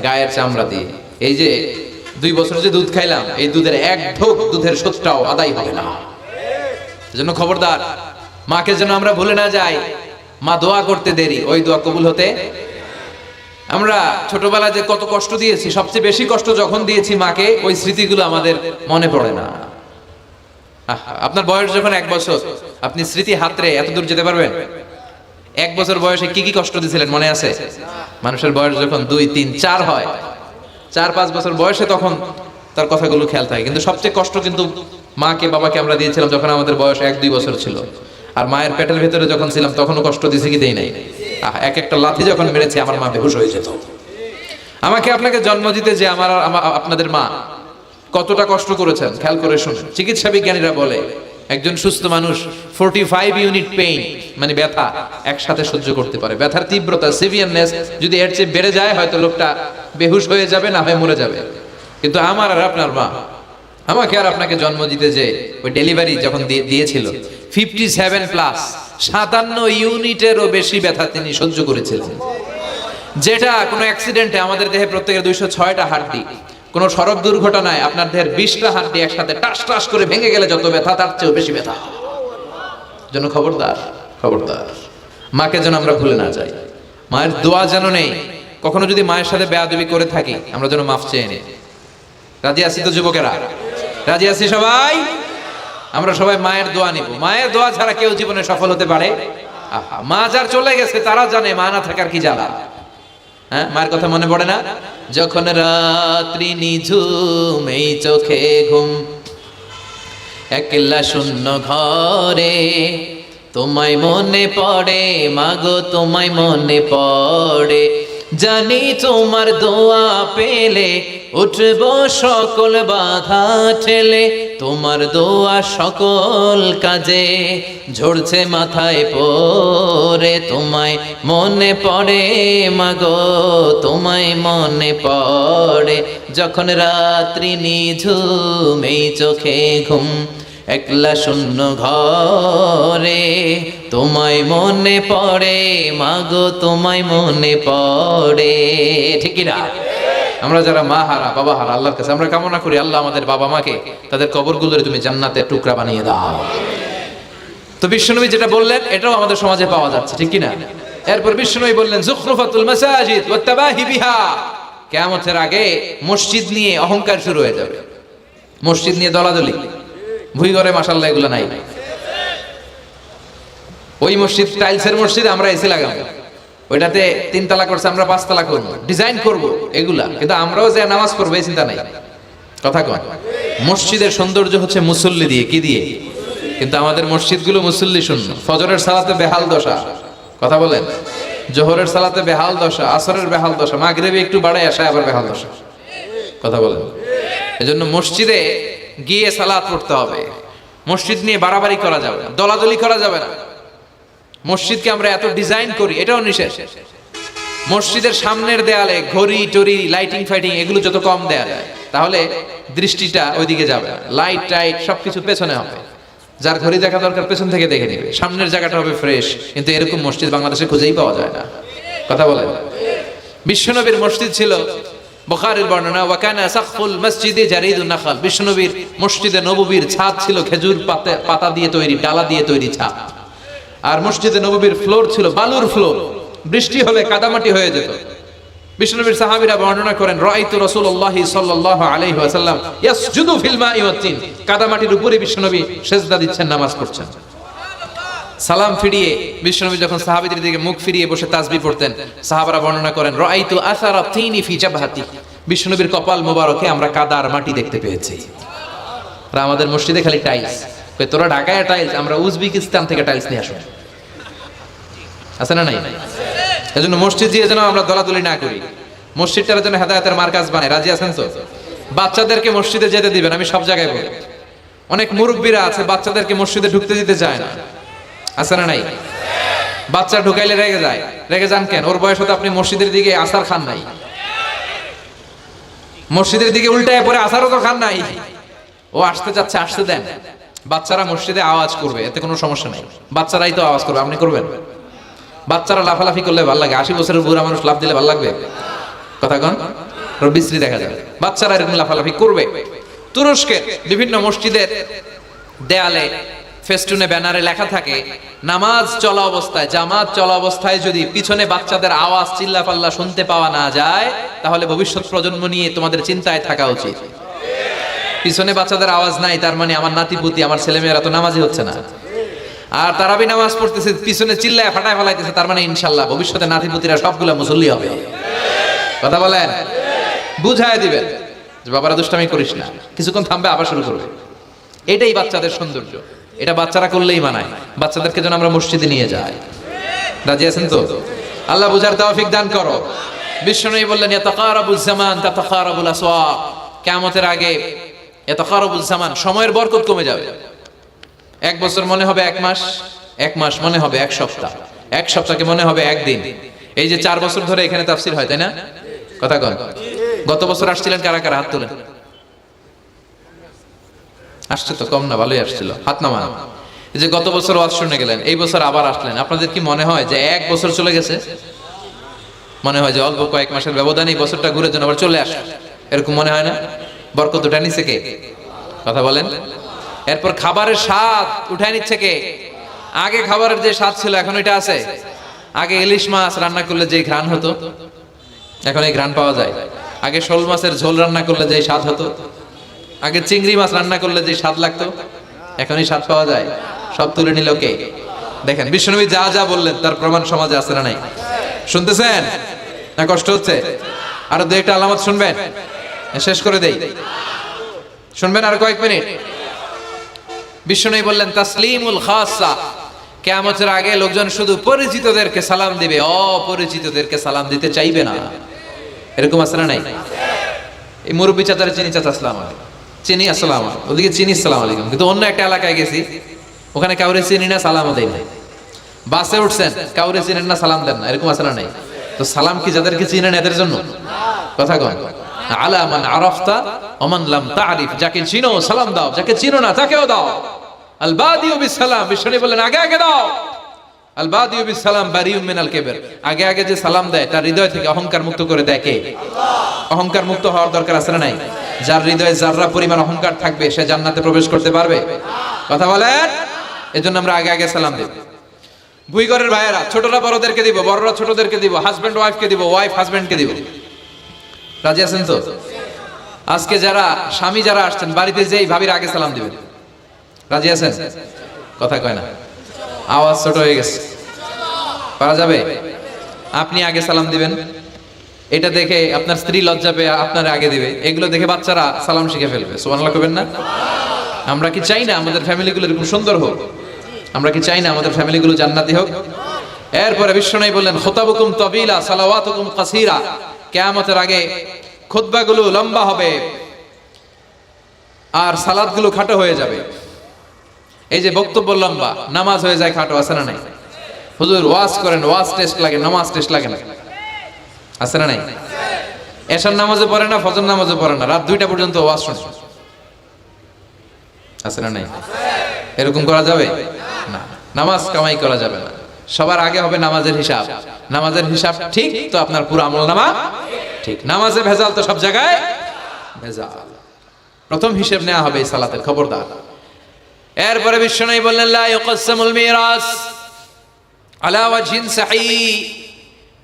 A: গায়ের চামড়া দিয়ে। এই যে 2 বছর যে দুধ খাইলাম, এই দুধের 1 ঢোক দুধের শোধটাও আদায় হবে না। এজন্য খবরদার, মাকে যেন আমরা ভুলে না যাই। মা দোয়া করতে দেরি, ওই দোয়া কবুল হতে। আমরা ছোটবেলায় যে কত কষ্ট দিয়েছি, সবচেয়ে বেশি কষ্ট যখন দিয়েছি মাকে, ওই স্মৃতিগুলো আমাদের মনে পড়ে না। আপনার বয়স যখন 1 বছর, আপনি স্মৃতি হাতরে এত দূর যেতে পারবেন? 1 বছর বয়সে কি কি কষ্ট দিয়েছিলেন মনে আছে? মানুষের বয়স যখন 2, 3, 4 হয়, 4-5 বছর বয়সে, তখন তার কথাগুলো খেয়াল থাকে। কিন্তু সবচেয়ে কষ্ট কিন্তু মাকে বাবাকে আমরা দিয়েছিলাম যখন আমাদের বয়স 1-2 বছর ছিল। আর মায়ের পেটের ভেতরে যখন ছিলাম তখনও কষ্ট দিয়েছি কি দেই নাই? এক একটা লাথি যখন মেরেছি আমার মা বেহুশ হয়ে যেত। আমাকে আপনাকে জন্ম দিতে যে আপনাদের মা কতটা কষ্ট করেছেন খেয়াল করে শুনুন। চিকিৎসা বিজ্ঞানীরা বলে একজন সুস্থ মানুষ 45 ইউনিট পেইন, মানে ব্যথা, একসাথে সহ্য করতে পারে। ব্যথার তীব্রতা, সিভিয়ারনেস যদি এর চেয়ে বেড়ে যায়, হয়তো লোকটা বেহুশ হয়ে যাবে, না হয় মরে যাবে। কিন্তু আমার আর আপনার মা আমাকে আর আপনাকে জন্ম দিতে যে ওই ডেলিভারি যখন দিয়েছিল, 57 ইউনিটেরও বেশি ব্যথা তিনি সহ্য করেছিলেন। যেটা কোনো অ্যাক্সিডেন্টে আমাদের দেহে প্রত্যেকের 206টা হাড্ডি, কোন সড়ক দুর্ঘটনায় আপনার দেহের 20টা হাড্ডি একসাথে টাস টাস করে ভেঙে গেলে যত ব্যথা, তার চেয়েও বেশি ব্যথা। জন্য খবরদার, খবরদার, মাকে যেন আমরা ভুলে না যাই। মায়ের দোয়া যেন নেই। কখনো যদি মায়ের সাথে বেয়াদবি করে থাকি, আমরা যেন মাফ চেয়ে নিই। রাজি আছি তো যুবকেরা? রাজি আছি সবাই? আমরা সবাই মায়ের দোয়া নিব। মায়ের দোয়া ছাড়া কেউ জীবনে সফল হতে পারে? মা যার চলে গেছে তারা জানে মা না থাকার কি জ্বালা। হ্যাঁ, মায়ের কথা মনে পড়ে না? যখন রাত্রি নিঝুম, এই চোখে ঘুম, একলা শূন্য ঘরে, তোমায় মনে পড়ে মাগো, তোমায় মনে পড়ে, জানি তোমার দোয়া পেলে উঠব সকল বাধা ঠেলে, তোমার দোয়া সকল কাজে ঝরছে মাথায় পড়ে, তোমায় মনে পড়ে মাগো, তোমায় মনে পড়ে, যখন রাত্রি নিঝুম, এই চোখে ঘুম, একলা শূন্য ঘরে, তোমায় মনে পড়ে মাগো, তোমায় মনে পড়ে। ঠিক কি না? আমরা যারা মা হারা, বাবা হারা, আল্লাহর কাছে আমরা কামনা করি, আল্লাহ আমাদের বাবা মাকে তাদের কবরগুলোরে তুমি জান্নাতের টুকরা বানিয়ে দাও। তো বিশ্বনবী যেটা বললেন এটাও আমাদের সমাজে পাওয়া যাচ্ছে, ঠিক কি না? এরপর বিশ্বনবী বললেন যুখরুফাতুল মাসাজিদ ওয়াত তাবাহি বিহা, কিয়ামতের আগে মসজিদ নিয়ে অহংকার শুরু হয়ে যাবে, মসজিদ নিয়ে দলাদলি। ভুই ঘরে মাশাআল্লাহ এগুলো নাই। ওই মসজিদ টাইলসের মসজিদ, আমরা এসি লাগাবো, ওইটাতে 3 তালা করছে, আমরা 5 তালা করবো, ডিজাইন করব এগুলা, কিন্তু আমরাও যে নামাজ পড়বো এই চিন্তা নাই। কথা কন, মসজিদের সৌন্দর্য হচ্ছে মুসল্লি দিয়ে, কি দিয়ে? কিন্তু আমাদের মসজিদগুলো মুসল্লি শূন্য। ফজরের সালাতে বেহাল দশা, কথা বলেন, জোহরের সালাতে বেহাল দশা, আসরের বেহাল দশা, মাগরিবে একটু বাড়ায় আসে আবার বেহাল দশা, কথা বলেন। এজন্য মসজিদে গিয়ে সালাত পড়তে হবে। মসজিদ নিয়ে বাড়াবাড়ি করা যাবে না, দলাদলি করা যাবে না। মসজিদকে আমরা এত ডিজাইন করি, এটাও নিষেধ। মসজিদের সামনের দেয়ালে ঘড়ি টড়ি, লাইটিং ফাইটিং এগুলো যত কম দেয়া যায়, তাহলে দৃষ্টিটা ওইদিকে যাবে না। লাইট টাইট সবকিছু পেছনে হবে, যার ঘড়ি দেখা দরকার পেছন থেকে দেখে নেবে, সামনের জায়গাটা হবে ফ্রেশ। কিন্তু এরকম মসজিদ বাংলাদেশে খুঁজেই পাওয়া যায় না, কথা বলেন। বিশ্বনবীর মসজিদ ছিল, বুখারীর বর্ণনা, ওয়া কানা সাকফুল মসজিদে জারিদুন নাখাল, বিশ্বনবীর মসজিদে নববীর ছাদ ছিল খেজুর পাতা দিয়ে তৈরি, ডালা দিয়ে তৈরি ছাদ। আর মসজিদে নববীর ফ্লোর ছিল বালুর ফ্লোর, বৃষ্টি হলে কাদামাটি হয়ে যেত। বিশ্বনবীর সাহাবীরা বর্ণনা করেন, রাআইতু রাসূলুল্লাহি সাল্লাল্লাহু আলাইহি ওয়াসাল্লাম ইয়াসজুদু ফিল মাই ওয়াত তিন, কাদামাটির উপরে বিশ্বনবী সিজদা দিচ্ছেন, নামাজ পড়ছেন। সালাম ফিরিয়ে বিশ্বনবী যখন সাহাবীদের দিকে মুখ ফিরিয়ে বসে তাসবিহ পড়তেন, সাহাবারা বর্ণনা করেন, রাআইতু আসারা তিনি ফি জাবহাতি, বিশ্বনবীর কপাল মোবারকে আমরা কাদার মাটি দেখতে পেয়েছি। আর আমাদের মসজিদে খালি টাইলস, তোরা ঢাকায় টাইলস, আমরা উজবেকিস্তান থেকে টাইলস নিয়ে আসো, আছে না নাই? এজন্য মসজিদ দিয়ে যেন আমরা দলাদলি না করি, মসজিদটার জন্য হেদায়েতের মার্কাজ বানায়। রাজি আছেন তো? বাচ্চাদেরকে মসজিদে যেতে দিবেন, আমি সব জায়গায় বলি। অনেক মুরব্বীরা আছে বাচ্চাদেরকে মসজিদে ঢুকতে দিতে চায় না, আছে না নাই? বাচ্চা ঢুকাইলে রেগে যায়। রেগে যান কেন? ওর বয়স হতে আপনি মসজিদের দিকে আসার খান নাই, মসজিদের দিকে উল্টায় পরে আসারও তো খান নাই। ও আসতে যাচ্ছে, আসতে দেন। বাচ্চারা মসজিদে আওয়াজ করবে, এতে কোনো সমস্যা নাই, বাচ্চারাই তো আওয়াজ করবে, আপনি করবেন? বাচ্চারা লাফালাফি করলে ভালো লাগে, 80 বছরের বুড়া মানুষ লাফ দিলে ভালো লাগবে? কথা কন, বিশ্রী দেখা যায়। বাচ্চারা এরকম লাফালাফি করবে। তুরস্কের বিভিন্ন মসজিদের দেয়ালে ফেস্টুনে ব্যানারে লেখা থাকে, নামাজ চলা অবস্থায়, জামাত চলা অবস্থায় যদি পিছনে বাচ্চাদের আওয়াজ চিল্লাপাল্লা শুনতে পাওয়া না যায়, তাহলে ভবিষ্যৎ প্রজন্ম নিয়ে তোমাদের চিন্তায় থাকা উচিত। পিছনে বাচ্চাদের আওয়াজ নাই, তার মানে আমার নাতিপুতি, আমার ছেলেমেয়েরা তো নামাজি হচ্ছে না। আর তারাবি নামাজ পড়তেছে, পিছনে চিল্লায় ফাটায় ফেলাইতেছে, তার মানে ইনশাল্লাহ ভবিষ্যতে নাতিপুতিরা সবগুলা মুসল্লি হবে। কথা বলেন, বুঝায় দিবেন যে বাবারা দুষ্টামি করিস না, কিছুক্ষণ থামবে আবার শুরু করবে। এটাই বাচ্চাদের সৌন্দর্য, এটা বাচ্চারা করলেই মানায়। বাচ্চাদেরকে যেন আমরা মসজিদে নিয়ে যাই। রাজি আছেন তো? আল্লাহ বুঝার তৌফিক দান করো। বিশ্বনবী বললেন, ইয়াতাকারাবুজ জামান তাতাকারাবুল আসওয়াক, কিয়ামতের আগে ইয়াতাকারাবুজ জামান, সময়ের বরকত কমে যাবে। 1 বছর মনে হবে 1 মাস, 1 মাস মনে হবে 1 সপ্তাহ, 1 সপ্তাহকে মনে হবে 1 দিন। এই যে 4 বছর ধরে এখানে তাফসীর হয়, তাই না? কথা কন। গত বছর আসছিলেন কারা কারা? হাত তোলেন। আসছে তো কম না, ভালোই আসছিল, হাত নামান। এই যে গত বছর ওয়াজ শুনে গেলেন, এই বছর আবার আসলেন, আপনাদের কি মনে হয় যে 1 বছর চলে গেছে? মনে হয় যে অল্প কয়েক মাসের ব্যবধানে বছরটা ঘুরে যেন আবার চলে আসে, এরকম মনে হয় না? বরকত উঠায় নিচ্ছে কে? কথা বলেন। এরপর খাবারের স্বাদ উঠায় নিচ্ছে কে? আগে খাবারের যে স্বাদ ছিল এখন এটা আছে? আগে ইলিশ মাছ রান্না করলে যে ঘ্রাণ হতো, এখন এই ঘ্রাণ পাওয়া যায়? আগে শোল মাছের ঝোল রান্না করলে যে স্বাদ হতো, আগে চিংড়ি মাছ রান্না করলে যে স্বাদ লাগতো, এখন এই স্বাদ পাওয়া যায়? সব তুলে নিল কে? দেখেন বিশ্বনবী যা যা বললেন তার প্রমাণ সমাজে আছে না নাই? শুনতেছেন না? কষ্ট হচ্ছে? আরো 2-1টা আলামত শুনবেন, শেষ করে দেই। শুনবেন আর কয়েক মিনিট। বিশ্বনবী বললেন, তাসলিমুল খাসা, কিয়ামতের আগে লোকজন শুধু পরিচিতদেরকে সালাম দিবে, অপরিচিতদেরকে সালাম দিতে চাইবে না। এরকম আছে না নাই? এই মুরব্বী চাচারে চিনি, চাচা আসসালাম আলাইকুম, চিনি আসসালাম আলাইকুম, ওদিকে চিনি আসসালাম আলাইকুম, কিন্তু অন্য একটা এলাকায় গেছি, ওখানে কাউরে চিনি না, সালামও দেয় না। বাসে উঠছেন, কাউরে চিনেন না, সালাম দেন না, এরকম আছে না নাই? তো সালাম কি যাদেরকে চিনেন এদের জন্য? কথা কন। আলা মান আরাফতা ওয়া মান লাম তারিফ, যাকে চিনো সালাম দাও, যাকে চিনো না তাকেও দাও। আল বাদিউ বিস সালাম, বিশ্বনবী বললেন আগে আগে দাও। আল বাদিউ বিস সালাম বারিউম মিনাল কিবর, আগে আগে যে সালাম দেয় তার হৃদয় থেকে অহংকার মুক্ত করে দেয় কে? অহংকার মুক্ত হওয়ার দরকার আছে না নাই? যার হৃদয়ে যাররা পরিমাণ অহংকার থাকবে সে জান্নাতে প্রবেশ করতে পারবে? কথা বলেন। এজন্য আমরা আগে আগে সালাম দেব। ভুইগরের ভাইয়েরা ছোটরা বড়দেরকে দিব, বড়রা ছোটদেরকে দিব, হাজবেন্ড ওয়াইফকে দিব, ওয়াইফ হাজবেন্ডকে দিব। রাজি আছেন তো? আজকে যারা স্বামী যারা আসছেন বাড়িতে যেই ভাবির আগে সালাম দিবেন। রাজি আছেন? কথা কয় না, আওয়াজ ছোট হয়ে গেছে। পারা যাবে? আপনি আগে সালাম দিবেন, এটা দেখে আপনার স্ত্রী লজ্জা পেয়ে আপনার আগে দিবে, এগুলো দেখে বাচ্চারা সালাম শিখে ফেলবে। সুবহানাল্লাহ কইবেন না? আমরা কি চাই না আমাদের ফ্যামিলিগুলো এরকম সুন্দর হোক? আমরা কি চাই না আমাদের ফ্যামিলিগুলো জান্নাতি হোক? এরপরে বিশ্বনবী বললেন, খুতাবুকুম তাবিলা সালাওয়াতুকুম কাসীরা, কিয়ামতের আগে খুতবাগুলো লম্বা হবে আর সালাতগুলো খাটো হয়ে যাবে। এই যে বক্তব্য লম্বা, নামাজ হয়ে যায় খাটো, আছে না নাই? হুজুর ওয়াজ করেন, ওয়াজ টেস্ট লাগে, নামাজ টেস্ট লাগে না, আছে না নাই? এশার নামাজে পড়ে না, ফজর নামাজে পড়ে না, রাত 2টা পর্যন্ত ওয়াজ শুনে, আছে না নাই? এরকম করা যাবে না। নামাজ কামাই করা যাবে না। সবার আগে হবে নামাজের হিসাব। নামাজের হিসাব ঠিক তো আপনার পুরো আমলনামা ঠিক। নামাজে ভেজাল তো সব জায়গায় ভেজাল। প্রথম হিসাব নেওয়া হবে এই সালাতের, খবরদার। এরপরে বিশ্বনবী বললেন, লা ইউকাসসামুল মিরাস আলা ওয়াজহিন সাহি,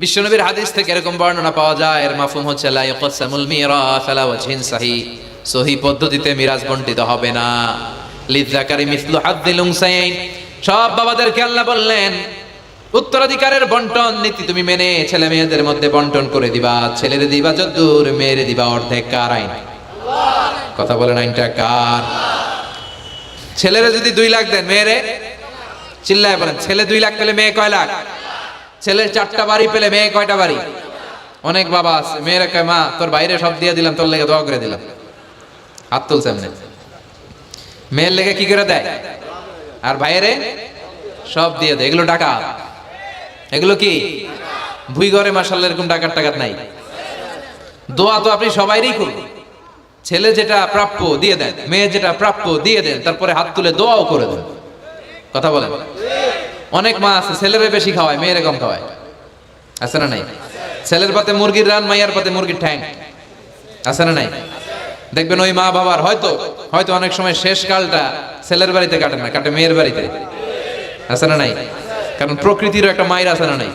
A: বিশ্বনবীর হাদিস থেকে এরকম বর্ণনা পাওয়া যায়, এর মাফহুম হচ্ছে লা ইয়াকসামুল মিরাস আলা ওয়াজহিন সহিহ, সহিহ পদ্ধতিতে মিরাজ বণ্টিত হবে না। লিযাকারি মিসলু হাদ্দিল উনসায়াইন, সব বাবাদেরকে আল্লাহ বললেন উত্তরাধিকারের বন্টন নীতি তুমি মেনে ছেলে মেয়েদের মধ্যে বন্টন করে দিবা। ছেলেরে দিবা যদ্দূর, মেয়েরে দিবা অর্ধেক। কার আইন? কথা বলেন আইনটা কার? ছেলেরে যদি 2 লাখ দেন, মেয়েরে চিল্লায় বলেন, ছেলে 2 লাখ পেলে মেয়ে কয় লাখ? ছেলের 4টা বাড়ি পেলে মেয়ে কয়টা বাড়ি? অনেক বাবা আছে মেয়েরা কয় মা তোর বাইরে সব দিয়ে দিলাম, তোর লেগে দোয়া করে দিলাম। হাত তুলছে এমনি। মেয়ের লেগে কি করে দেয়? আর বাইরে সব দিয়ে দেয়। এগুলো টাকা, এগুলো কি ভুই ঘরে মাশাআল্লাহ এরকম টাকার নাই। দোয়া তো আপনি সবাইরই করুন। ছেলে যেটা প্রাপ্য দিয়ে দেন, মেয়ে যেটা প্রাপ্য দিয়ে দেন, তারপরে হাত তুলে দোয়াও করে দেন। কথা বলেন। অনেক মা আছে ছেলেরে বেশি খাওয়ায়, মেয়েরে কম খাওয়ায়, আছে না নাই? ছেলের পাতে মুরগির রান, মাইয়ার পাতে মুরগির ঠ্যাং, আছে না নাই? দেখবেন ওই মা বাবার হয়তো অনেক সময় শেষ কালটা ছেলের বাড়িতে কাটে না, কাটে মেয়ের বাড়িতে, আছে না নাই? কারণ প্রকৃতিরও একটা মায়ের আছে না নাই?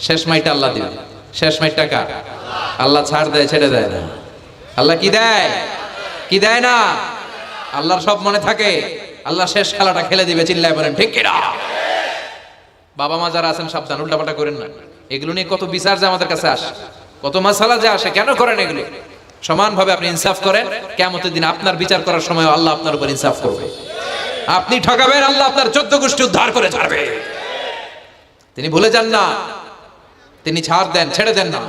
A: শেষ মাইটা আল্লাহ দিবে। শেষ মাইটা কার? আল্লাহ ছাড় দেয়, ছেড়ে দেয় না। আল্লাহ কি দেয়? কি দেয় না? আল্লাহর সব মনে থাকে। আল্লাহ শেষ খেলাটা খেলে দিবে। চিল্লায় বলেন ঠিক কিনা? বাবা মা যারা আছেন সাবধান, উল্টাপাল্টা করেন না। এগুলো নিয়ে কত বিচার যে আমাদের কাছে আসে, কত মাসালা যে আসে। কেন করেন এগুলো? সমানভাবে আপনি ইনসাফ করেন, কিয়ামতের দিন আপনার বিচার করার সময় আল্লাহ আপনার উপর ইনসাফ করবে। আপনি ঠকাবেন, আল্লাহ আপনার 14 গোষ্ঠী উদ্ধার করে ছাড়বে। তিনি ভুলে যান না, তিনি ছাড় দেন, ছেড়ে দেন না।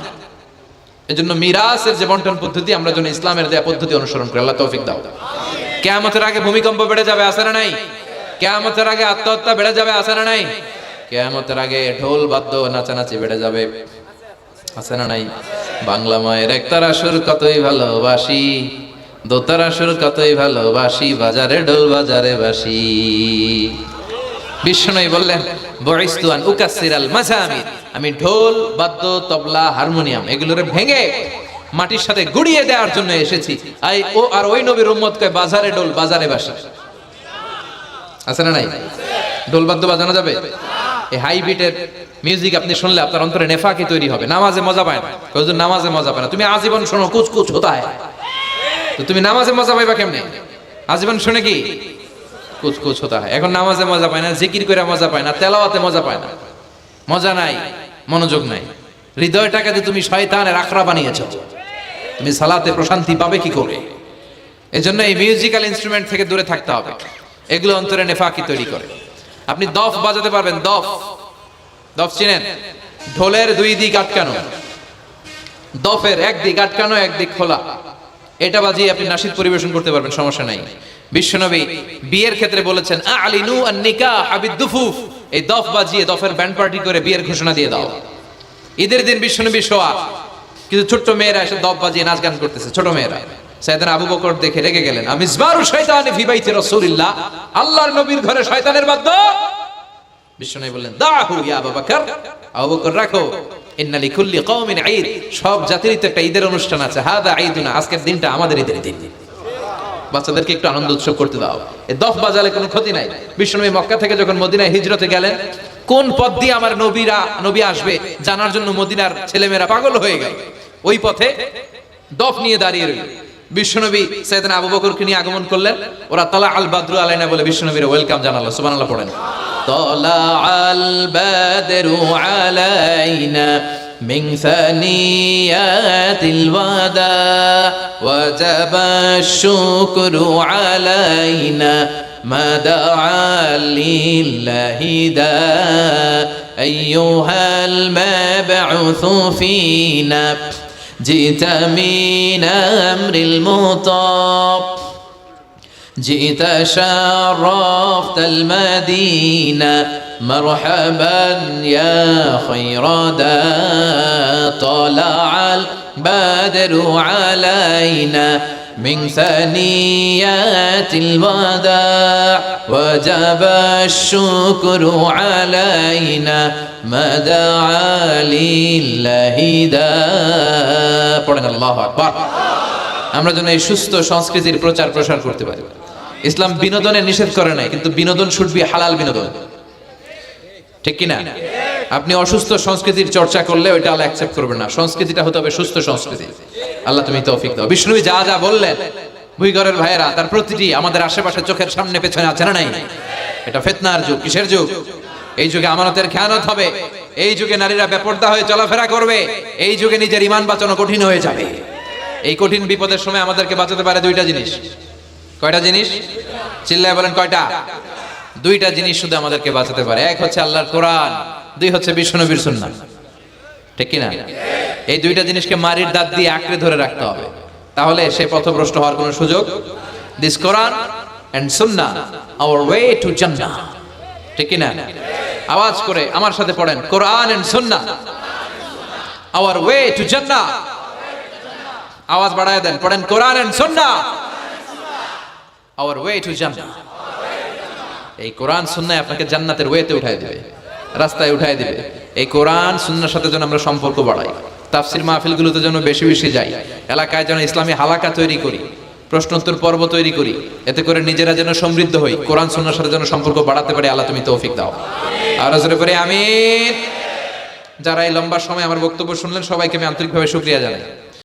A: এজন্য মিরাসের যে বন্টন পদ্ধতি, আমরা যেন ইসলামের দেয়া পদ্ধতি অনুসরণ করি। আল্লাহ তৌফিক দাও। কিয়ামতের আগে ভূমিকম্প বেড়ে যাবে, আছে না নাই? কিয়ামতের আগে আত্মহত্যা বেড়ে যাবে, আছে না নাই? কিয়ামতের আগে ঢোল বাদ্য নাচানাচি বেড়ে যাবে, আছে না নাই? বাংলা মায়ের একতারা সুর কতই ভালোবাসি, দোতারা সুর কতই ভালোবাসি, বাজারে ঢোল বাজারে বাসি। বিষ্ণুই বললেন বুইস্তু আন উকাসসিরাল মাজামির, আমি ঢোল বাদ্য তবলা হারমোনিয়াম এগুলোরে ভেঙে মাটির সাথে গুড়িয়ে দেওয়ার জন্য এসেছি। আর ওই নবীর উম্মত কয় বাজারে ঢোল বাজারে বাসি, আছে না নাই? ঢোল বাদ্য বাজানো যাবে? এই হাই বিটের মিউজিক আপনি শুনলে আপনার অন্তরে নেফাকি তৈরি হবে। নামাজে মজা পায় না, হুজুর নামাজে মজা পায় না। তুমি আজীবন শোনো কুচ কুচ হোতা হয়, তো তুমি নামাজে মজা পাইবা কেমনে? আজীবন শুনে কি কুচ কুচ হোতা হয়। এখন নামাজে মজা পায় না, জিকির করে মজা পায় না, তেলাওয়াতে মজা পায় না, মজা নাই, মনোযোগ নাই। হৃদয়টাকে যে তুমি শয়তানের আখড়া বানিয়েছো, তুমি সালাতে প্রশান্তি পাবে কি করে? এজন্য এই মিউজিক্যাল ইনস্ট্রুমেন্ট থেকে দূরে থাকতে হবে। এগুলো অন্তরে নেফাকি তৈরি করে। আপনি দফ বাজাতে পারবেন? দফ চিনেন? ঢোলের 2 দিক আটকানো, দফের এক দিক আটকানো, এক দিক খোলা। এটা বাজিয়ে আপনি নাশিদ পরিবেশন করতে পারবেন, সমস্যা নাই। বিশ্বনবী বিয়ের ক্ষেত্রে বলেছেন আলিনু আন নিকাহ বিদ্দুফুফ, এই দফ বাজিয়ে দফের ব্যান্ড পার্টি করে বিয়ের ঘোষণা দিয়ে দাও। ঈদের দিন বিশ্বনবী শোয়া, কিছু ছোট্ট মেয়েরা এসে দফ বাজিয়ে নাচ গান করতেছে, ছোট মেয়েরা। সাইয়েদনা আবু বকর দেখে রেগে গেলেন, আমিজবারু শয়তানি ফি বাইতি রাসূলিল্লাহ, আল্লাহর নবীর ঘরে শয়তানের বাদ্য। বিশ্বনবী বললেন দাহু ইয়া আবু বকর, আবু বকর রাখো, ইন্না লিকুল্লি কওমিন ঈদ, সব জাতিরই তো একটা ঈদের অনুষ্ঠান আছে। হাদা ঈদুনা, আজকের দিনটা আমাদের ঈদের দিন, বাচ্চাদেরকে একটু আনন্দ উৎসব করতে দাও। এই দফ বাজালে কোনো ক্ষতি নাই। বিশ্বনবী মক্কা থেকে যখন মদিনায় হিজরতে গেলেন, কোন পথ দিয়ে আমার নবী আসবে জানার জন্য মদিনার ছেলেমেয়েরা পাগল হয়ে গেল। ওই পথে দফ নিয়ে দাঁড়িয়ে রইল। বিশ্বনবী সাইয়েদনা আবু বকরকে নিয়ে আগমন করলেন। ওরা তালা আল বাদরু আলাইনা বলে বিশ্বনবীর ওয়েলকাম জানালো। সুবহানাল্লাহ পড়েন। তালা আল বাদরু আলাইনা من ثنيات الوداع وجب الشكر علينا ما دعا لله داع أيها المبعوث فينا جئت من أمر المطاب جئت شرفت المدينة مرحبا يا خير داع طلع البدر علينا من ثنيات الوداع وجب الشكر علينا ما دعا لله داع পড়েন আল্লাহু আকবার। আমরা যেন এই সুস্থ সংস্কৃতির প্রচার প্রসার করতে পারি। ইসলাম বিনোদনের নিষেধ করে নাই, কিন্তু বিনোদন শুড বি হালাল বিনোদন, ঠিক কিনা? আপনি অসুস্থ সংস্কৃতির চর্চা করলে ওইটা আল্লাহ অ্যাকসেপ্ট করবে না। সংস্কৃতিটা হতে হবে সুস্থ সংস্কৃতি। আল্লাহ তুমি তৌফিক দাও। বিষ্ণু যা যা বললেন, ভুইগরের ভাইয়েরা, তার প্রতিটি আমাদের আশেপাশে চোখের সামনে পেছনে আছে না নাই? এটা ফিতনার যুগ। কিসের যুগ? এই যুগে আমানতের খেয়ানত হবে, এই যুগে নারীরা বেপরদা হয়ে চলাফেরা করবে, এই যুগে নিজের ঈমান বাঁচানো কঠিন হয়ে যাবে। এই কঠিন বিপদের সময় আমাদেরকে বাঁচাতে পারে দুইটা জিনিস। কয়টা জিনিস? চিল্লায় বলেন কয়টা? দুইটা জিনিস শুধু আমাদেরকে বাঁচাতে পারে। এক হচ্ছে আল্লাহর কোরআন, দুই হচ্ছে বিশ্বনবীর সুন্নাহ। ঠিক কি না? এই দুইটা জিনিসকে মারির দাঁত দিয়ে আঁকড়ে ধরে রাখতে হবে, তাহলে সে পথভ্রষ্ট হওয়ার কোনো সুযোগ। This Quran and Sunnah hour way to জান্নাহ। ঠিক কি না? আওয়াজ করে আমার সাথে পড়েন, কোরআন and Sunnah hour way to জান্নাহ। আওয়াজ বাড়ায় দেন, পড়েন, কোরআন and Sunnah hour way to জান্নাহ। এই কোরআন সুন্নাহ আপনাকে জান্নাতের ওয়েতে উঠায় দিবে, রাস্তায় উঠায় দিবে। এই কোরআন সুন্নাহর সাথে যেন আমরা সম্পর্ক বাড়াই, তাফসির মাহফিলগুলোতে যেন বেশি বেশি যাই, এলাকায় যেন ইসলামী হালাকা তৈরি করি, প্রশ্নোত্তর পর্ব তৈরি করি, এতে করে নিজেরা যেন সমৃদ্ধ হই, কোরআন সুন্নাহর সাথে যেন সম্পর্ক বাড়াতে পারি। আল্লাহ তুমি তৌফিক দাও। আর জোরে করে আমিন। যারা এই লম্বা সময় আমার বক্তব্য শুনলেন সবাইকে আমি আন্তরিকভাবে শুকরিয়া জানাই।